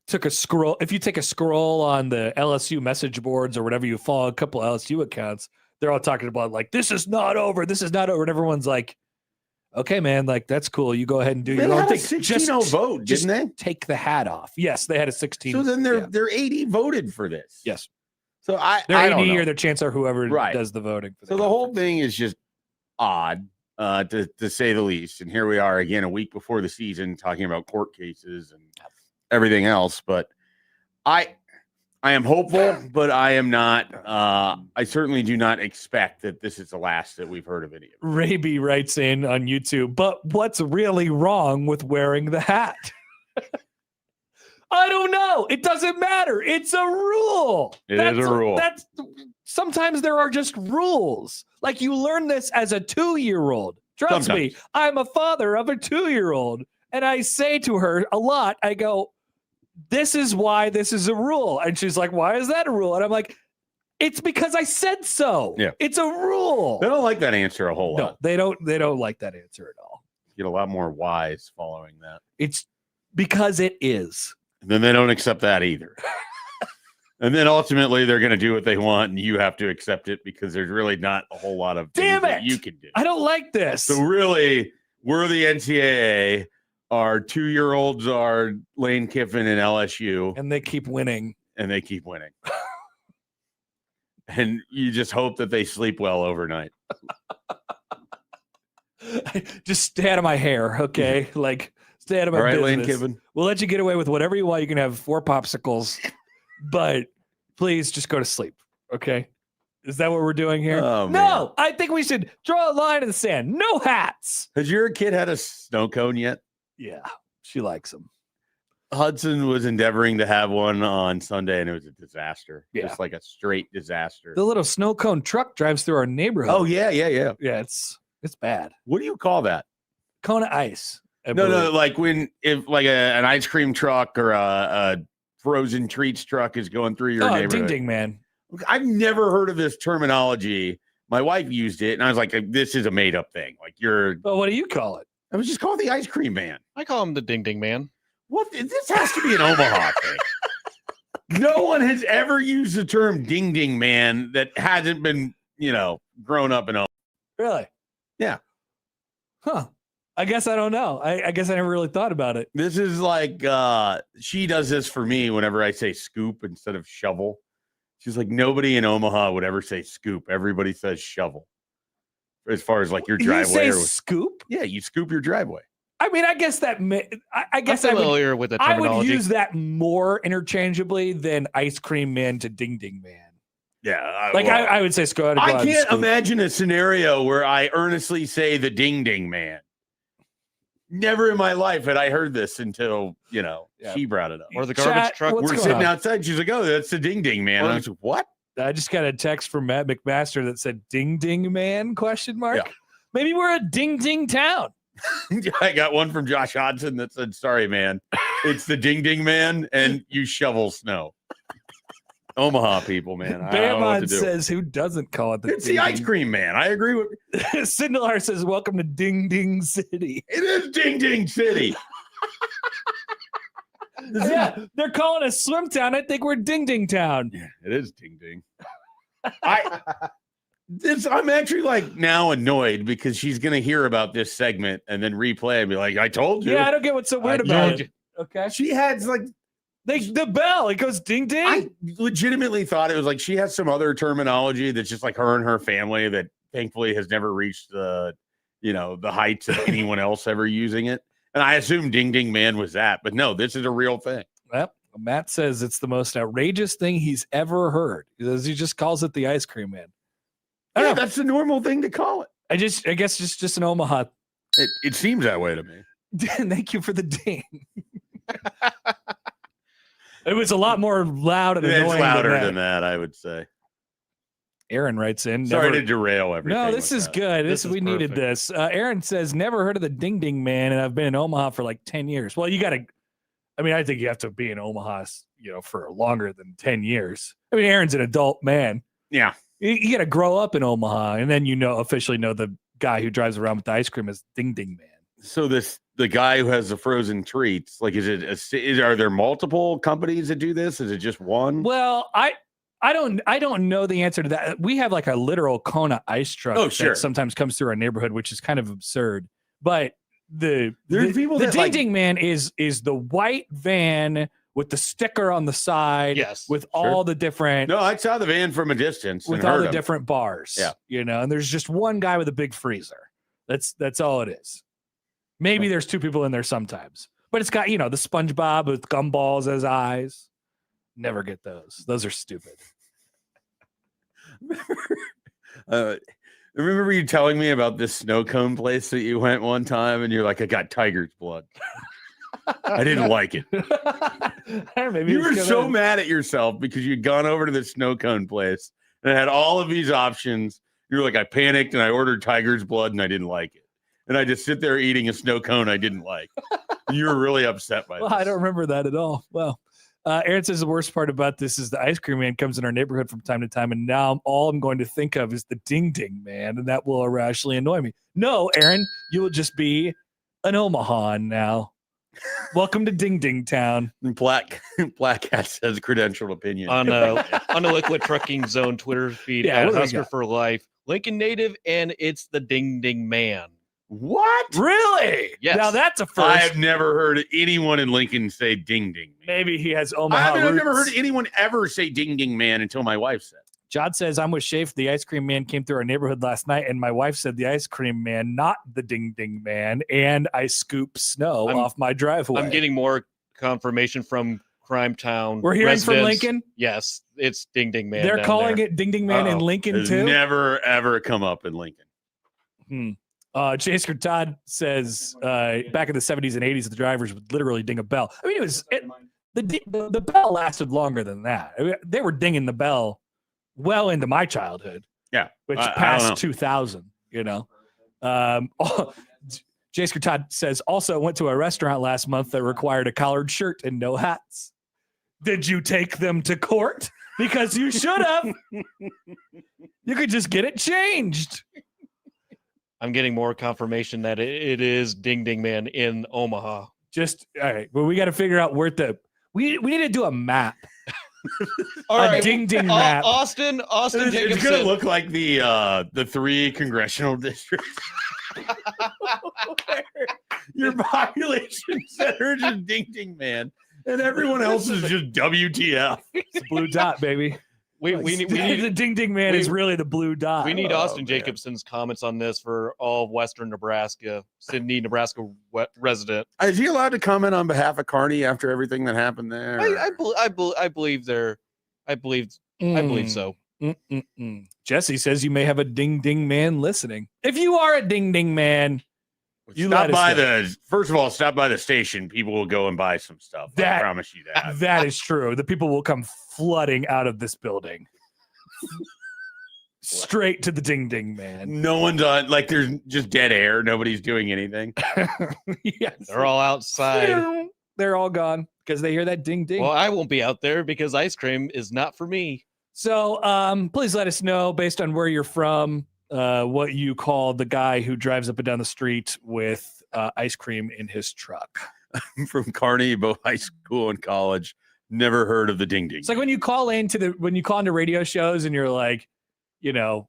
took a scroll. If you take a scroll on the LSU message boards or whatever, you follow a couple LSU accounts, they're all talking about like, this is not over. This is not over. And everyone's like, okay, man, like that's cool. You go ahead and do your own thing. 16-0 vote, didn't they? Take the hat off. Yes, they had a 16. So then they're 80 voted for this. Yes. So they're I 80 don't know. or their chancellor, whoever does the voting. For so the whole thing is just odd, to say the least. And here we are again a week before the season talking about court cases and everything else. But I am hopeful, but I am not. I certainly do not expect that this is the last that we've heard of any of it. Raby writes in on YouTube, but what's really wrong with wearing the hat? I don't know. It doesn't matter. It's a rule. It is a rule. Sometimes there are just rules. Like you learn this as a 2-year-old. Trust me, I'm a father of a 2-year-old. And I say to her a lot, I go, this is why this is a rule. And she's like, why is that a rule? And I'm like, it's because I said so. Yeah. It's a rule. They don't like that answer a whole lot. They don't like that answer at all. You get a lot more whys following that. It's because it is. And then they don't accept that either. And then ultimately they're going to do what they want and you have to accept it because there's really not a whole lot of things that you can do. I don't like this. So really, we're the NCAA. Our 2-year-olds are Lane Kiffin and LSU. And they keep winning. And you just hope that they sleep well overnight. Just stay out of my hair, okay? Like, stay out of my business. All right, Lane Kiffin. We'll let you get away with whatever you want. You can have 4 popsicles, but please just go to sleep, okay? Is that what we're doing here? Oh, no, I think we should draw a line in the sand. No hats. Has your kid had a snow cone yet? Yeah, she likes them. Hudson was endeavoring to have one on Sunday, and it was a disaster. Yeah. Just like a straight disaster. The little snow cone truck drives through our neighborhood. Oh, yeah. Yeah, it's bad. What do you call that? Cone of ice. No, like if an ice cream truck or a frozen treats truck is going through your neighborhood. Ding ding, man. I've never heard of this terminology. My wife used it, and I was like, this is a made-up thing. Like Well, what do you call it? I was just called the ice cream man. I call him the ding ding man. What? This has to be an Omaha thing. No one has ever used the term ding ding man that hasn't been, grown up in Omaha. Really? Yeah. Huh. I guess I don't know. I guess I never really thought about it. This is like, she does this for me whenever I say scoop instead of shovel. She's like, nobody in Omaha would ever say scoop. Everybody says shovel. As far as like your driveway. You say scoop? Yeah, you scoop your driveway. I mean, I guess that I guess I'm familiar with the terminology. I would use that more interchangeably than ice cream man to ding ding man. Yeah. I would say go ahead. I can't imagine a scenario where I earnestly say the ding ding man. Never in my life had I heard this until, she brought it up. Or the garbage truck. We're sitting outside. She's like, oh, that's the ding ding man. I was like, what? I just got a text from Matt McMaster that said ding ding man ? Yeah. Maybe we're a ding ding town. I got one from Josh Hodgson that said, sorry, man. It's the ding ding man and you shovel snow. Omaha people, man. Bamon says, who doesn't call it the It's the ice cream man. I agree with Sindelar says, welcome to Ding Ding City. It is Ding Ding City. Yeah, they're calling us Swim Town. I think we're Ding Ding Town. Yeah, it is Ding Ding. I'm actually now annoyed because she's gonna hear about this segment and then replay and be like, I told you. Yeah, I don't get what's so weird about it. Okay. She had the bell. It goes ding ding. I legitimately thought it was she has some other terminology that's just her and her family that thankfully has never reached the heights of anyone else ever using it. And I assume ding ding man was that, but no, this is a real thing. Well, Matt says it's the most outrageous thing he's ever heard. He just calls it the ice cream man. I don't know. That's the normal thing to call it. I guess just an Omaha. It seems that way to me. Thank you for the ding. It was a lot more loud and annoying. It's louder than that, I would say. Aaron writes in. Sorry to derail everything. No, this is good. We needed this. Aaron says, never heard of the Ding Ding Man, and I've been in Omaha for 10 years. Well, you got to, I think you have to be in Omaha, for longer than 10 years. Aaron's an adult man. Yeah. You got to grow up in Omaha, and then officially know the guy who drives around with the ice cream is Ding Ding Man. So the guy who has the frozen treats, are there multiple companies that do this? Is it just one? Well, I don't know the answer to that. We have a literal Kona ice truck that sometimes comes through our neighborhood, which is kind of absurd. But the Ding Ding Man is the white van with the sticker on the side, with all the different. No, I saw the van from a distance with all the different bars. Yeah, and there's just one guy with a big freezer. That's all it is. Maybe there's two people in there sometimes, but it's got the SpongeBob with gumballs as eyes. Never get those. Those are stupid. Remember you telling me about this snow cone place that you went one time, and you're like, I got tiger's blood. I didn't like it. Maybe you were so mad at yourself because you'd gone over to the snow cone place and it had all of these options. You were like, I panicked and I ordered tiger's blood and I didn't like it. And I just sit there eating a snow cone I didn't like. You were really upset by this. I don't remember that at all. Well, Aaron says the worst part about this is the ice cream man comes in our neighborhood from time to time, and now all I'm going to think of is the Ding Ding Man, and that will irrationally annoy me. No, Aaron, you will just be an Omaha now. Welcome to Ding Ding Town. Black Cat says credentialed opinion on the Liquid Trucking Zone Twitter feed at Husker for Life. Lincoln native, and it's the Ding Ding Man. What? Really? Yes. Now that's a first. I have never heard anyone in Lincoln say Ding Ding Man. Maybe he has Omaha I've never heard anyone ever say Ding Ding Man until my wife said. John says, I'm with Schaefer. The ice cream man came through our neighborhood last night, and my wife said the ice cream man, not the Ding Ding Man, and I scoop snow off my driveway. I'm getting more confirmation from Crime Town. We're hearing from Lincoln? Yes, it's Ding Ding Man. They're calling it Ding Ding Man in Lincoln, too? Never, ever come up in Lincoln. Jasker Todd says back in the 70s and 80s, the drivers would literally ding a bell. The bell lasted longer than that. They were dinging the bell well into my childhood. Yeah. Which past 2000, Jasker Todd says, also went to a restaurant last month that required a collared shirt and no hats. Did you take them to court? Because you should have. You could just get it changed. I'm getting more confirmation that it is Ding Ding Man in Omaha. All right. Well, we got to figure out where we need to do a map. All right. Ding Ding map. Austin Jacobson. It's going to look like the 3 congressional districts. Your population center is just Ding Ding Man, and everyone else is just WTF. It's a blue dot, baby. We need the Ding Ding Man is really the blue dot. We need Austin Jacobson's comments on this for all of Western Nebraska, Sydney, Nebraska resident. Is he allowed to comment on behalf of Kearney after everything that happened there? I believe so. Jesse says you may have a ding ding man listening. If you are a ding ding man, you stop by know. first of all, stop by the station. People will go and buy some stuff. I promise you that. That is true. The people will come flooding out of this building. Straight to the ding ding man. No one's on, like, there's just dead air. Nobody's doing anything. Yes. They're all outside. They're all gone because they hear that ding ding. Well, I won't be out there because ice cream is not for me. So please let us know, based on where you're from, what you call the guy who drives up and down the street with ice cream in his truck. I'm from Kearney, both high school and college. Never heard of the ding ding. It's like when you call into radio shows and you're like, you know,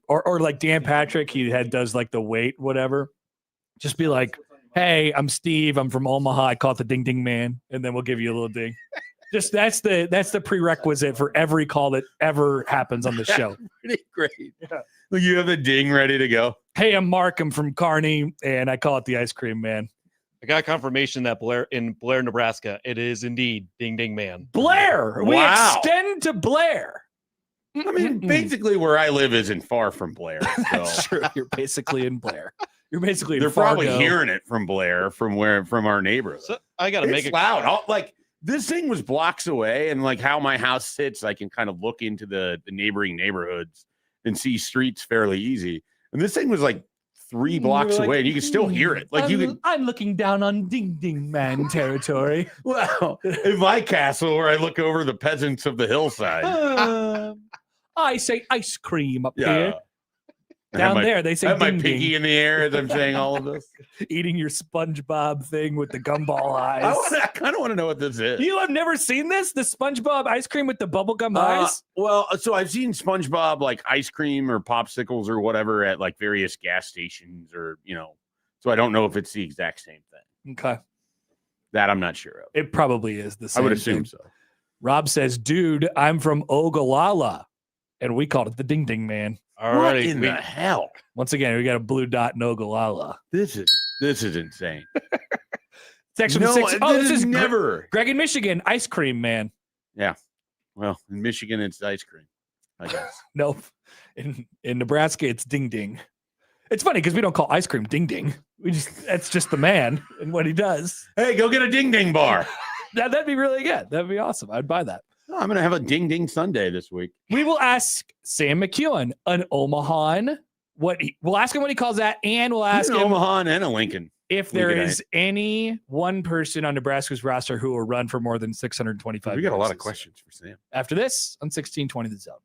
or like Dan Patrick, does like the wait, whatever. Just be like, hey, I'm Steve. I'm from Omaha. I call it the ding ding man. And then we'll give you a little ding. Just that's the prerequisite for every call that ever happens on the show. Pretty great. Yeah. You have the ding ready to go. Hey, I'm Mark. I'm from Kearney, and I call it the ice cream man. I got confirmation that Blair, Nebraska, it is indeed ding ding man. Blair. We extend to Blair. I mean, basically where I live isn't far from Blair. So. That's true. You're basically in Blair. You're basically in They're Fargo. probably hearing it from Blair, from our neighborhood. So I got to make it loud. Like, this thing was blocks away, and like how my house sits, I can kind of look into the neighboring neighborhoods and see streets fairly easy. And this thing was like 3 blocks away, and you can still hear it. Like I'm looking down on ding ding man territory. Well, in my castle, where I look over the peasants of the hillside. I say ice cream up here. Down there, they say I have my ding pinky ding. in the air as I'm saying all of this. Eating your SpongeBob thing with the gumball eyes. I kind of want to know what this is. You have never seen this? The SpongeBob ice cream with the bubblegum eyes? Well, so I've seen SpongeBob like ice cream or popsicles or whatever at like various gas stations or, you know, so I don't know if it's the exact same thing. Okay. That I'm not sure of. It probably is the same I would assume thing. so. Rob says, dude, I'm from Ogallala. And we called it the ding ding man. What in the hell? Once again, we got a blue dot in Ogallala. This is insane. Text from 6. Oh, this is never. Greg in Michigan, ice cream man. Yeah. Well, in Michigan, it's ice cream, I guess. Nope. In Nebraska, it's ding ding. It's funny because we don't call ice cream ding ding. That's just the man and what he does. Hey, go get a ding ding bar. That'd be really good. That'd be awesome. I'd buy that. I'm going to have a ding ding Sunday this week. We will ask Sam McEwen, an Omahan, we'll ask him what he calls that, and we'll ask him Omaha and a Lincoln. If there is any one person on Nebraska's roster who will run for more than 625. We got a lot of questions for Sam. After this, on 1620 The Zone.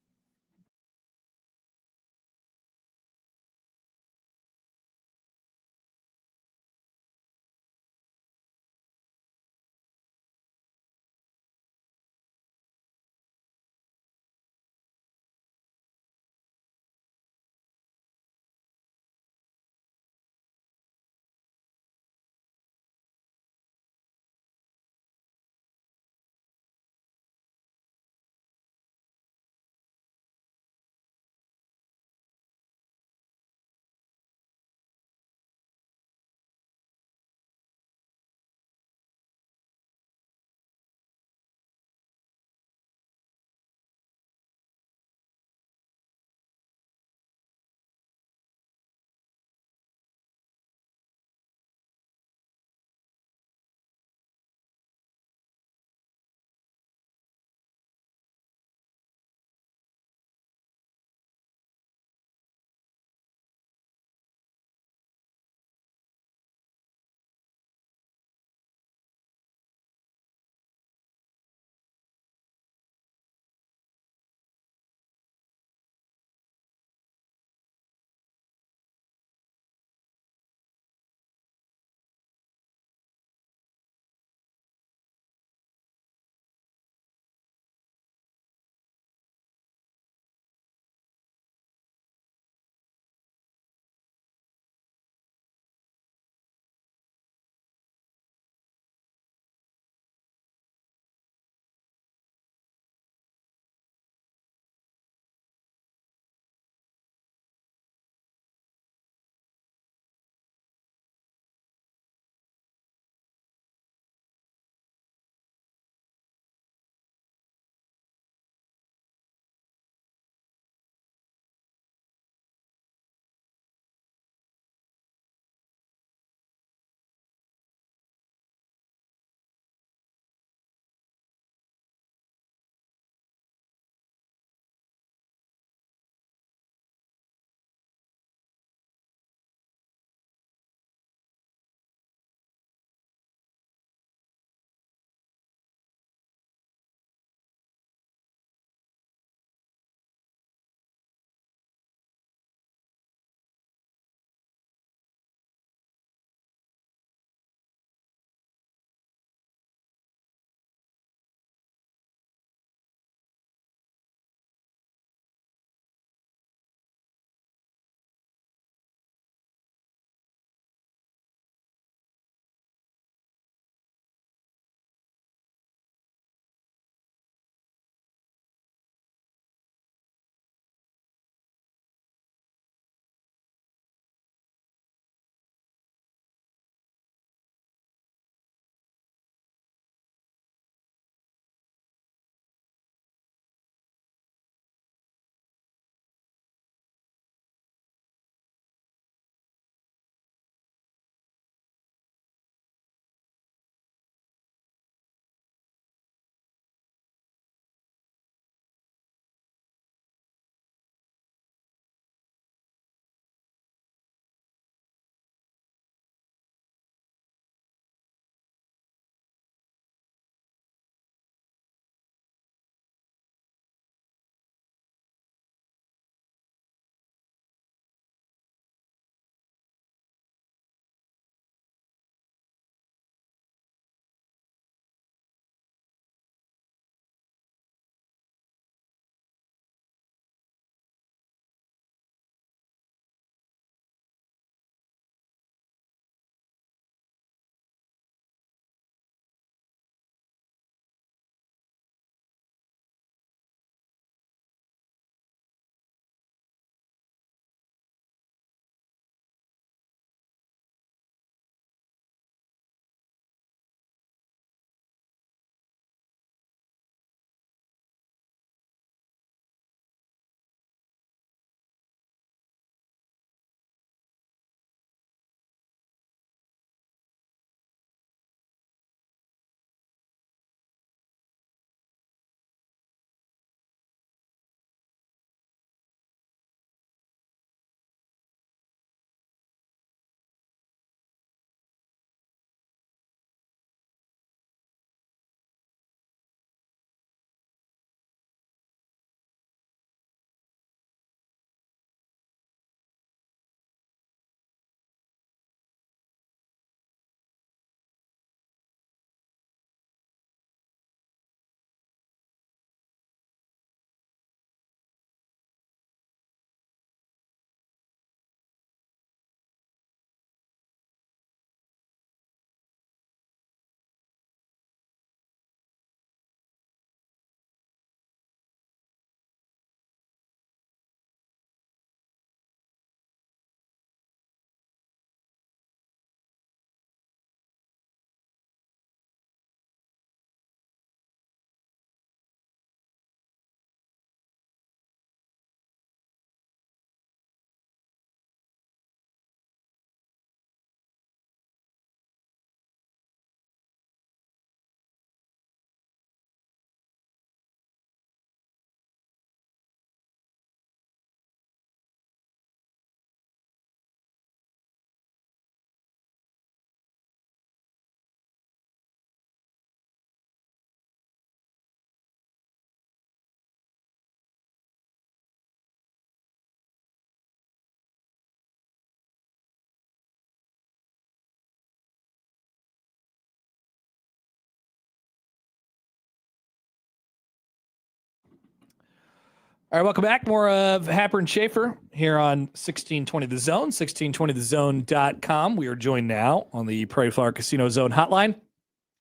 All right, welcome back. More of Happer and Schaefer here on 1620 The Zone, 1620thezone.com. We are joined now on the Prairie Flower Casino Zone hotline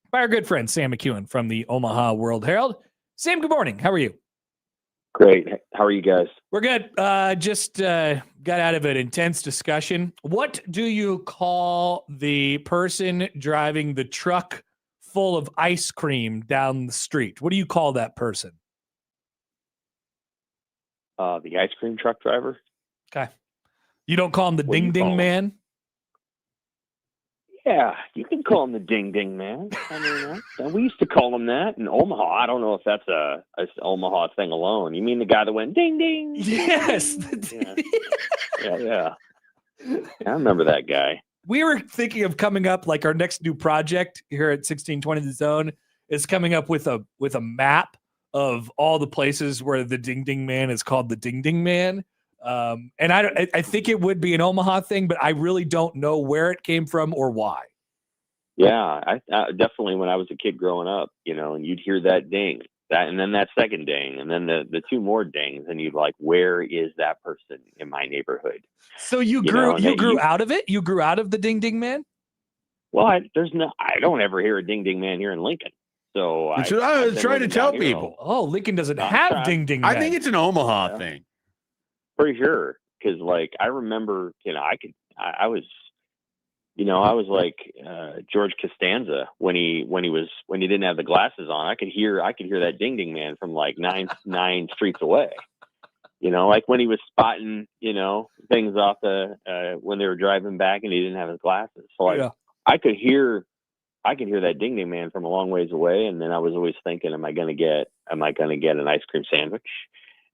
by our good friend Sam McEwen from the Omaha World Herald. Sam, good morning. How are you? Great. How are you guys? We're good. Just got out of an intense discussion. What do you call the person driving the truck full of ice cream down the street? What do you call that person? The ice cream truck driver. Okay. You don't call him the Ding Ding Man? Yeah, you can call him the Ding Ding Man. I mean, we used to call him that in Omaha. I don't know if that's a Omaha thing alone. You mean the guy that went ding ding? Yes. Yeah. I remember that guy. We were thinking of coming up, like our next new project here at 1620 The Zone is coming up with a map of all the places where the Ding Ding Man is called the Ding Ding Man. And I think it would be an Omaha thing, but I really don't know where it came from or why. Yeah, I definitely when I was a kid growing up, and you'd hear that ding, and then that second ding, and then the two more dings, and you'd like, where is that person in my neighborhood? So you grew out of it? You grew out of the Ding Ding Man? Well, I don't ever hear a Ding Ding Man here in Lincoln. So I was trying to tell people. Oh, Lincoln doesn't have Ding Ding Man. I think it's an Omaha thing. For sure, because like I remember, I was like George Costanza when he didn't have the glasses on. I could hear that Ding Ding Man from like nine streets away. Like when he was spotting things off when they were driving back and he didn't have his glasses. So I could hear that Ding Ding Man from a long ways away, and then I was always thinking, am I going to get an ice cream sandwich?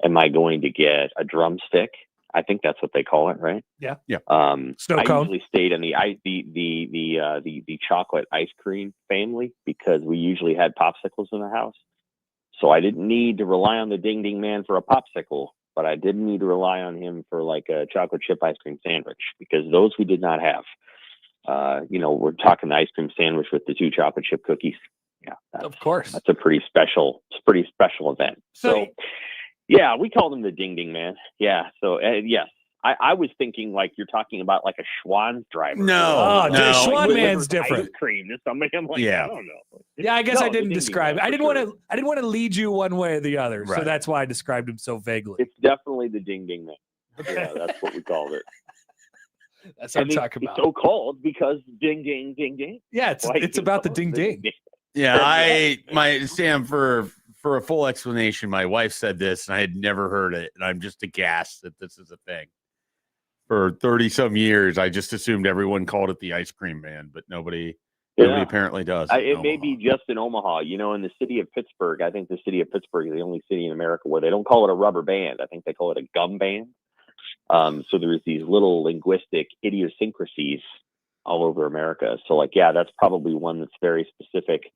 Am I going to get a drumstick? I think that's what they call it, right? Yeah. Snow cone. I usually stayed in the chocolate ice cream family because we usually had popsicles in the house. So I didn't need to rely on the Ding Ding Man for a popsicle, but I did need to rely on him for like a chocolate chip ice cream sandwich because those we did not have. We're talking the ice cream sandwich with the 2 chocolate chip cookies. Yeah, of course. That's a pretty special event. So yeah, we called him the Ding Ding Man. Yeah. So yes, I was thinking like you're talking about like a Schwann's driver. No, Schwann Man's different. Ice cream to somebody. I'm like, I don't know. Yeah, I guess I didn't describe it. I didn't want to lead you one way or the other. Right. So that's why I described him so vaguely. It's definitely the Ding Ding Man. Yeah, that's what we called it. That's what I'm talking about. It's so called because ding ding ding ding. Yeah, it's about the ding ding. Yeah, Sam, for a full explanation, my wife said this and I had never heard it, and I'm just aghast that this is a thing. For 30 some years, I just assumed everyone called it the ice cream man, but nobody apparently does. It may be just in Omaha. In the city of Pittsburgh, I think the city of Pittsburgh is the only city in America where they don't call it a rubber band. I think they call it a gum band. So there's these little linguistic idiosyncrasies all over America. So that's probably one that's very specific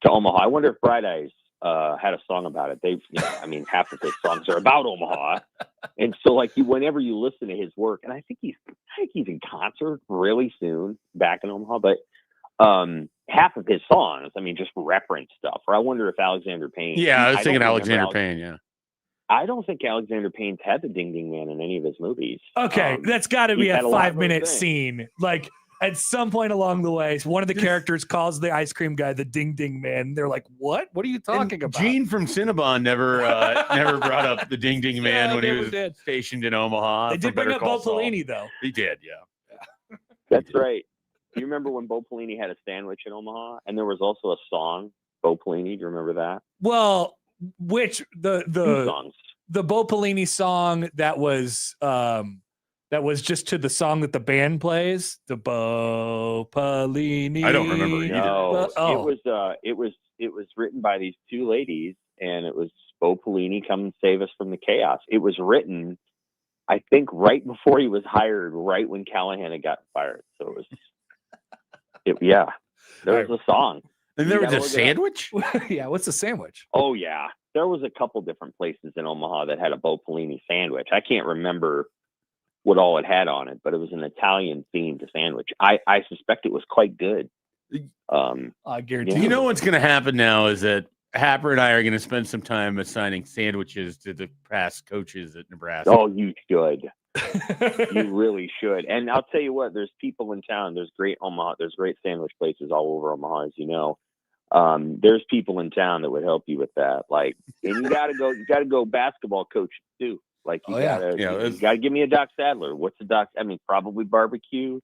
to Omaha. I wonder if Bright Eyes had a song about it. Half of his songs are about Omaha. And so whenever you listen to his work, and I think he's in concert really soon back in Omaha, but half of his songs, just reference stuff. Or I wonder if Alexander Payne. Yeah, I was thinking Alexander Payne, yeah. I don't think Alexander Payne's had the Ding Ding Man in any of his movies. Okay, that's got to be a 5-minute scene. Like at some point along the way, one of the characters calls the ice cream guy the Ding Ding Man. They're like, "What? What are you talking about?" Gene from Cinnabon never brought up the Ding Ding Man when he was stationed in Omaha. They did bring up Bo Pelini, though. He did, yeah. That's right. Do you remember when Bo Pelini had a sandwich in Omaha, and there was also a song, Bo Pelini? Do you remember that? Well, which the songs? The Bo Pelini song that was just to the song that the band plays, the Bo Pelini. I don't remember either. No, it was written by these 2 ladies, and it was Bo Pelini, Come and Save Us from the Chaos. It was written, I think, right before he was hired, right when Callahan had gotten fired. So it was, there was a song. And there was a sandwich? Yeah, what's a sandwich? Oh, yeah. There was a couple different places in Omaha that had a Bo Pelini sandwich. I can't remember what all it had on it, but it was an Italian-themed sandwich. I suspect it was quite good. I guarantee. You know what's going to happen now is that Happer and I are going to spend some time assigning sandwiches to the past coaches at Nebraska. Oh, you should. You really should. And I'll tell you what, there's people in town. There's great sandwich places all over Omaha, as you know. There's people in town that would help you with that. Like, and you got to go basketball coach too. Like, you gotta give me a Doc Sadler. What's the Doc? I mean, probably barbecue.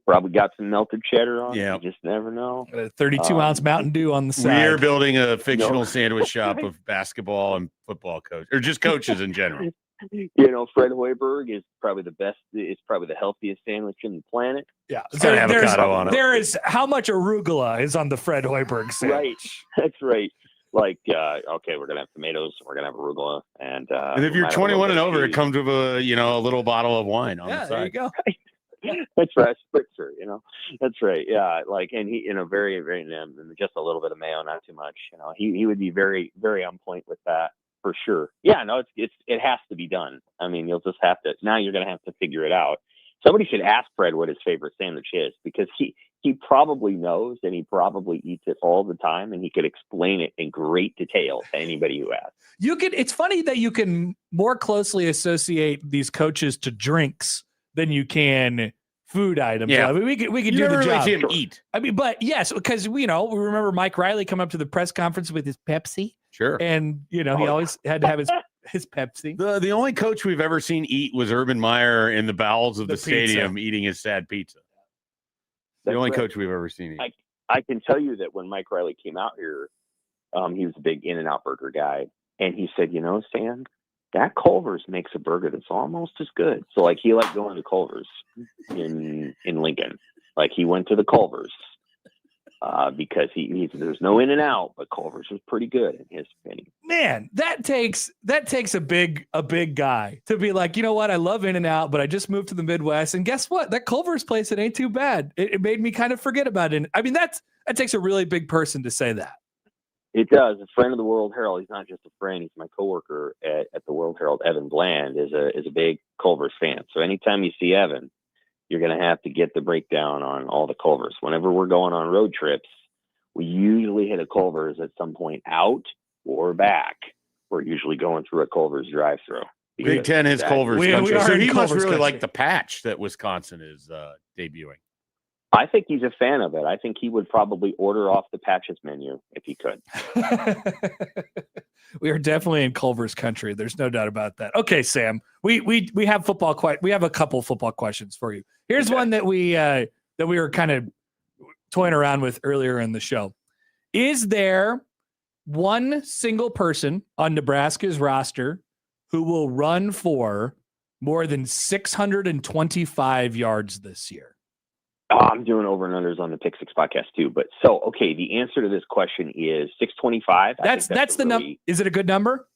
Probably got some melted cheddar on. Yeah, you just never know. A 32-ounce Mountain Dew on the side. We are building a fictional sandwich shop of basketball and football coaches, or just coaches in general. You know, Fred Hoiberg is probably the best. It's probably the healthiest sandwich in the planet. Yeah, avocado on it. There is how much arugula is on the Fred Hoiberg sandwich. Right, that's right. Like, okay, we're gonna have tomatoes, we're gonna have arugula, and if you're 21 and over, it comes with a little bottle of wine on the side. There you go. That's right, spritzer. You know, that's right. Yeah, like, and he, very, very, and just a little bit of mayo, not too much. You know, he would be very, very on point with that for sure. Yeah, no, it has to be done. I mean, you'll just have to. Now you're gonna have to figure it out. Somebody should ask Fred what his favorite sandwich is, because he probably knows, and he probably eats it all the time, and he could explain it in great detail to anybody who asks. It's funny that you can more closely associate these coaches to drinks than you can food items. Yeah. I mean, we could You do never the really job. see him eat. I mean, but yes, because we remember Mike Riley come up to the press conference with his Pepsi. Sure. And he always had to have his Pepsi. The only coach we've ever seen eat was Urban Meyer in the bowels of the stadium eating his sad pizza. The only coach we've ever seen eat. I can tell you that when Mike Riley came out here, he was a big In-N-Out burger guy, and he said, Sam, that Culver's makes a burger that's almost as good. So, like, he liked going to Culver's in Lincoln. Like, he went to the Culver's because there's no In-N-Out, but Culver's was pretty good in his opinion. Man, that takes a big guy to be like, you know what? I love In-N-Out, but I just moved to the Midwest, and guess what? That Culver's place, it ain't too bad. It made me kind of forget about it. I mean, that takes a really big person to say that. It does. A friend of the World Herald. He's not just a friend. He's my coworker at the World Herald. Evan Bland is a big Culver's fan. So anytime you see Evan, you're going to have to get the breakdown on all the Culver's. Whenever we're going on road trips, we usually hit a Culver's at some point out or back. We're usually going through a Culver's drive-through. Big Ten is Culver's country. So he must really country. like the patch that Wisconsin is debuting. I think he's a fan of it. I think he would probably order off the patches menu if he could. We are definitely in Culver's country. There's no doubt about that. Okay, Sam, we have football. We have a couple football questions for you. Here's one that we were kind of toying around with earlier in the show. Is there one single person on Nebraska's roster who will run for more than 625 yards this year? I'm doing over and unders on the Pick Six podcast too. But so, okay, the answer to this question is 625. That's the number. Is it a good number?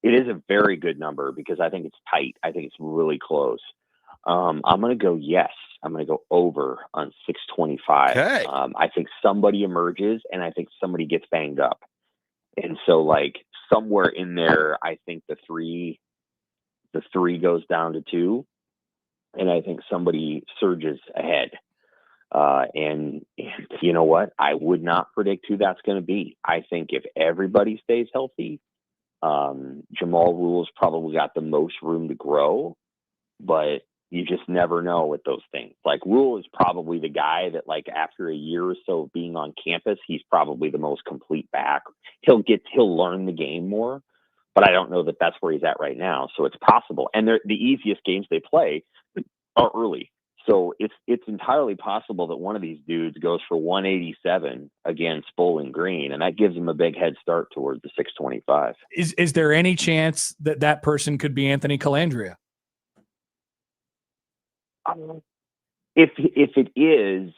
It is a very good number because I think it's tight. I think it's really close. I'm going to go yes. I'm going to go over on 625. Okay. I think somebody emerges, and I think somebody gets banged up. And so, like, somewhere in there, I think the three goes down to 2, and I think somebody surges ahead. And you know what? I would not predict who that's going to be. I think if everybody stays healthy, Jamal Rule's probably got the most room to grow, but you just never know with those things. Like, Rule is probably the guy that, like, after a year or so of being on campus, he's probably the most complete back. He'll learn the game more, but I don't know that that's where he's at right now. So it's possible. And the easiest games they play are early. So it's entirely possible that one of these dudes goes for 187 against Bowling Green, and that gives him a big head start towards the 625. Is there any chance that person could be Anthony Calandria? If it is,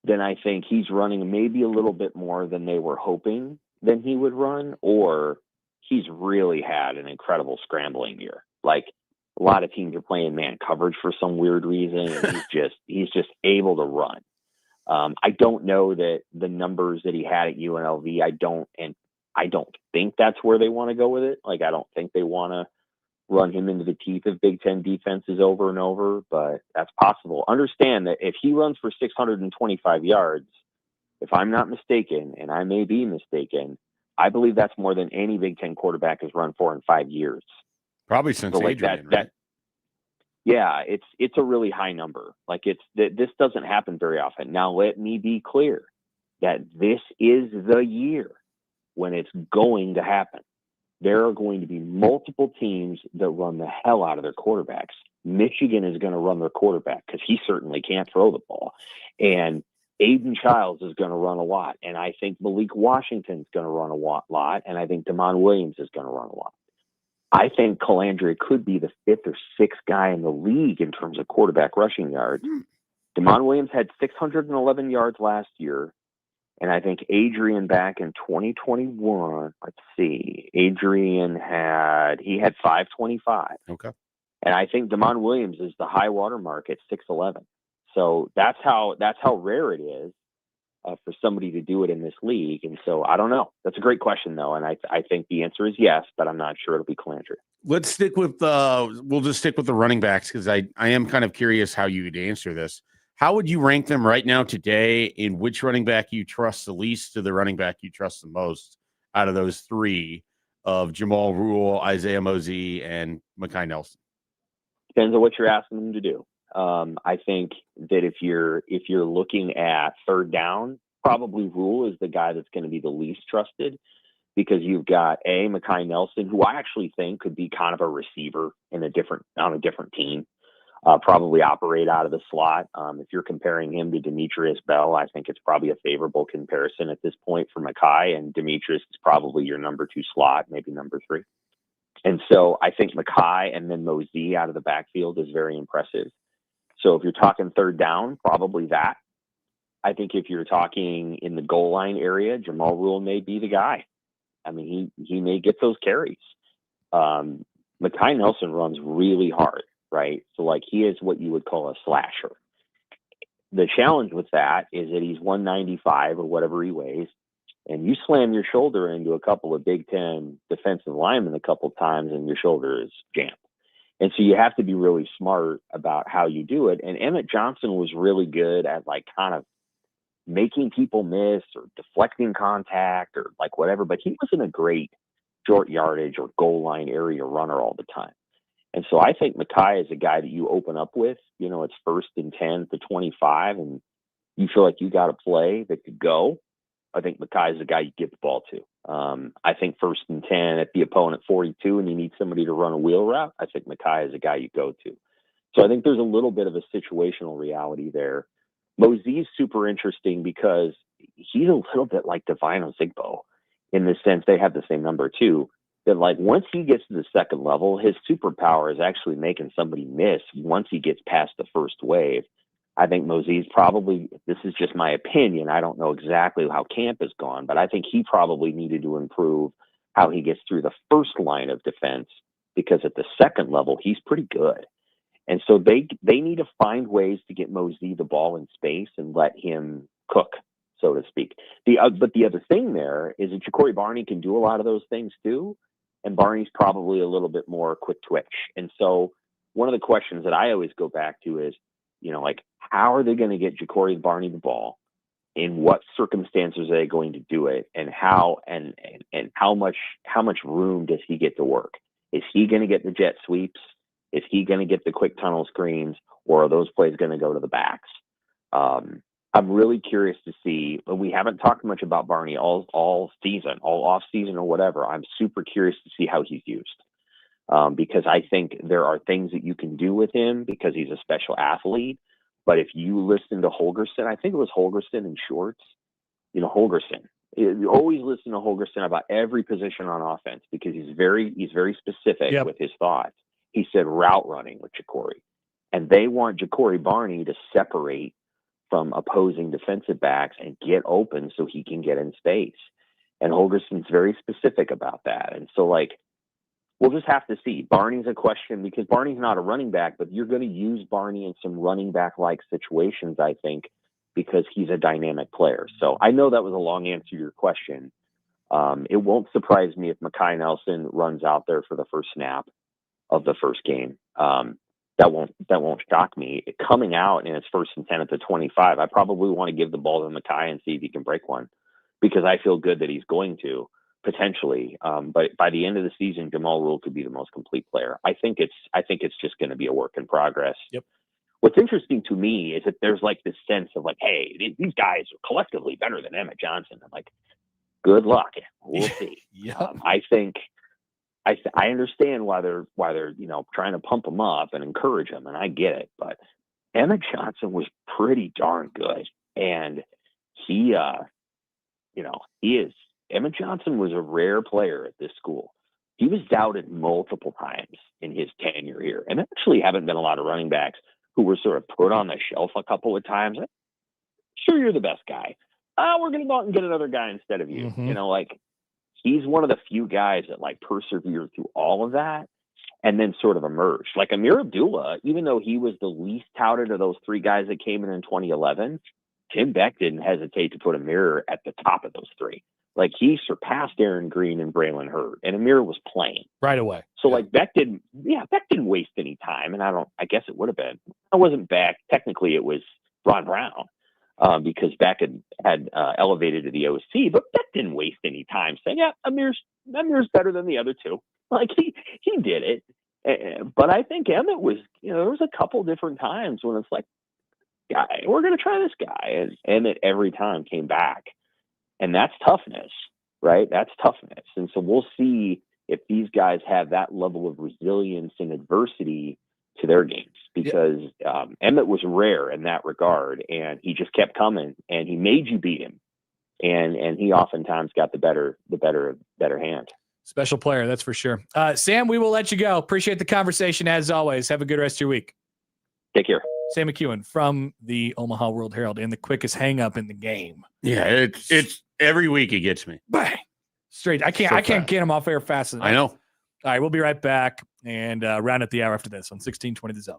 then I think he's running maybe a little bit more than they were hoping than he would run, or he's really had an incredible scrambling year. Like, a lot of teams are playing man coverage for some weird reason, and he's just able to run. I don't know that the numbers that he had at UNLV, I don't think that's where they want to go with it. Like, I don't think they want to run him into the teeth of Big Ten defenses over and over, but that's possible. Understand that if he runs for 625 yards, if I'm not mistaken, and I may be mistaken, I believe that's more than any Big Ten quarterback has run for in 5 years. Probably since So like Adrian, that, right? yeah, it's a really high number. Like this doesn't happen very often. Now let me be clear that this is the year when it's going to happen. There are going to be multiple teams that run the hell out of their quarterbacks. Michigan is going to run their quarterback because he certainly can't throw the ball. And Aiden Childs is going to run a lot. And I think Malik Washington's going to run a lot. And I think Damon Williams is going to run a lot. I think Calandria could be the 5th or 6th guy in the league in terms of quarterback rushing yards. Damon Williams had 611 yards last year. And I think Adrian back in 2021, let's see, Adrian had 525. Okay. And I think Damon Williams is the high water mark at 611. So that's how rare it is for somebody to do it in this league. And so I don't know. That's a great question though. And I think the answer is yes, but I'm not sure it'll be Calandria. Let's stick with we'll just stick with the running backs because I am kind of curious how you'd answer this. How would you rank them right now today in which running back you trust the least to the running back you trust the most out of those 3 of Jamal Rule, Isaiah Mosey, and Mekhi Nelson? Depends on what you're asking them to do. I think that if you're looking at third down, probably Rule is the guy that's going to be the least trusted because you've got Mekhi Nelson, who I actually think could be kind of a receiver on a different team. Probably operate out of the slot. If you're comparing him to Demetrius Bell, I think it's probably a favorable comparison at this point for Mekhi, and Demetrius is probably your number 2 slot, maybe number 3. And so I think Mekhi and then Mosey out of the backfield is very impressive. So if you're talking third down, probably that. I think if you're talking in the goal line area, Jamal Rule may be the guy. I mean, he may get those carries. Mekhi Nelson runs really hard. Right. So like he is what you would call a slasher. The challenge with that is that he's 195 or whatever he weighs, and you slam your shoulder into a couple of Big Ten defensive linemen a couple of times and your shoulder is jammed. And so you have to be really smart about how you do it. And Emmett Johnson was really good at like kind of making people miss or deflecting contact or like whatever, but he wasn't a great short yardage or goal line area runner all the time. And so I think Mekhi is a guy that you open up with, it's 1st and 10 to 25, and you feel like you got a play that could go. I think Mekhi is the guy you give the ball to. I think 1st and 10 at the opponent 42, and you need somebody to run a wheel route. I think Mekhi is a guy you go to. So I think there's a little bit of a situational reality there. Mosey's super interesting because he's a little bit like Divine Ozigbo in the sense they have the same number 2. That like once he gets to the second level, his superpower is actually making somebody miss once he gets past the first wave. I think Mosey's probably, this is just my opinion, I don't know exactly how camp has gone, but I think he probably needed to improve how he gets through the first line of defense because at the second level, he's pretty good. And so they need to find ways to get Mosey the ball in space and let him cook, so to speak. But the other thing there is that Ja'Cory Barney can do a lot of those things too. And Barney's probably a little bit more quick twitch. And so one of the questions that I always go back to is, like, how are they going to get Ja'Cory Barney the ball? In what circumstances are they going to do it? And how much room does he get to work? Is he going to get the jet sweeps? Is he going to get the quick tunnel screens? Or are those plays going to go to the backs? I'm really curious to see. We haven't talked much about Barney all season, all off season or whatever. I'm super curious to see how he's used because I think there are things that you can do with him because he's a special athlete. But if you listen to Holgorsen, I think it was Holgorsen in shorts. Holgorsen. You always listen to Holgorsen about every position on offense because he's very specific with his thoughts. He said route running with Ja'Cory, and they want Ja'Cory Barney to separate from opposing defensive backs and get open so he can get in space. And Holgorsen's very specific about that. And so, we'll just have to see. Barney's a question because Barney's not a running back, but you're going to use Barney in some running back-like situations, I think, because he's a dynamic player. So I know that was a long answer to your question. It won't surprise me if Mekhi Nelson runs out there for the first snap of the first game. That won't shock me. Coming out in its 1st and 10 at the 25, I probably want to give the ball to Mekhi and see if he can break one because I feel good that he's going to. potentially. But by the end of the season, Jamal Rule could be the most complete player. I think it's just going to be a work in progress. Yep. What's interesting to me is that there's like this sense of like, hey, these guys are collectively better than Emmett Johnson. I'm like, good luck. We'll see. I think I understand why they're trying to pump him up and encourage him, and I get it. But Emmett Johnson was pretty darn good, and he is. Emmett Johnson was a rare player at this school. He was doubted multiple times in his tenure here, and there actually haven't been a lot of running backs who were sort of put on the shelf a couple of times. Sure, you're the best guy. We're going to go out and get another guy instead of you. Mm-hmm. He's one of the few guys that persevered through all of that and then sort of emerged. Like Amir Abdullah, even though he was the least touted of those three guys that came in 2011, Tim Beck didn't hesitate to put Amir at the top of those three. Like he surpassed Aaron Green and Braylon Hurd, and Amir was playing right away. So Beck didn't waste any time. And I guess it would have been. I wasn't Beck. Technically it was Ron Brown. Because Beck had elevated to the OC, but Beck didn't waste any time saying, "Yeah, Amir's better than the other two." Like he did it, but I think Emmett was, there was a couple different times when it's like, "Guy, we're going to try this guy," and Emmett every time came back, and that's toughness, right? That's toughness, and so we'll see if these guys have that level of resilience in adversity to their games, because Emmett was rare in that regard, and he just kept coming, and he made you beat him, and he oftentimes got the better hand. Special player, that's for sure. Sam, we will let you go. Appreciate the conversation as always. Have a good rest of your week. Take care. Sam McEwen from the Omaha World Herald, and the quickest hang up in the game. Yeah, it's every week it gets me. Bang. Straight. I can't get him off air fast enough. I know. All right, we'll be right back and round at the hour after this on 1620 The Zone.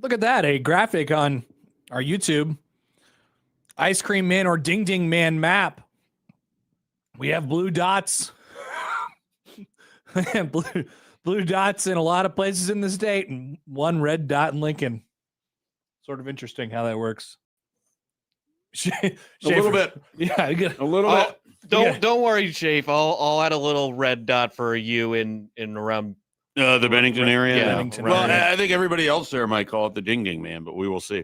Look at that, a graphic on our YouTube. Ice Cream Man or Ding Ding Man map. We have blue dots. blue dots in a lot of places in the state and one red dot in Lincoln. Sort of interesting how that works. A little bit. Yeah, a little bit. Don't worry, Schaefer. I'll add a little red dot for you in around the Bennington area. Yeah. Bennington Well, area. I think everybody else there might call it the Ding Ding Man, but we will see.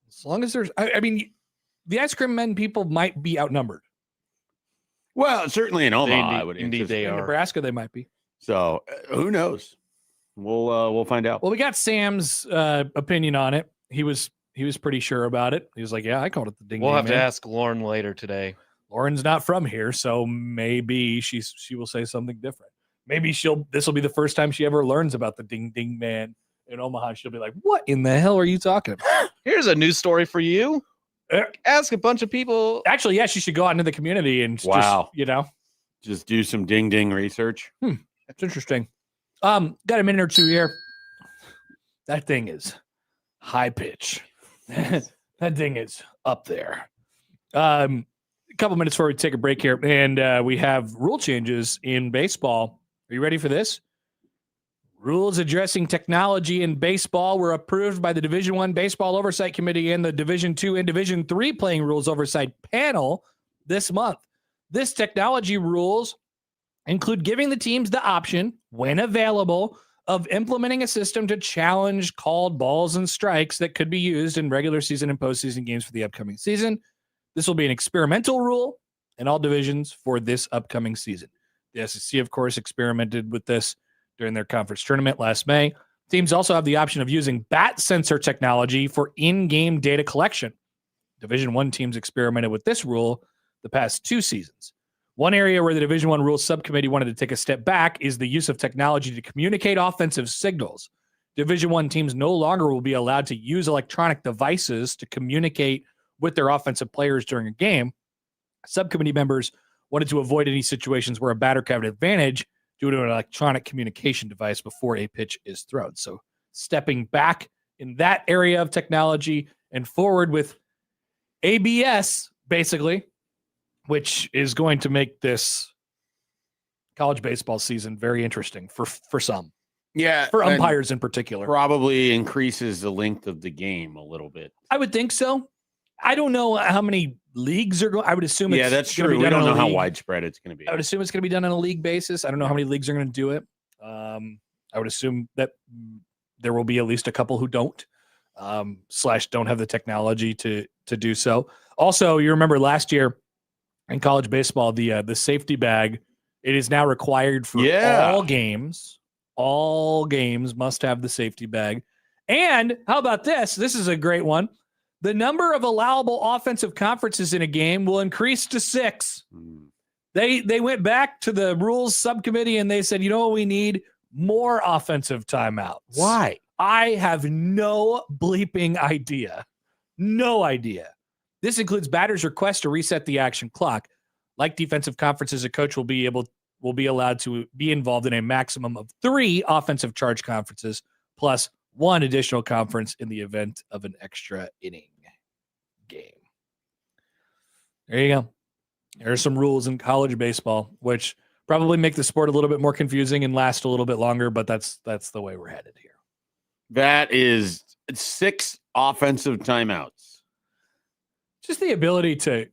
As long as there's, I mean, the Ice Cream Men people might be outnumbered. Well, certainly in Omaha, I would indeed they In are. Nebraska, they might be. So who knows? We'll find out. Well, we got Sam's opinion on it. He was pretty sure about it. He was like, "Yeah, I called it the Ding We'll Ding have Man." to ask Lauren later today. Lauren's not from here, so maybe she will say something different. Maybe this will be the first time she ever learns about the Ding Ding Man in Omaha. She'll be like, "What in the hell are you talking about?" Here's a news story for you. Ask a bunch of people. Actually, yeah, she should go out into the community and just do some ding ding research. That's interesting. Got a minute or two here. That thing is high pitch. That thing is up there. A couple minutes before we take a break here, and we have rule changes in baseball. Are you ready for this? Rules addressing technology in baseball were approved by the Division I Baseball Oversight Committee and the Division II and Division III Playing Rules Oversight Panel this month. This technology rules include giving the teams the option, when available, of implementing a system to challenge called balls and strikes that could be used in regular season and postseason games for the upcoming season. This will be an experimental rule in all divisions for this upcoming season. The SEC, of course, experimented with this during their conference tournament last May. Teams also have the option of using bat sensor technology for in-game data collection. Division I teams experimented with this rule the past 2 seasons. One area where the Division I Rules Subcommittee wanted to take a step back is the use of technology to communicate offensive signals. Division I teams no longer will be allowed to use electronic devices to communicate with their offensive players during a game. Subcommittee members wanted to avoid any situations where a batter could have an advantage due to an electronic communication device before a pitch is thrown. So stepping back in that area of technology and forward with ABS, basically, which is going to make this college baseball season very interesting for some. Yeah. For umpires in particular. Probably increases the length of the game a little bit. I would think so. I don't know how many leagues are going. I would assume it's that's gonna true. be We done don't on a know how league. widespread it's going to be. I would assume it's going to be done on a league basis. I don't know how many leagues are going to do it. I would assume that there will be at least a couple who don't, / don't have the technology to do so. Also, you remember last year in college baseball, the safety bag, it is now required for all games. All games must have the safety bag. And how about this? This is a great one. The number of allowable offensive conferences in a game will increase to 6. They went back to the rules subcommittee and they said, you know what we need? More offensive timeouts. Why? I have no bleeping idea. No idea. This includes batters' request to reset the action clock. Like defensive conferences, a coach will be allowed to be involved in a maximum of 3 offensive charge conferences plus 1 additional conference in the event of an extra inning game. There you go. There are some rules in college baseball, which probably make the sport a little bit more confusing and last a little bit longer, but that's the way we're headed here. That is 6 offensive timeouts. Just the ability to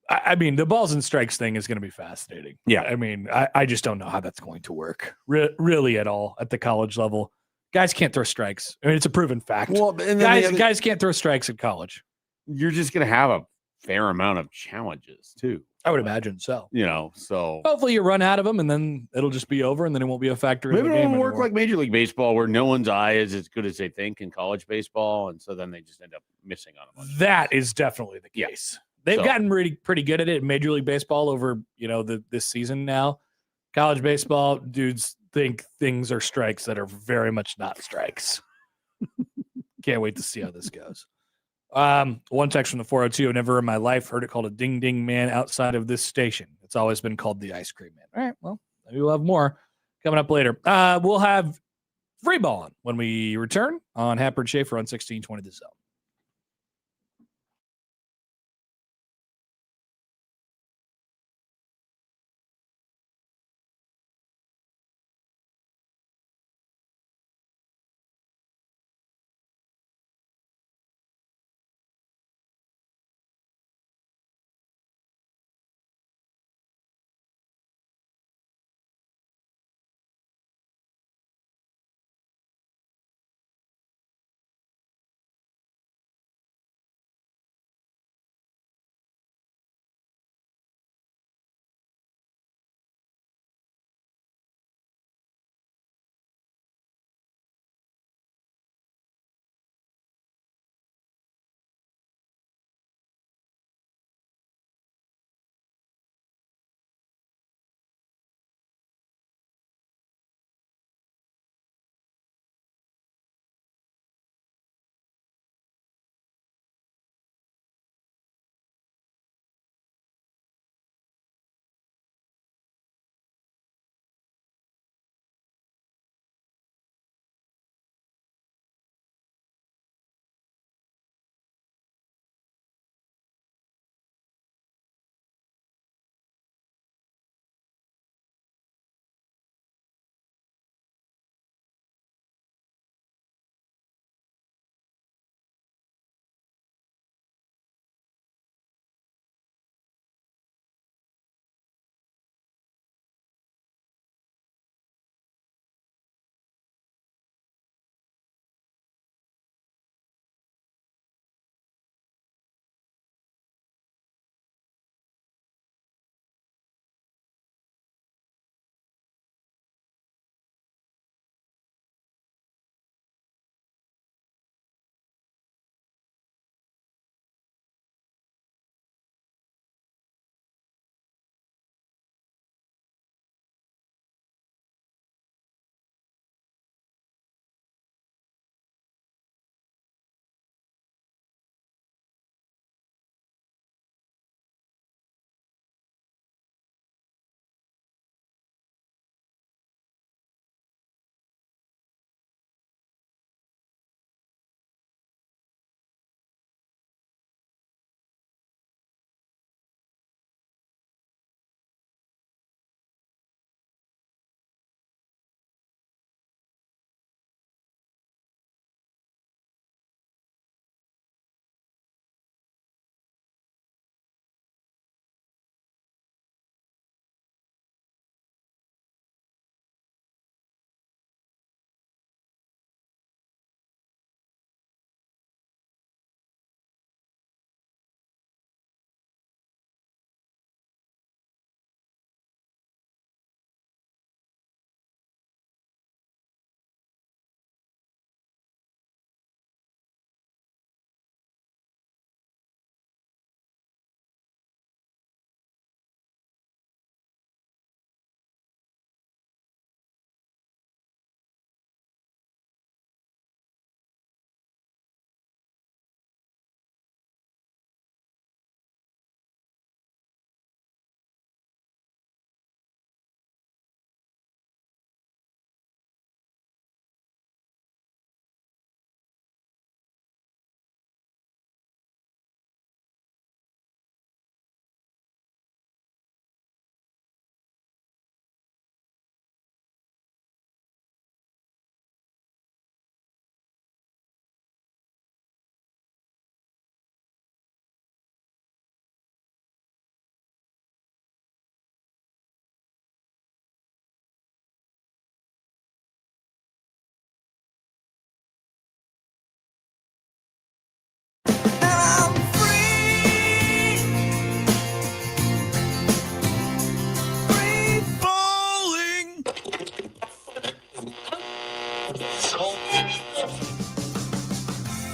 I mean, the balls and strikes thing is going to be fascinating. Yeah. I mean, I just don't know how that's going to work really at all at the college level. Guys can't throw strikes. I mean, it's a proven fact. Well, and then guys can't throw strikes in college. You're just going to have a fair amount of challenges too. I would imagine so. So hopefully you run out of them and then it'll just be over and then it won't be a factor. Maybe in the game it'll work anymore. like Major League Baseball where no one's eye is as good as they think in college baseball. And so then they just end up missing on a bunch. That is definitely the case. They've gotten pretty good at it in Major League Baseball over, this season now. College baseball dudes think things are strikes that are very much not strikes. Can't wait to see how this goes. One text from the 402. I've never in my life heard it called a Ding Ding Man outside of this station. It's always been called the Ice Cream Man. All right, well, maybe we'll have more coming up later. We'll have free balling when we return on Happer and Schaefer on 1620 The Zone.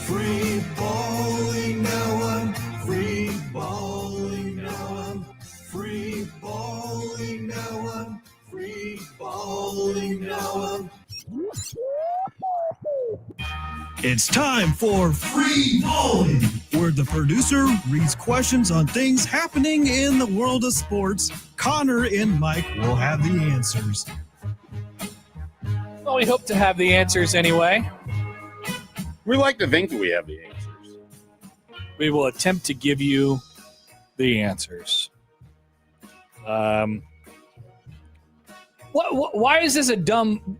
Free balling, now I'm free balling, now I'm free balling, now I'm free balling, now I'm. It's time for Free Balling, where the producer reads questions on things happening in the world of sports. Connor and Mike will have the answers. Well, we hope to have the answers anyway. We like to think that we have the answers. We will attempt to give you the answers. Why is this a dumb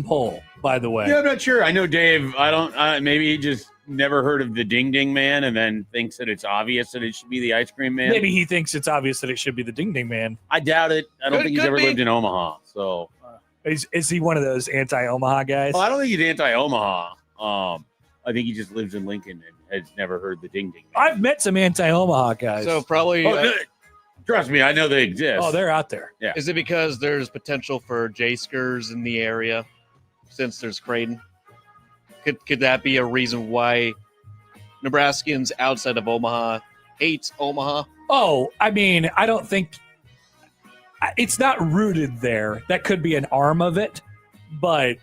poll, by the way? Yeah, I'm not sure. I know Dave. Maybe he just never heard of the Ding Ding Man and then thinks that it's obvious that it should be the Ice Cream Man. Maybe he thinks it's obvious that it should be the Ding Ding Man. I doubt it. I don't think he's ever lived in Omaha. So is he one of those anti-Omaha guys? Well, I don't think he's anti-Omaha. I think he just lives in Lincoln and has never heard the Ding Ding Man. I've met some anti-Omaha guys. So probably. Trust me, I know they exist. Oh, they're out there. Yeah. Is it because there's potential for J-Skers in the area since there's Creighton? Could that be a reason why Nebraskans outside of Omaha hate Omaha? Oh, I mean, I don't think it's not rooted there. That could be an arm of it, but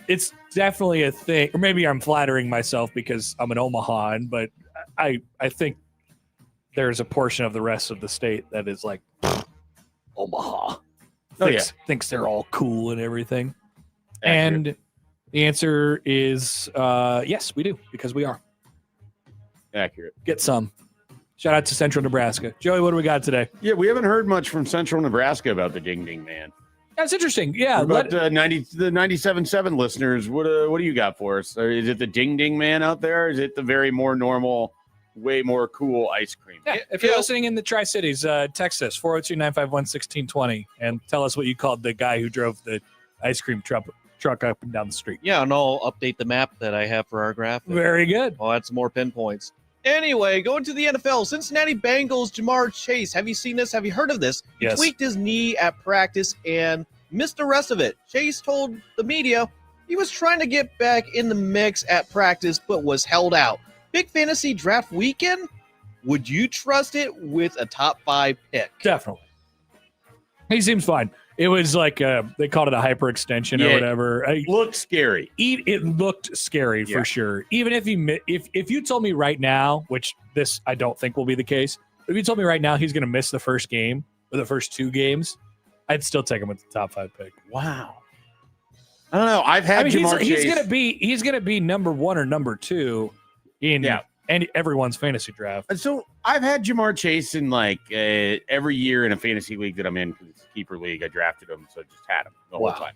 it's definitely a thing. Or maybe I'm flattering myself because I'm an Omahaan, but I think there's a portion of the rest of the state that is like Omaha. Thinks they're all cool and everything. Accurate. And the answer is yes, we do, because we are. Accurate. Get some. Shout out to Central Nebraska. Joey, what do we got today? Yeah, we haven't heard much from Central Nebraska about the Ding Ding Man. That's interesting. Yeah. What about the 97.7 listeners? What do you got for us? Is it the Ding Ding Man out there? Is it the very more normal, way more cool ice cream? Yeah, if you're listening in the Tri-Cities, text us 402-951-1620 and tell us what you called the guy who drove the ice cream truck up and down the street. Yeah, and I'll update the map that I have for our graphic. Very good. I'll add some more pinpoints. Anyway, going to the NFL, Cincinnati Bengals, Jamar Chase. Have you seen this? Have you heard of this? He Yes. tweaked his knee at practice and missed the rest of it. Chase told the media he was trying to get back in the mix at practice, but was held out. Big fantasy draft weekend? Would you trust it with a top 5 pick? Definitely. He seems fine. It was like they called it a hyperextension or whatever. It looked scary. It looked scary for sure. Even if if you told me right now, which this I don't think will be the case, if you told me right now he's going to miss the first game or the first 2 games, I'd still take him with the top 5 pick. Wow. I don't know. I've had Jamar Chase. He's gonna be number 1 or number 2 in and everyone's fantasy draft. And so I've had Jamar Chase in like every year in a fantasy league that I'm in, because it's a keeper league. I drafted him, so I just had him the whole time.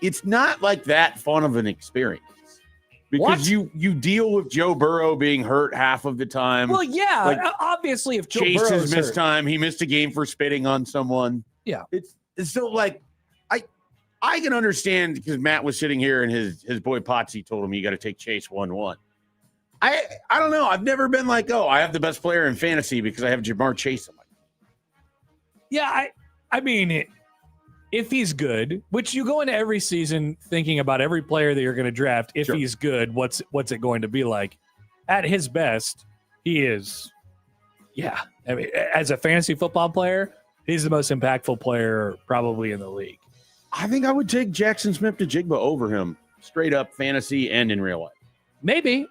It's not like that fun of an experience because you deal with Joe Burrow being hurt half of the time. Well, yeah, like, obviously if Joe Chase Burrow's has missed hurt. time, he missed a game for spitting on someone. Yeah, it's so like I can understand, because Matt was sitting here and his boy Potsy told him you got to take Chase 1-1. I don't know. I've never been like, oh, I have the best player in fantasy because I have Jamar Chase in my team. Yeah, I mean, if he's good, which you go into every season thinking about every player that you're going to draft. If he's good, what's it going to be like? At his best, he is. Yeah, I mean, as a fantasy football player, he's the most impactful player probably in the league. I think I would take Jackson Smith-Njigba over him, straight up fantasy and in real life. Maybe.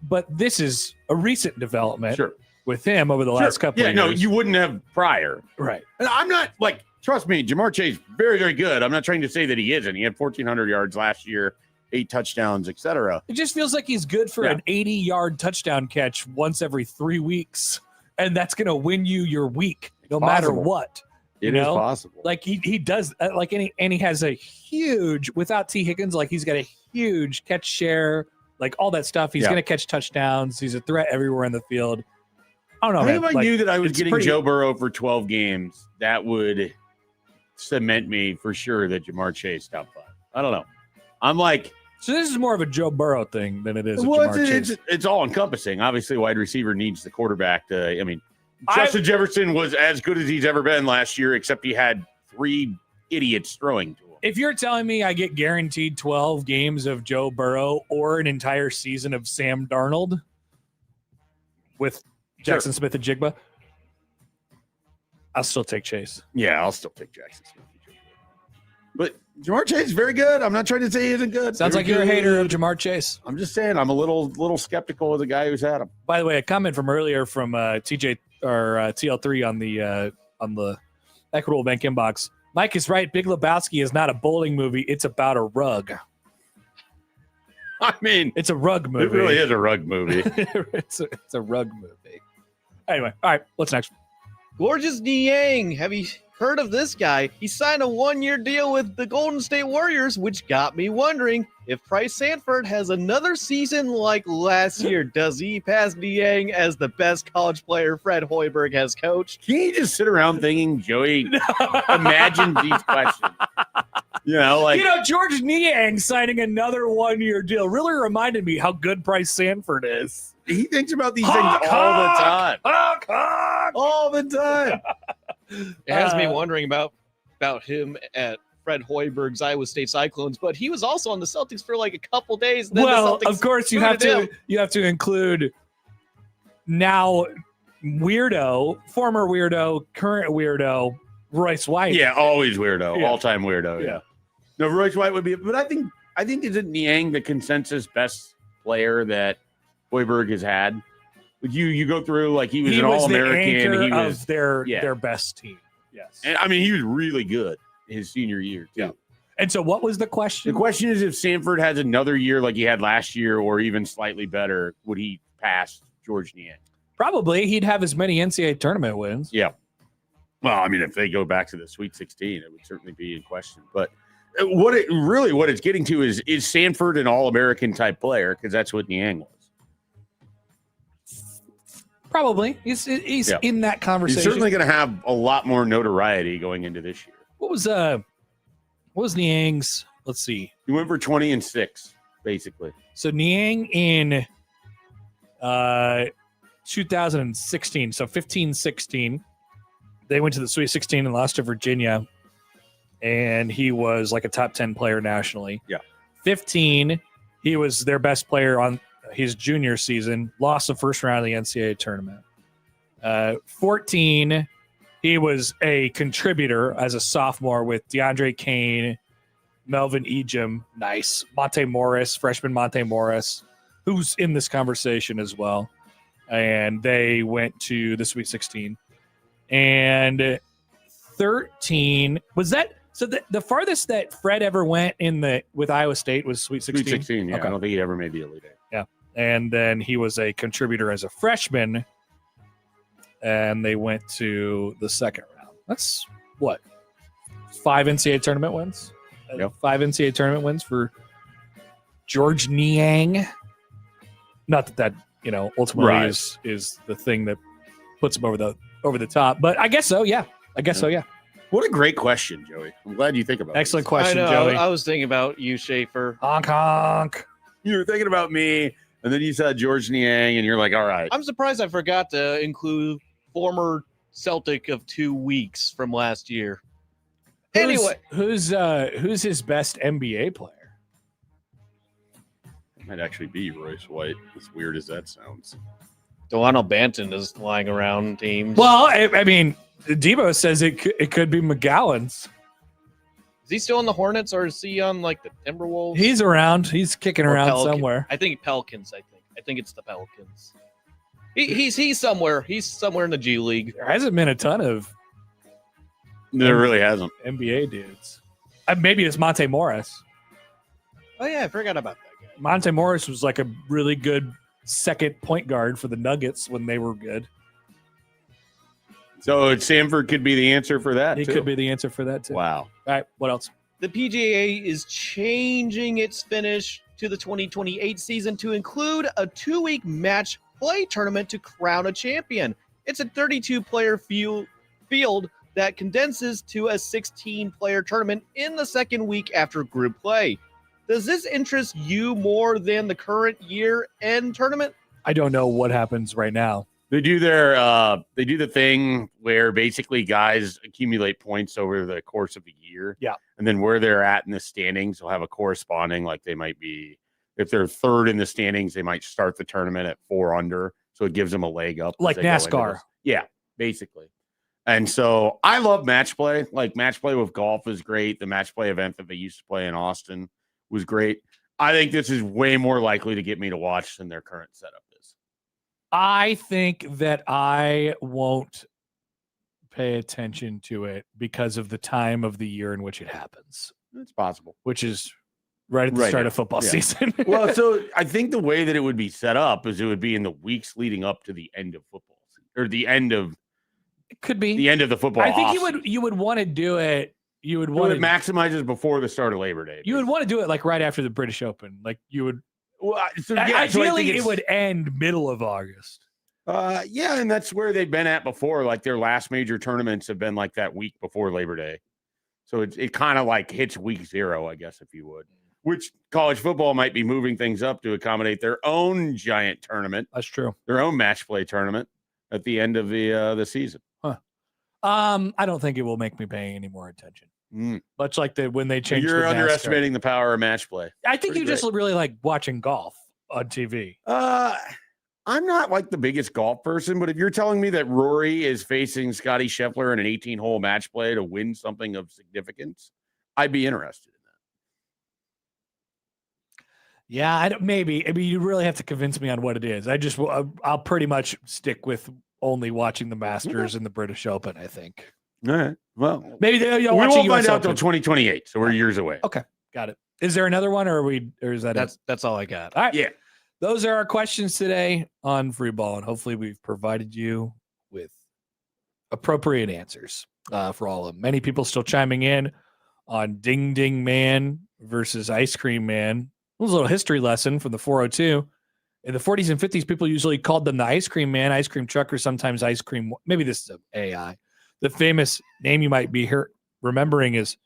But this is a recent development with him over the last couple of years. No, you wouldn't have prior. Right. And I'm not like, trust me, Jamar Chase, very, very good. I'm not trying to say that he isn't. He had 1,400 yards last year, 8 touchdowns, etc. It just feels like he's good for an 80-yard touchdown catch once every 3 weeks. And that's going to win you your week, no matter what. It is possible. Like he does, like, and he has a huge, without T. Higgins, like he's got a huge catch share, like all that stuff. He's going to catch touchdowns. He's a threat everywhere in the field. I don't know. I think if I knew that I was it's getting Joe Burrow for 12 games, that would cement me for sure that Jamar Chase top 5. I don't know. I'm like, so this is more of a Joe Burrow thing than it is a well, Jamar Chase. It's all encompassing. Obviously, wide receiver needs the quarterback to. I mean, Justin Jefferson was as good as he's ever been last year, except he had 3 idiots throwing to him. If you're telling me I get guaranteed 12 games of Joe Burrow or an entire season of Sam Darnold with Jackson Smith-Njigba, I'll still take Chase. Yeah, I'll still take Jackson Smith-Njigba. But Jamar Chase is very good. I'm not trying to say he isn't good. Sounds like you're a hater of Jamar Chase. I'm just saying I'm a little skeptical of the guy who's had him. By the way, a comment from earlier from TJ or TL3 on the Equitable Bank inbox. Mike is right. Big Lebowski is not a bowling movie. It's about a rug. I mean, it's a rug movie. It really is a rug movie. it's a rug movie. Anyway, all right. What's next? Gorgeous Niang. Have you heard of this guy? He signed a 1-year deal with the Golden State Warriors, which got me wondering if Price Sanford has another season like last year. Does he pass Niang as the best college player Fred Hoiberg has coached? Can you just sit around thinking, Joey, imagine these questions? George Niang signing another 1-year deal really reminded me how good Price Sanford is. He thinks about these things all the time. All the time. It has me wondering about him at Fred Hoiberg's Iowa State Cyclones, but he was also on the Celtics for like a couple days. Then Well, the Celtics of course you have to include now former weirdo, current weirdo, Royce White. Yeah, always weirdo, Yeah. all-time weirdo. Yeah. No, Royce White would be, but I think isn't Niang the consensus best player that Hoiberg has had? You go through he was an All-American. He was their best team. Yes, and I mean he was really good his senior year too. Yeah. And so, what was the question? The question is, if Sanford has another year like he had last year, or even slightly better, would he pass George Niang? Probably, he'd have as many NCAA tournament wins. Yeah. Well, I mean, if they go back to the Sweet 16, it would certainly be in question. But what it's getting to is Sanford an All-American type player? Because that's what Niang was. Probably. He's in that conversation. He's certainly going to have a lot more notoriety going into this year. What was Niang's? Let's see. He went for 20-6, basically. So Niang in 2016, so 15-16, they went to the Sweet 16 and lost to Virginia, and he was like a top 10 player nationally. Yeah. 15, he was their best player on his junior season, lost the first round of the NCAA tournament. 14, he was a contributor as a sophomore with DeAndre Kane, Melvin Ejim, nice, Monte Morris, freshman Monte Morris, who's in this conversation as well. And they went to the Sweet 16. And 13, was that so the farthest that Fred ever went with Iowa State was Sweet 16? Sweet 16, yeah. Okay. I don't think he ever made the Elite Eight. Yeah. And then he was a contributor as a freshman, and they went to the second round. That's what? 5 NCAA tournament wins? Yep. 5 NCAA tournament wins for George Niang. Not that ultimately Right. is the thing that puts him over the top, but I guess so. Yeah, I guess so. Yeah. What a great question, Joey. I'm glad you think about it. Excellent question, I know. Joey. I was thinking about you, Schaefer. Honk honk. You were thinking about me, and then you said George Niang, and you're like, all right. I'm surprised I forgot to include former Celtic of 2 weeks from last year. Anyway, who's his best NBA player? It might actually be Royce White, as weird as that sounds. Delano Banton is lying around teams. Well, I mean, Debo says it could be McGowan's. Is he still on the Hornets, or is he on the Timberwolves? He's around. He's kicking Or around Pelican. somewhere. I think Pelicans. I think it's the Pelicans. He's somewhere. He's somewhere in the G League. There hasn't been a ton of There really hasn't. NBA dudes. Maybe it's Monte Morris. Oh yeah, I forgot about that guy. Monte Morris was like a really good second point guard for the Nuggets when they were good. So Sanford could be the answer for that. He too. could be the answer for that too. Wow. All right, what else? The PGA is changing its finish to the 2028 season to include a 2-week match play tournament to crown a champion. It's a 32-player field that condenses to a 16-player tournament in the second week after group play. Does this interest you more than the current year-end tournament? I don't know what happens right now. They do the thing where basically guys accumulate points over the course of a year. Yeah. And then where they're at in the standings will have a corresponding, like they might be, if they're third in the standings, they might start the tournament at 4 under. So it gives them a leg up. as Like they go into NASCAR. this. Yeah, basically. And so I love match play. Like match play with golf is great. The match play event that they used to play in Austin was great. I think this is way more likely to get me to watch than their current setup is. I think that I won't pay attention to it because of the time of the year in which it happens. It's possible. Which is right at the start of football season. Well, so I think the way that it would be set up is it would be in the weeks leading up to the end of football or the end of it could be the end of the football. I think you would want to do it. You would want it maximizes before the start of Labor Day. You would want to do it like right after the British Open. Like you would. Well, ideally, it would end middle of August. Yeah, and that's where they've been at before. Like their last major tournaments have been like that week before Labor Day. So it kind of like hits week 0, I guess, if you would. Which college football might be moving things up to accommodate their own giant tournament. That's true. Their own match play tournament at the end of the season. Huh. I don't think it will make me pay any more attention. Much like when they changed. You're underestimating the power of match play. I think you just really like watching golf on TV. I'm not like the biggest golf person, but if you're telling me that Rory is facing Scotty Scheffler in an 18-hole match play to win something of significance, I'd be interested in that. Yeah, maybe. I mean, you really have to convince me on what it is. I'll pretty much stick with only watching the Masters and the British Open, I think. All right. Well, maybe we won't find out till 2028, so we're years away. Okay, got it. Is there another one, or is that that's all I got? All right. Yeah. Those are our questions today on Free Ball, and hopefully we've provided you with appropriate answers for all of them. Many people still chiming in on Ding Ding Man versus Ice Cream Man. It was a little history lesson from the 402. In the 40s and 50s, people usually called them the Ice Cream Man, Ice Cream Truck, or sometimes Ice Cream. Maybe this is an AI. The famous name you might be remembering is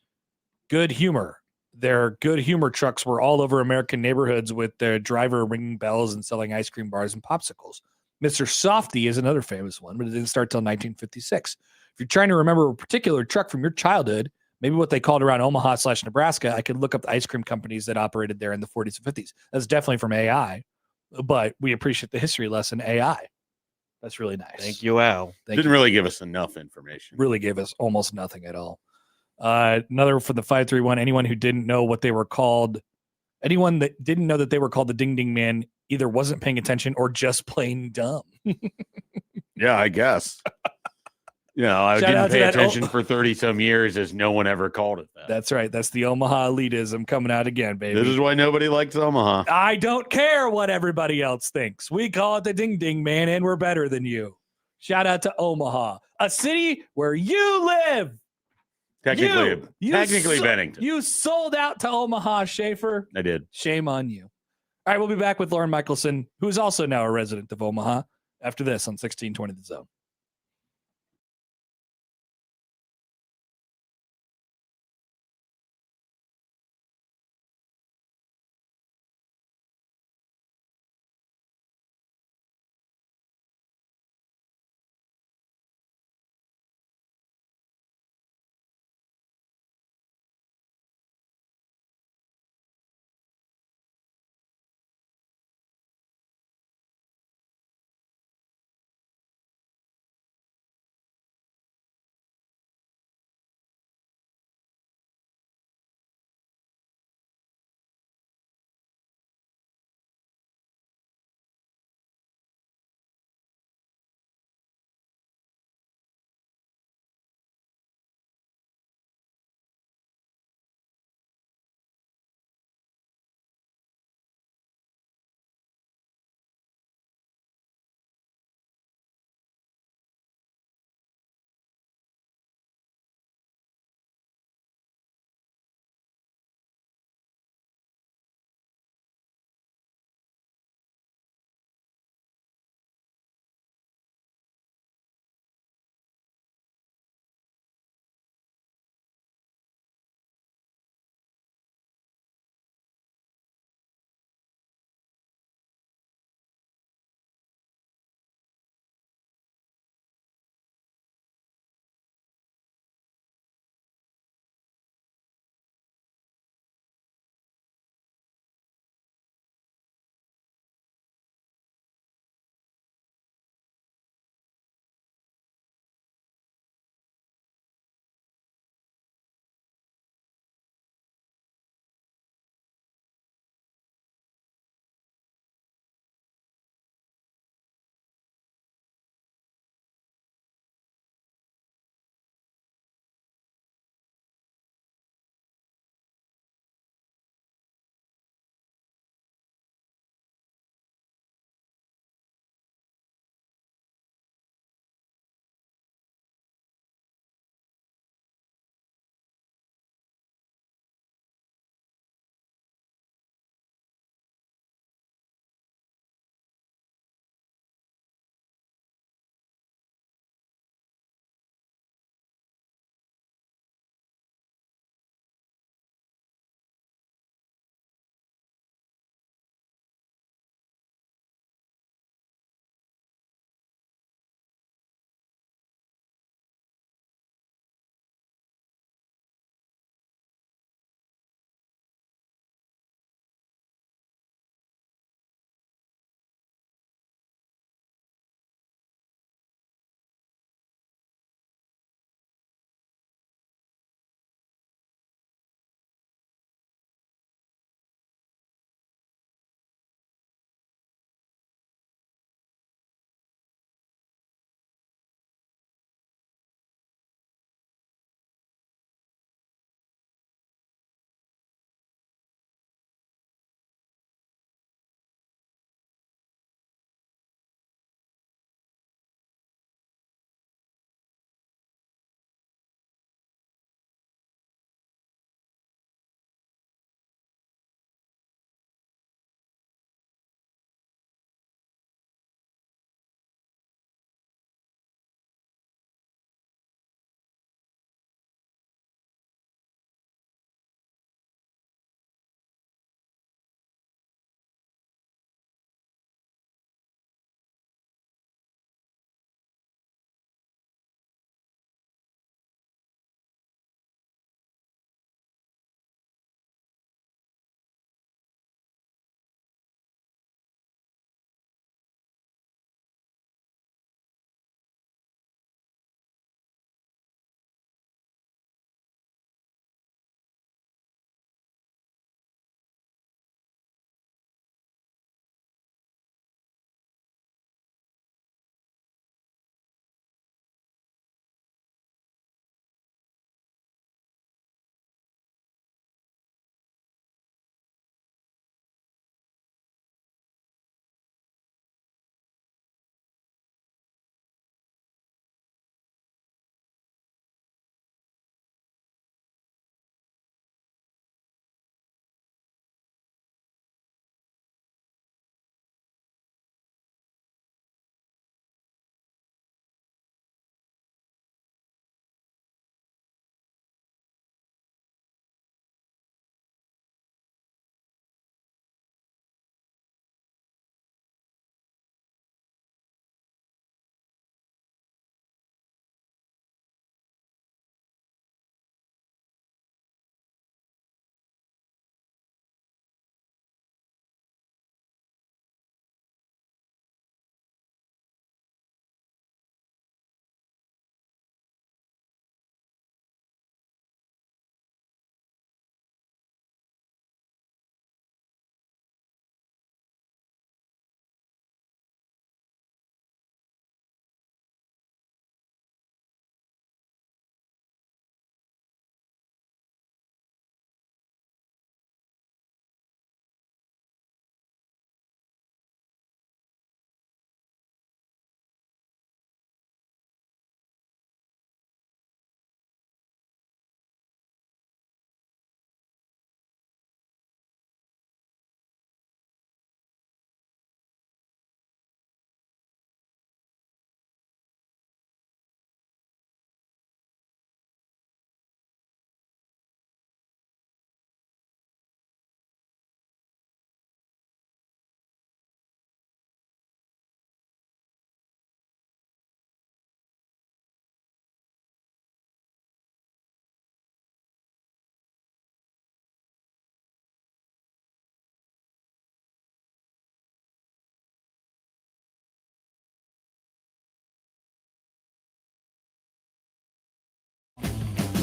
Good Humor. Their Good Humor trucks were all over American neighborhoods with their driver ringing bells and selling ice cream bars and popsicles. Mr. Softy is another famous one, but it didn't start till 1956. If you're trying to remember a particular truck from your childhood, maybe what they called around Omaha/Nebraska, I could look up the ice cream companies that operated there in the 40s and 50s. That's definitely from AI, but we appreciate the history lesson, AI. That's really nice. Thank you, Al. Didn't really give us enough information. Really gave us almost nothing at all. Another for the 531. Anyone that didn't know that they were called the Ding Ding Man either wasn't paying attention or just plain dumb. Yeah, I guess. I didn't pay attention for 30 some years as no one ever called it that. That's right. That's the Omaha elitism coming out again, baby. This is why nobody likes Omaha. I don't care what everybody else thinks. We call it the Ding Ding Man, and we're better than you. Shout out to Omaha, a city where you live. Technically Bennington. You sold out to Omaha, Schaefer. I did. Shame on you. All right, we'll be back with Lauren Michelson, who's also now a resident of Omaha, after this on 1620 The Zone.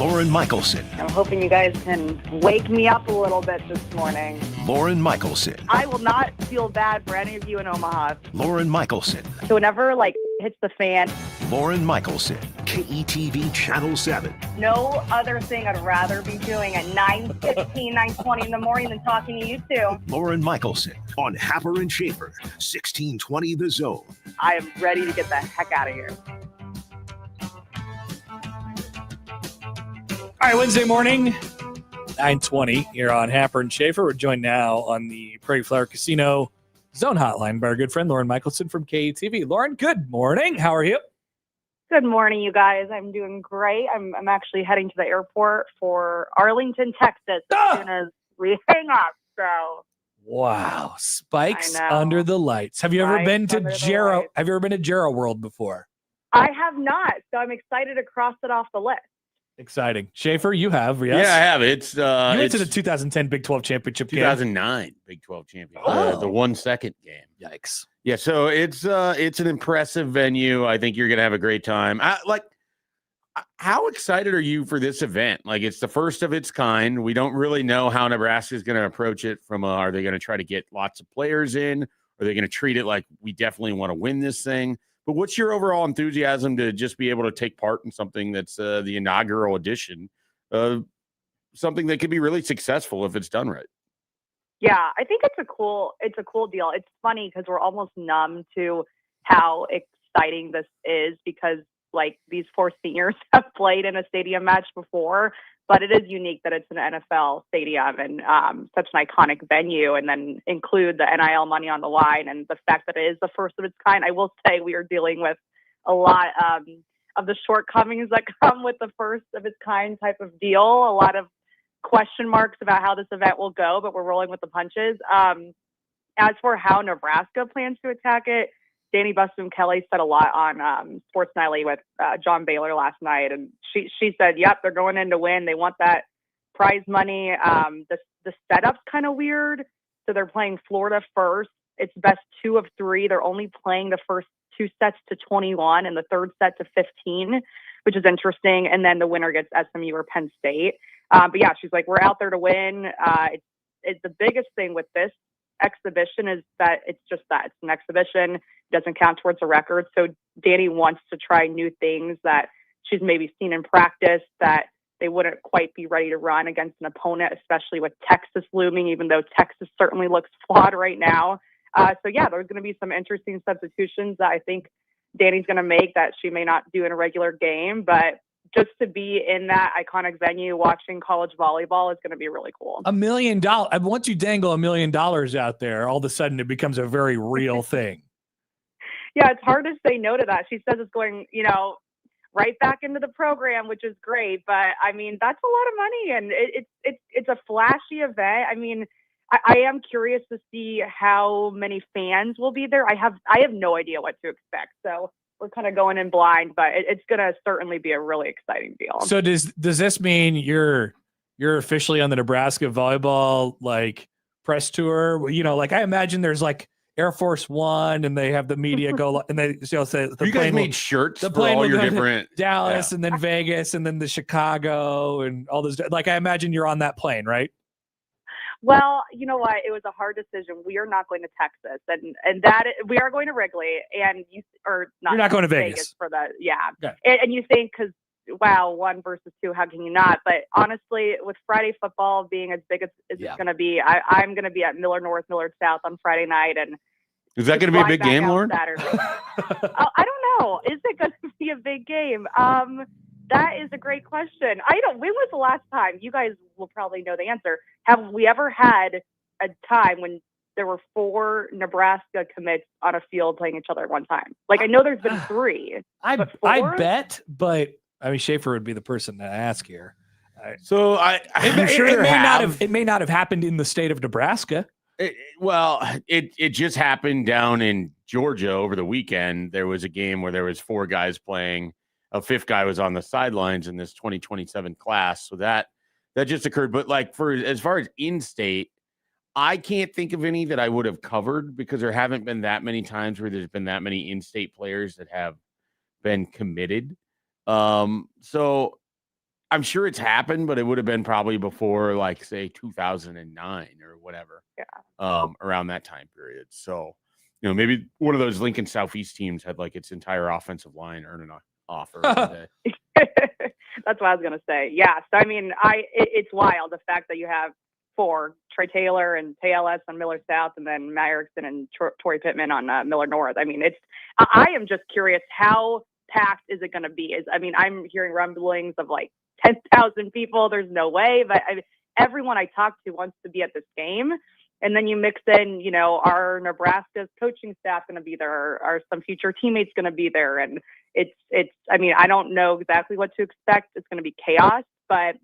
Lauren Michelson. I'm hoping you guys can wake me up a little bit this morning. Lauren Michelson. I will not feel bad for any of you in Omaha. Lauren Michelson. So whenever, hits the fan. Lauren Michelson. KETV Channel 7. No other thing I'd rather be doing at 9:15, 9:20 in the morning than talking to you two. Lauren Michelson on Happer and Schaefer, 1620 The Zone. I am ready to get the heck out of here. All right, Wednesday morning, 9:20 here on Happer and Schaefer. We're joined now on the Prairie Flower Casino Zone Hotline by our good friend Lauren Michelson from KETV. Lauren, good morning. How are you? Good morning, you guys. I'm doing great. I'm actually heading to the airport for Arlington, Texas as soon as we hang up. So wow, spikes under the lights. Have you ever been to Jarrow? Have you ever been to Jarrow World before? I have not. So I'm excited to cross it off the list. Exciting. Schaefer, you have, yes? Yeah, I have. It's you went to the 2010 Big 12 championship 2009 game. Big 12 championship. The 1 second game. Yikes. Yeah, so it's an impressive venue. I think you're gonna have a great time. How excited are you for this event? It's the first of its kind. We don't really know how Nebraska is going to approach it. Are they going to try to get lots of players in? Are they going to treat it like we definitely want to win this thing? But what's your overall enthusiasm to just be able to take part in something that's the inaugural edition of something that could be really successful if it's done right? Yeah, I think it's a cool deal. It's funny because we're almost numb to how exciting this is because these four seniors have played in a stadium match before, but it is unique that it's an NFL stadium and such an iconic venue, and then include the NIL money on the line and the fact that it is the first of its kind. I will say we are dealing with a lot of the shortcomings that come with the first of its kind type of deal. A lot of question marks about how this event will go, but we're rolling with the punches. As for how Nebraska plans to attack it, Danny Busboom-Kelly said a lot on Sports Nightly with John Baylor last night, and she said, "Yep, they're going in to win. They want that prize money." The setup's kind of weird, so they're playing Florida first. It's best 2 of 3. They're only playing the first 2 sets to 21 and the third set to 15, which is interesting. And then the winner gets SMU or Penn State. But yeah, she's like, "We're out there to win." It's the biggest thing with this exhibition is that it's an exhibition. It doesn't count towards a record. So Danny wants to try new things that she's maybe seen in practice that they wouldn't quite be ready to run against an opponent, especially with Texas looming, even though Texas certainly looks flawed right now. So yeah, there's going to be some interesting substitutions that I think Danny's going to make that she may not do in a regular game, but just to be in that iconic venue watching college volleyball is going to be really cool. $1 million. Once you dangle $1 million out there, all of a sudden it becomes a very real thing. Yeah, it's hard to say no to that. She says it's going, right back into the program, which is great. But I mean, that's a lot of money, and it's a flashy event. I mean, I am curious to see how many fans will be there. I have no idea what to expect. So we're kind of going in blind, but it's going to certainly be a really exciting deal. So does this mean you're officially on the Nebraska volleyball press tour? I imagine there's Air Force One, and they have the media go, and they say the you guys made shirts the for all your different Dallas, and then Vegas, and then the Chicago, and all those. I imagine you're on that plane, right? Well, you know what? It was a hard decision. We are not going to Texas, and that we are going to Wrigley, and you're not going to Vegas for that. Yeah, okay. And you think because 1 versus 2, how can you not? But honestly, with Friday football being as big as it's going to be, I'm going to be at Millard North, Millard South on Friday night, and is that going to be a big game, Lauren? Saturday. I don't know. Is it going to be a big game? That is a great question. When was the last time? You guys will probably know the answer. Have we ever had a time when there were 4 Nebraska commits on a field playing each other at one time? I know there's been 3. I bet, but I mean, Schaefer would be the person to ask here. I'm sure it may not have happened in the state of Nebraska. It just happened down in Georgia over the weekend. There was a game where there was 4 guys playing. A 5th guy was on the sidelines in this 2027 class. So that just occurred. But as far as in-state, I can't think of any that I would have covered because there haven't been that many times where there's been that many in-state players that have been committed. So I'm sure it's happened, but it would have been probably before, like, say, 2009 or whatever. Yeah. Around that time period. So, maybe one of those Lincoln Southeast teams had like its entire offensive line earning an offer every day. That's what I was gonna say. Yeah. So I mean, it's wild the fact that you have 4: Trey Taylor and TLS on Miller South, and then Matt Erickson and Torrey Pittman on Miller North. I mean, I am just curious, how packed is it going to be? I'm hearing rumblings of like 10,000 people. There's no way, but everyone I talk to wants to be at this game. And then you mix in, our Nebraska's coaching staff going to be there? Are some future teammates going to be there? And I don't know exactly what to expect. It's going to be chaos, but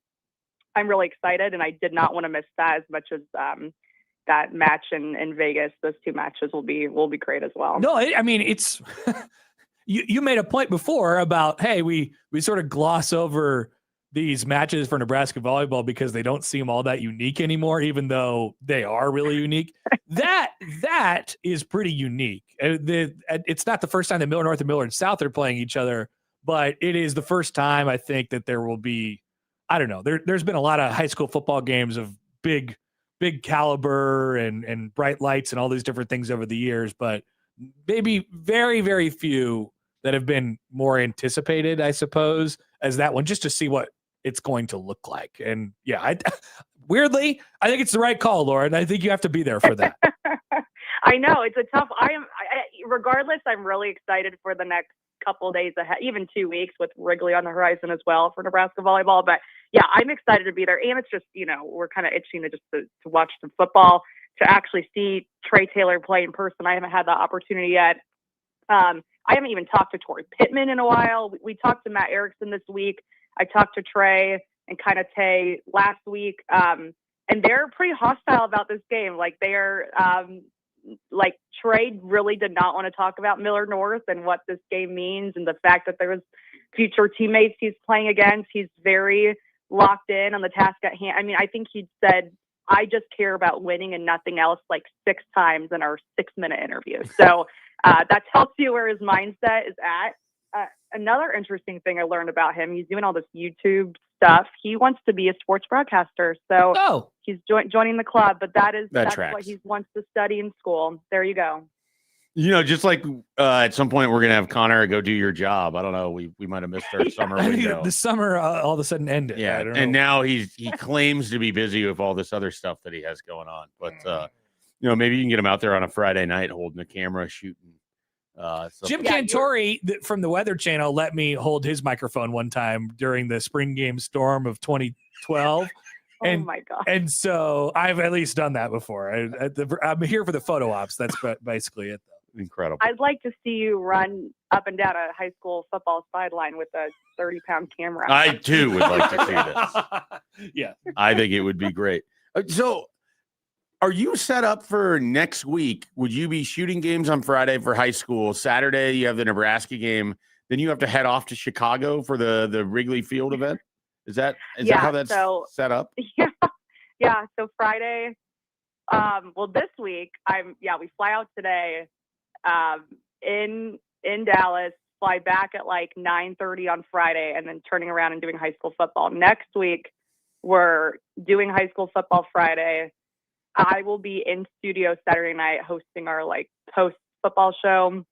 I'm really excited, and I did not want to miss that as much as that match in Vegas. Those 2 matches will be great as well. No, it's you made a point before about, hey, we sort of gloss over these matches for Nebraska volleyball because they don't seem all that unique anymore, even though they are really unique. That is pretty unique. It's not the first time that Miller North and Miller South are playing each other, but it is the first time I think that there will be, I don't know, there's been a lot of high school football games of big caliber and bright lights and all these different things over the years, but maybe very, very few that have been more anticipated, I suppose, as that one, just to see what it's going to look like. And yeah, weirdly, I think it's the right call, Lauren. I think you have to be there for that. I know it's a tough. Regardless, I'm really excited for the next couple of days ahead, even 2 weeks with Wrigley on the horizon as well for Nebraska volleyball. But yeah, I'm excited to be there. And it's just, we're kind of itching to watch some football, to actually see Trey Taylor play in person. I haven't had the opportunity yet. I haven't even talked to Torrey Pittman in a while. We talked to Matt Erickson this week. I talked to Trey and kind of Tay last week. And they're pretty hostile about this game. Like Trey really did not want to talk about Miller North and what this game means, and the fact that there was future teammates he's playing against. He's very locked in on the task at hand. I think he said, I just care about winning and nothing else, like 6 times in our 6-minute interview. So that tells you where his mindset is at. Another interesting thing I learned about him, he's doing all this YouTube stuff. He wants to be a sports broadcaster. So he's joining the club, but that's what he wants to study in school. There you go. Just like at some point we're going to have Connor go do your job. I don't know. We might have missed our summer window. The summer all of a sudden ended. Yeah. And now he claims to be busy with all this other stuff that he has going on. But, maybe you can get him out there on a Friday night holding a camera, shooting. Jim Cantori from the Weather Channel let me hold his microphone one time during the spring game storm of 2012. Oh my God. And so I've at least done that before. I'm here for the photo ops. That's basically it, though. Incredible. I'd like to see you run up and down a high school football sideline with a 30-pound camera. I too would like to see this. Yeah. I think it would be great. So are you set up for next week? Would you be shooting games on Friday for high school? Saturday, you have the Nebraska game. Then you have to head off to Chicago for the Wrigley Field event? Is that how that's set up? Yeah. So Friday, this week, we fly out today in Dallas, fly back at like 9:30 on Friday, and then turning around and doing high school football. Next week, we're doing high school football Friday. I will be in studio Saturday night hosting our post football show.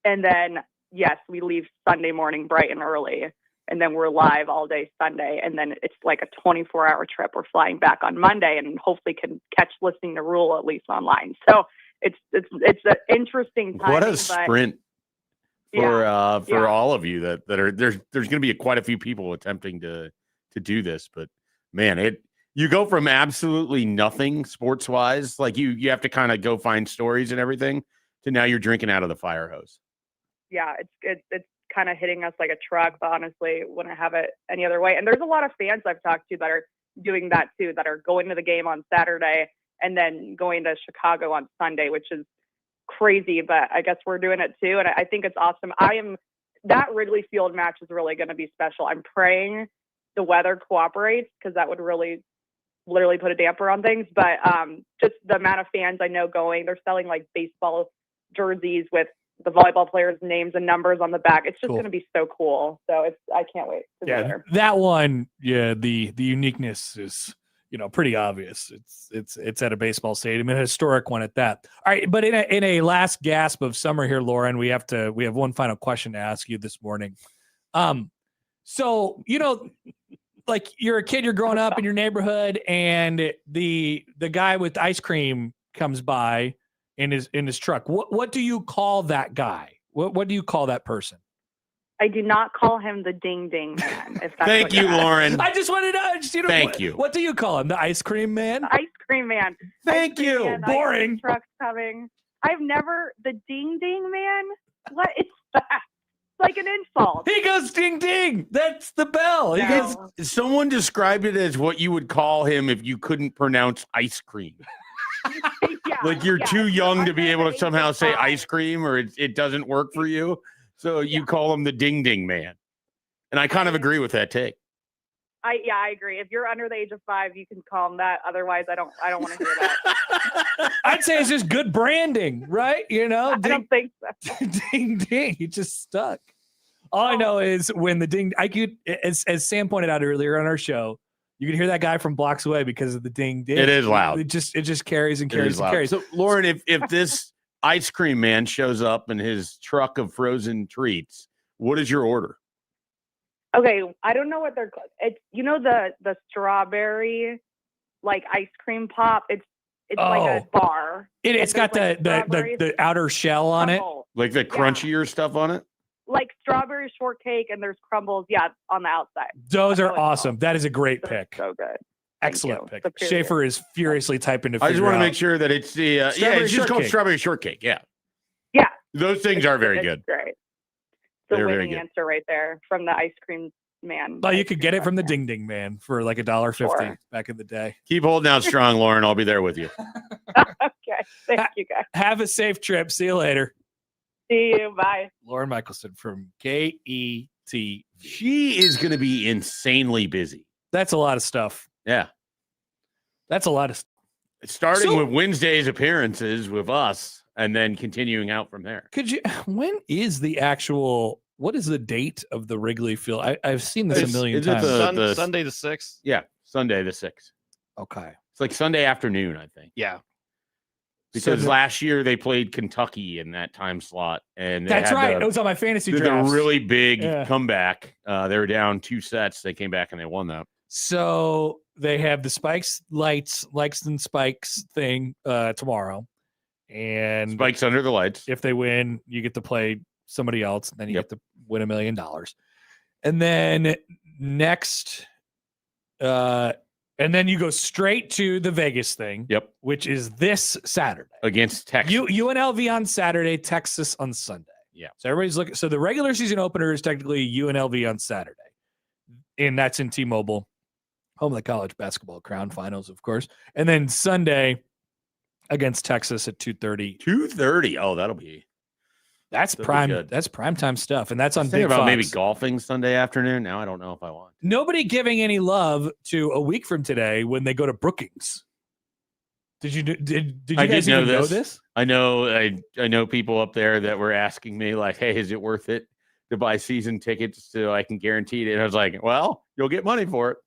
And then, yes, we leave Sunday morning bright and early, and then we're live all day Sunday. And then it's like a 24-hour trip. We're flying back on Monday and hopefully can catch Listening to Rule at least online. So it's an interesting time. What a sprint for all of you that are there's going to be quite a few people attempting to do this, but man, you go from absolutely nothing sports wise, like you have to kind of go find stories and everything, to now you're drinking out of the fire hose. Yeah, it's kind of hitting us like a truck, but honestly, wouldn't have it any other way. And there's a lot of fans I've talked to that are doing that too, that are going to the game on Saturday and then going to Chicago on Sunday, which is crazy, but I guess we're doing it too. And I think it's awesome. That Wrigley Field match is really going to be special. I'm praying the weather cooperates, because that would really literally put a damper on things. But just the amount of fans I know going, they're selling like baseball jerseys with the volleyball players' names and numbers on the back. It's just Cool. going to be so cool. So I can't wait to be Yeah, there. that one, the uniqueness is, pretty obvious. It's at a baseball stadium, and a historic one at that. All right, but in a last gasp of summer here, Lauren, we have one final question to ask you this morning. So like you're a kid, you're growing up in your neighborhood, and the guy with ice cream comes by in his truck. What do you call that guy? What do you call that person? I do not call him the Ding Ding Man. If that's Thank what you, you're asking. Lauren. I just wanted to Thank you. What do you call him? The ice cream man? The Ice Cream Man. Thank Ice Cream you. Man, Boring. ice cream trucks coming. I've never the Ding Ding Man. What is that? It's like an insult. He goes ding ding. That's the bell. He No. goes. Someone described it as what you would call him if you couldn't pronounce ice cream. Yeah, Like you're too young to be under able the to age somehow of say 5. ice cream, or it doesn't work for you. So you call him the Ding Ding Man. And I kind of agree with that take. I agree. If you're under the age of 5, you can call him that. Otherwise, I don't want to hear that. I'd say it's just good branding, right? I don't think so. Ding ding. He just stuck. All I know is when the ding, as Sam pointed out earlier on our show, you can hear that guy from blocks away because of the ding ding. It is loud. It just carries and It carries is and loud. carries. So Lauren, if this ice cream man shows up in his truck of frozen treats, what is your order? Okay, I don't know what they're called. It's the strawberry like ice cream pop. It's like a bar. It's got the outer shell on it. Like the crunchier stuff on it? Like strawberry shortcake, and there's crumbles, on the outside. Those are awesome. That is a great pick. So good. Excellent pick. Superior. Schaefer is furiously typing to figure out. I just want to make sure that it's the it's just called shortcake. strawberry shortcake. Yeah. Yeah. Those things are very It's good. great. The They're very winning good. answer right there from the ice cream man. Oh, you could get it from the Ding Ding Man for like $1.50 Sure. back in the day. Keep holding out strong, Lauren. I'll be there with you. Okay. Thank you, guys. Have a safe trip. See you later. See you. Bye. Lauren Michelson from KET. She is going to be insanely busy. That's a lot of stuff. Yeah. That's a lot of stuff. Starting with Wednesday's appearances with us and then continuing out from there. When is the actual, what is the date of the Wrigley Field? I've seen this a million times. Sunday the 6th. Yeah. Sunday the 6th. Okay. It's like Sunday afternoon, I think. Yeah. Because last year they played Kentucky in that time slot. And That's right. It was on my fantasy draft. A really big comeback. They were down 2 sets. They came back and they won that. So they have the Likes and Spikes thing tomorrow. And Spikes under the lights. If they win, you get to play somebody else, and then you get to win $1 million. And then next, and then you go straight to the Vegas thing. Yep. Which is this Saturday against Texas. UNLV on Saturday, Texas on Sunday. Yeah. So everybody's looking. So the regular season opener is technically UNLV on Saturday, and that's in T-Mobile, home of the college basketball crown finals, of course. And then Sunday against Texas at 2:30. 2:30. Oh, that'll be prime. good. That's primetime stuff, and that's on Think Big about Fox. maybe golfing Sunday afternoon. Now I don't know if I want. Nobody giving any love to a week from today when they go to Brookings. Did you guys even know this? I know people up there that were asking me like, "Hey, is it worth it to buy season tickets so I can guarantee it?" And I was like, "Well, you'll get money for it.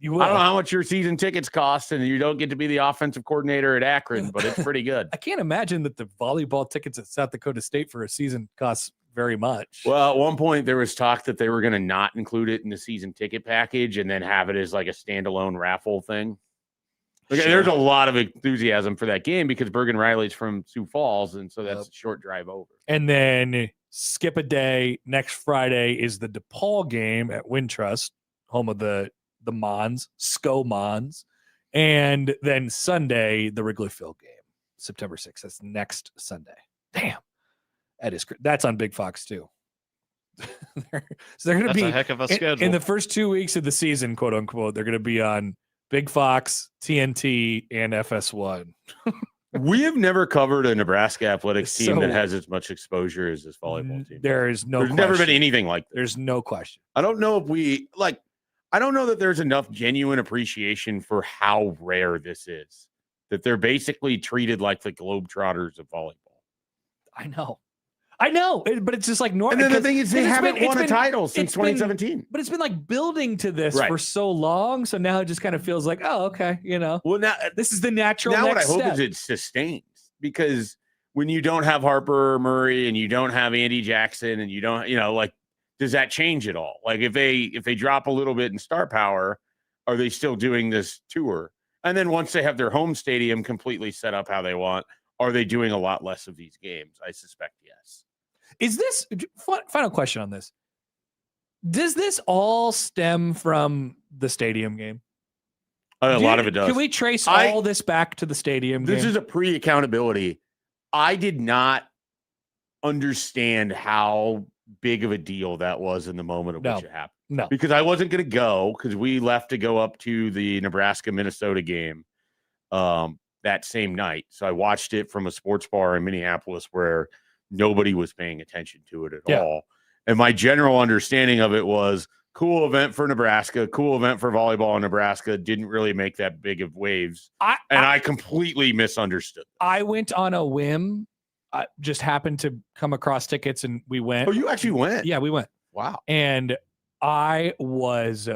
You will. I don't know how much your season tickets cost, and you don't get to be the offensive coordinator at Akron, but it's pretty good." I can't imagine that the volleyball tickets at South Dakota State for a season costs very much. Well, at one point there was talk that they were going to not include it in the season ticket package and then have it as like a standalone raffle thing. Okay, There's a lot of enthusiasm for that game because Bergen Riley's from Sioux Falls, and so that's a short drive over. And then skip a day. Next Friday is the DePaul game at Wintrust, home of the Mons, SCO Mons. And then Sunday, the Wrigley Field game, September 6th. That's next Sunday. Damn. That's on Big Fox too. So they're going to be a heck of a schedule. In the first 2 weeks of the season, quote unquote, they're going to be on Big Fox, TNT, and FS1. We have never covered a Nebraska athletics team that has as much exposure as this volleyball team. There's never been anything like that. There's no question. I don't know if I don't know that there's enough genuine appreciation for how rare this is. That they're basically treated like the Globetrotters of volleyball. I know. I know, but it's just like normal. And then the thing is, they haven't won a title since 2017. But it's been like building to this Right. for so long. So now it just kind of feels like, oh, okay, Well, now this is the natural. Now, what I next hope step. is it sustains, because when you don't have Harper or Murray and you don't have Andy Jackson and you don't, like, does that change at all? Like, if they drop a little bit in star power, are they still doing this tour? And then once they have their home stadium completely set up how they want, are they doing a lot less of these games? I suspect yes. Is this final question on this? Does this all stem from the stadium game? A lot of it does. Can we trace all this back to the stadium game? This is a pre-accountability. I did not understand how big of a deal that was in the moment of which it happened. No. Because I wasn't going to go, because we left to go up to the Nebraska-Minnesota game that same night. So I watched it from a sports bar in Minneapolis where nobody was paying attention to it at all. And my general understanding of it was cool event for Nebraska, cool event for volleyball in Nebraska, didn't really make that big of waves. I completely misunderstood. I went on a whim. I just happened to come across tickets and we went. Oh, you actually went? Yeah, we went. Wow. And I was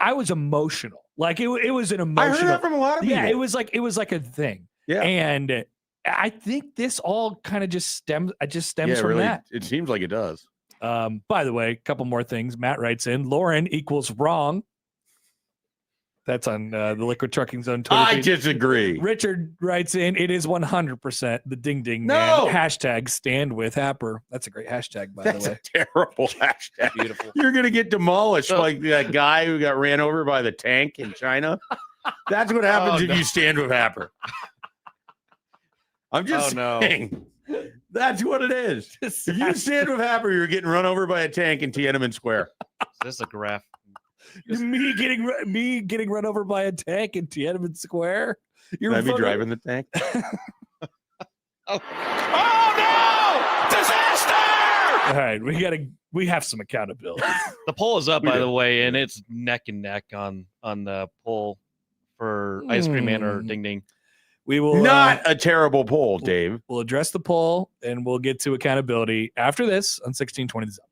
I was emotional. Like it was an emotional. I heard that from a lot of people. Yeah, it was like a thing. Yeah. And I think this all kind of just stems from really, that. It seems like it does. By the way, a couple more things. Matt writes in, Lauren equals wrong. That's on the Liquid Trucking Zone Twitter I feed. disagree. Richard writes in, it is 100% the ding ding No. man. Hashtag stand with Happer. That's a great hashtag, by That's the way. a terrible hashtag. Beautiful. You're going to get demolished like that guy who got ran over by the tank in China. That's what happens if you stand with Happer. I'm just saying. That's what it is. If you stand with Happer, you're getting run over by a tank in Tiananmen Square. Is this a graph? me getting run over by a tank in Tiananmen Square. Can I be driving the tank? Oh no! Disaster! All right, we have some accountability. The poll is up, by the way, and it's neck and neck on the poll for Ice Cream Man or Ding Ding. We will not a terrible poll, Dave. We'll address the poll and we'll get to accountability after this on 1620 The Zone.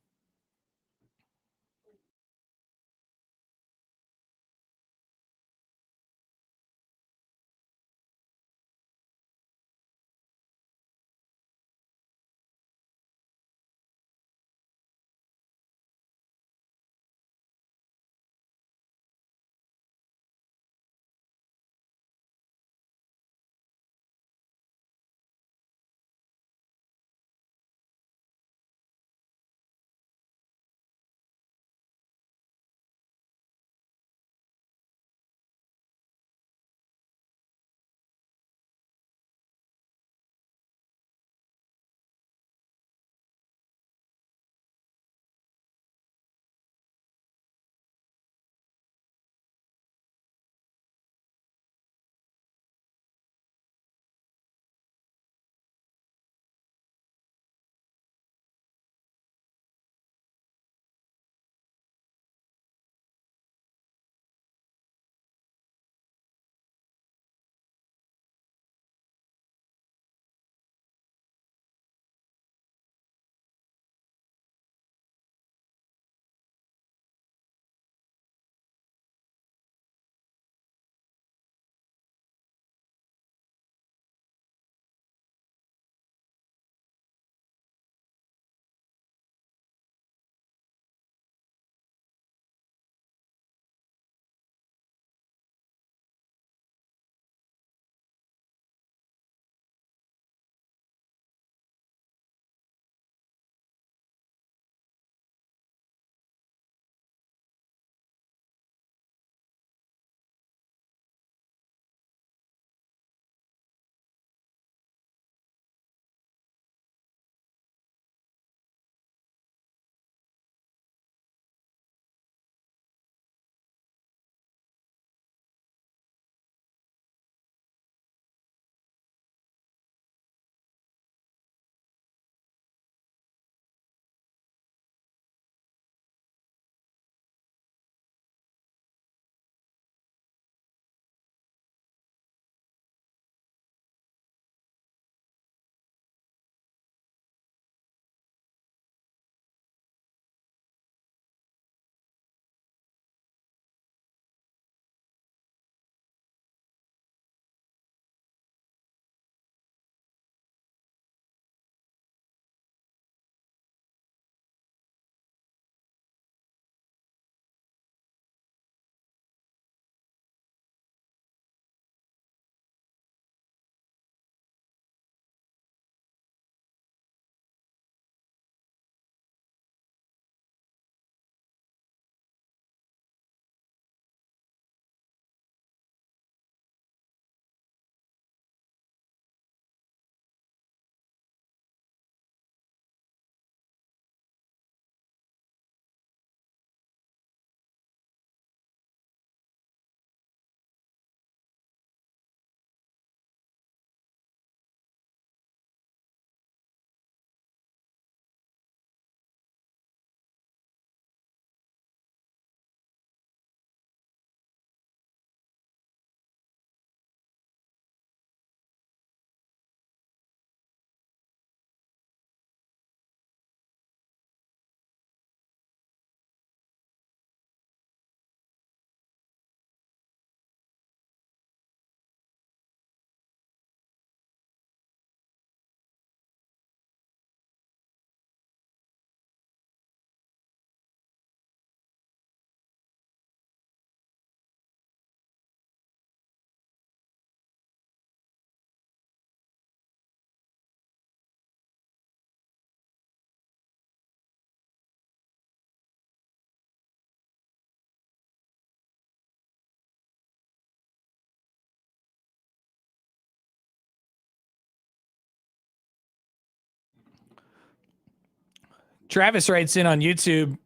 Travis writes in on YouTube,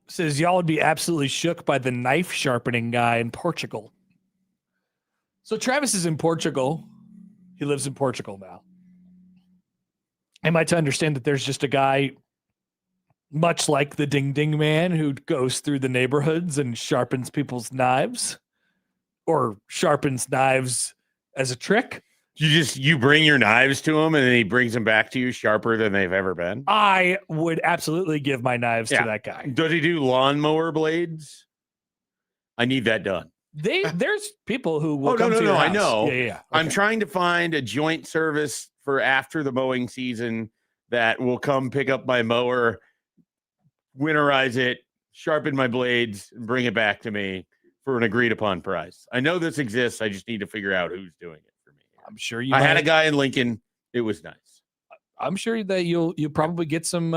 says y'all would be absolutely shook by the knife sharpening guy in Portugal. So Travis is in Portugal. He lives in Portugal now. Am I to understand that there's just a guy much like the Ding Ding Man who goes through the neighborhoods and sharpens people's knives, or sharpens knives as a trick? You bring your knives to him and then he brings them back to you sharper than they've ever been? I would absolutely give my knives to that guy. Does he do lawnmower blades? I need that done. There's people who will come to your house. I know. Yeah. Okay. I'm trying to find a joint service for after the mowing season that will come pick up my mower, winterize it, sharpen my blades, and bring it back to me for an agreed upon price. I know this exists. I just need to figure out who's doing it for me. I'm sure you. I had a guy in Lincoln. It was nice. I'm sure that you'll probably get some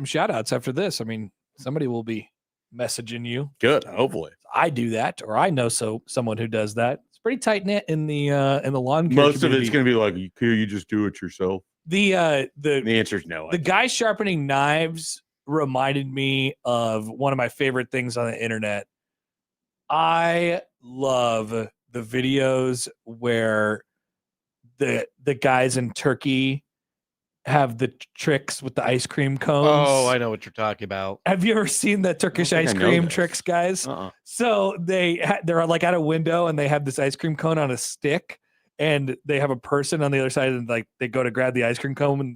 shout outs after this. I mean, somebody will be messaging you. Good. Hopefully. I do that, or I know someone who does that. It's pretty tight knit in the lawn care Most community. of it's going to be like, you just do it yourself. The answer is no. The guy sharpening knives reminded me of one of my favorite things on the internet. I love the videos where the guys in Turkey have the tricks with the ice cream cones. Oh, I know what you're talking about. Have you ever seen the Turkish ice cream tricks, guys? So they're like at a window and they have this ice cream cone on a stick, and they have a person on the other side, and like they go to grab the ice cream cone and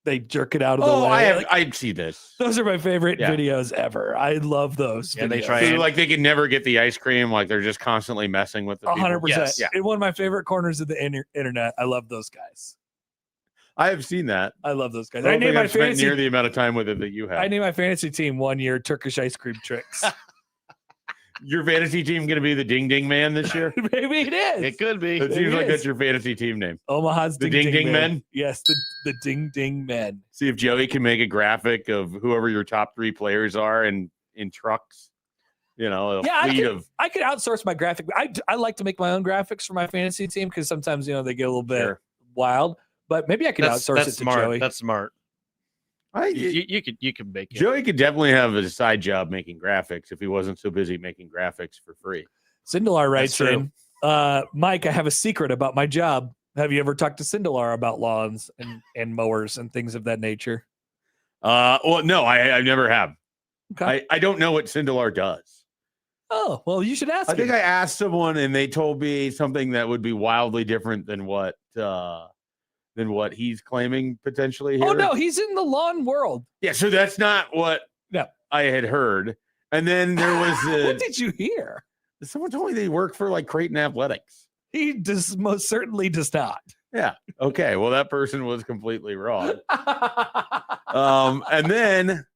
they jerk it out of the way. I see this. Those are my favorite videos ever. I love those. Yeah, videos. they try like they can never get the ice cream. Like they're just constantly messing with the 100%. Yes. Yeah. In one of my favorite corners of the internet. I love those guys. I have seen that. I love those guys. I I named my I've spent fantasy near the amount of time with it that you have. I named my fantasy team 1 year Turkish ice cream tricks. Your fantasy team going to be the Ding Ding Man this year? Maybe it is. It could be. It seems like that's your fantasy team name. Omaha's the Ding Ding Men. Yes, the Ding Ding Men. See if Joey can make a graphic of whoever your top 3 players are in trucks. You know, I could outsource my graphic. I like to make my own graphics for my fantasy team because sometimes they get a little bit wild. But maybe I could outsource it to Joey. That's smart. You could make it. Joey could definitely have a side job making graphics if he wasn't so busy making graphics for free. Sindelar writes in, Mike, I have a secret about my job. Have you ever talked to Sindelar about lawns and mowers and things of that nature? Well, no, I never have. Okay. I don't know what Sindelar does. Oh, well, you should ask I think I asked someone and they told me something that would be wildly different than what he's claiming potentially here. Oh, no, he's in the lawn world. Yeah, so that's not what I had heard. And then there was what did you hear? Someone told me they work for like Creighton Athletics. He most certainly does not. Yeah. Okay. Well, that person was completely wrong. And then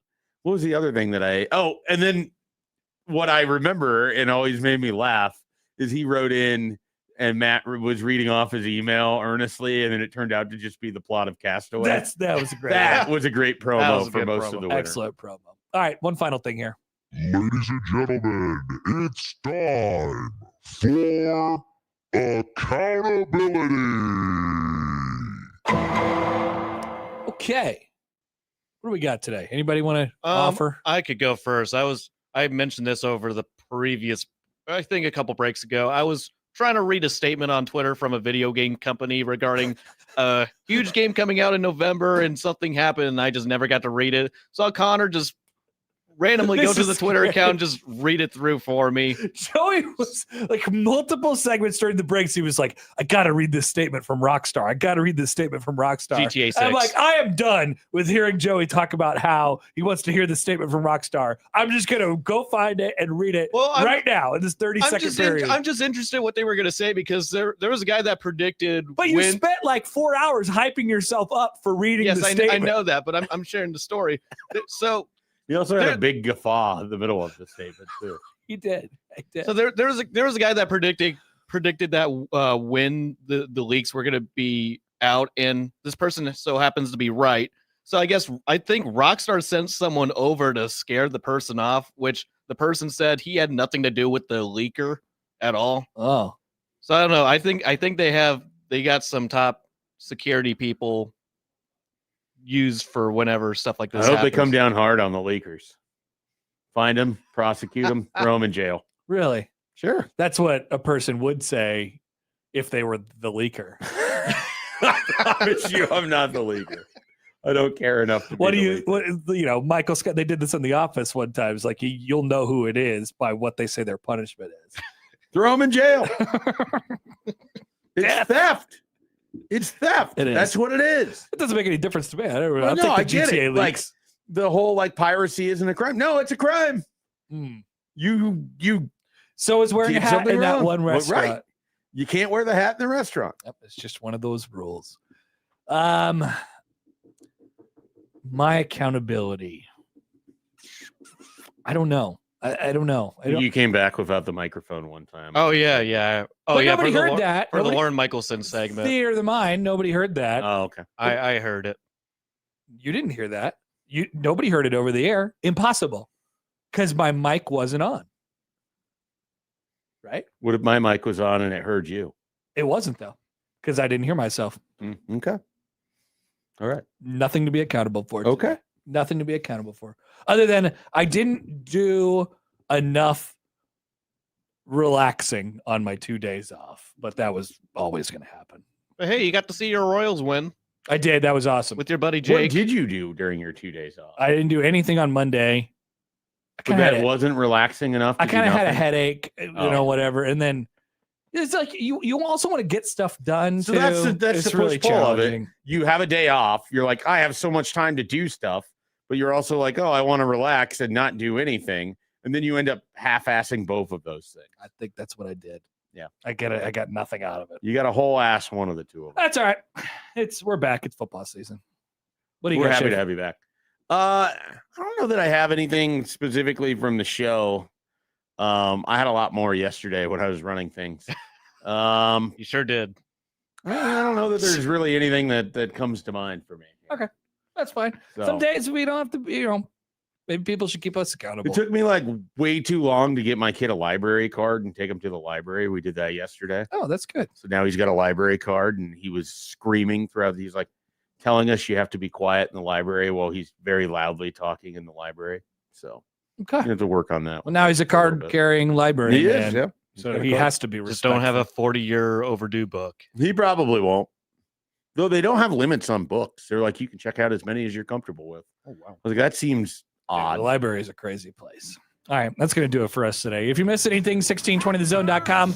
what was the other thing that and then what I remember and always made me laugh is he wrote in and Matt was reading off his email earnestly, and then it turned out to just be the plot of Castaway. That was a great. That was a great promo for most of the winter. Excellent promo. All right, one final thing here. Ladies and gentlemen, it's time for accountability. Okay. What do we got today? Anybody want to offer? I could go first. I mentioned this over the previous, I think a couple breaks ago. I was trying to read a statement on Twitter from a video game company regarding a huge game coming out in November, and something happened, and I just never got to read it. So Connor just randomly go to the Twitter account and just read it through for me. Joey was like multiple segments during the breaks. He was like, I got to read this statement from Rockstar. I got to read this statement from Rockstar. GTA 6. I'm like, I am done with hearing Joey talk about how he wants to hear the statement from Rockstar. I'm just going to go find it and read it right now in this 30-second period. I'm just interested in what they were going to say, because there was a guy that predicted. But you spent like 4 hours hyping yourself up for reading the statement. I know that, but I'm sharing the story. So you also had a big guffaw in the middle of the statement too. You did. I did. So there was a guy that predicted that when the leaks were going to be out, and this person so happens to be right. So I think Rockstar sent someone over to scare the person off, which the person said he had nothing to do with the leaker at all. Oh, so I don't know. I think they got some top security people used for whenever stuff like I this hope happens. they come down hard on the leakers. Find them, prosecute them, throw them in jail. Really? Sure. That's what a person would say if they were the leaker. I promise you, I'm not the leaker. I don't care enough. What do you, Michael Scott, they did this in The Office one time. It's like, you'll know who it is by what they say their punishment is. Throw them in jail. It's theft. It's theft. It is. That's what it is. It doesn't make any difference to me. I don't Well, know. no, I get it. Like the whole piracy isn't a crime. No, it's a crime. You. So is wearing a did hat something in that wrong. one Well, restaurant. right. You can't wear the hat in the restaurant. Yep, it's just one of those rules. My accountability. I don't know. I don't know. You came back without the microphone one time. Oh yeah. Oh But yeah. nobody for the heard that. for the Nobody- Lauren Michelson segment. Theater of the mind. Nobody heard that. Oh, okay. I heard it. You didn't hear that. Nobody heard it over the air. Impossible, because my mic wasn't on. Right? What if my mic was on and it heard you? It wasn't though, because I didn't hear myself. Okay. All right. Nothing to be accountable for. Okay. Today. Nothing to be accountable for, other than I didn't do enough relaxing on my 2 days off, but that was always going to happen. But hey, you got to see your Royals win I did. That was awesome. with your buddy What Jake. did you do during your 2 days off? I didn't do anything on Monday. But that wasn't relaxing enough. I to do kind of had a nothing? headache, whatever. And then it's like you also want to get stuff done. So too. that's It's the really push-pull of it. challenging. You have a day off. You're like, I have so much time to do stuff, but you're also like, oh, I want to relax and not do anything. And then you end up half-assing both of those things. I think that's what I did. Yeah. I got nothing out of it. You got a whole ass one of the two of them. That's all right. We're back. It's football season. What do you We're got? happy to Schaefer? have you back. I don't know that I have anything specifically from the show. I had a lot more yesterday when I was running things. You sure did. I don't know that there's really anything that comes to mind for me. Okay. That's fine. So- Some days we don't have to be, maybe people should keep us accountable. It took me like way too long to get my kid a library card and take him to the library. We did that yesterday. Oh, that's good. So now he's got a library card and he was screaming throughout. He's like telling us you have to be quiet in the library while he's very loudly talking in the library. So Okay. you have to work on that. Well, now he's a card carrying library. He man. is, yeah. So he has to be Just don't have respectful. a 40-year overdue book. He probably won't. Though they don't have limits on books. They're like, you can check out as many as you're comfortable with. Oh, wow. I was like, that seems odd. The library is a crazy place. All right, that's going to do it for us today. If you missed anything, 1620thezone.com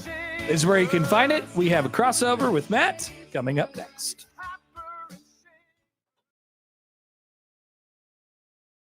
is where you can find it. We have a crossover with Matt coming up next.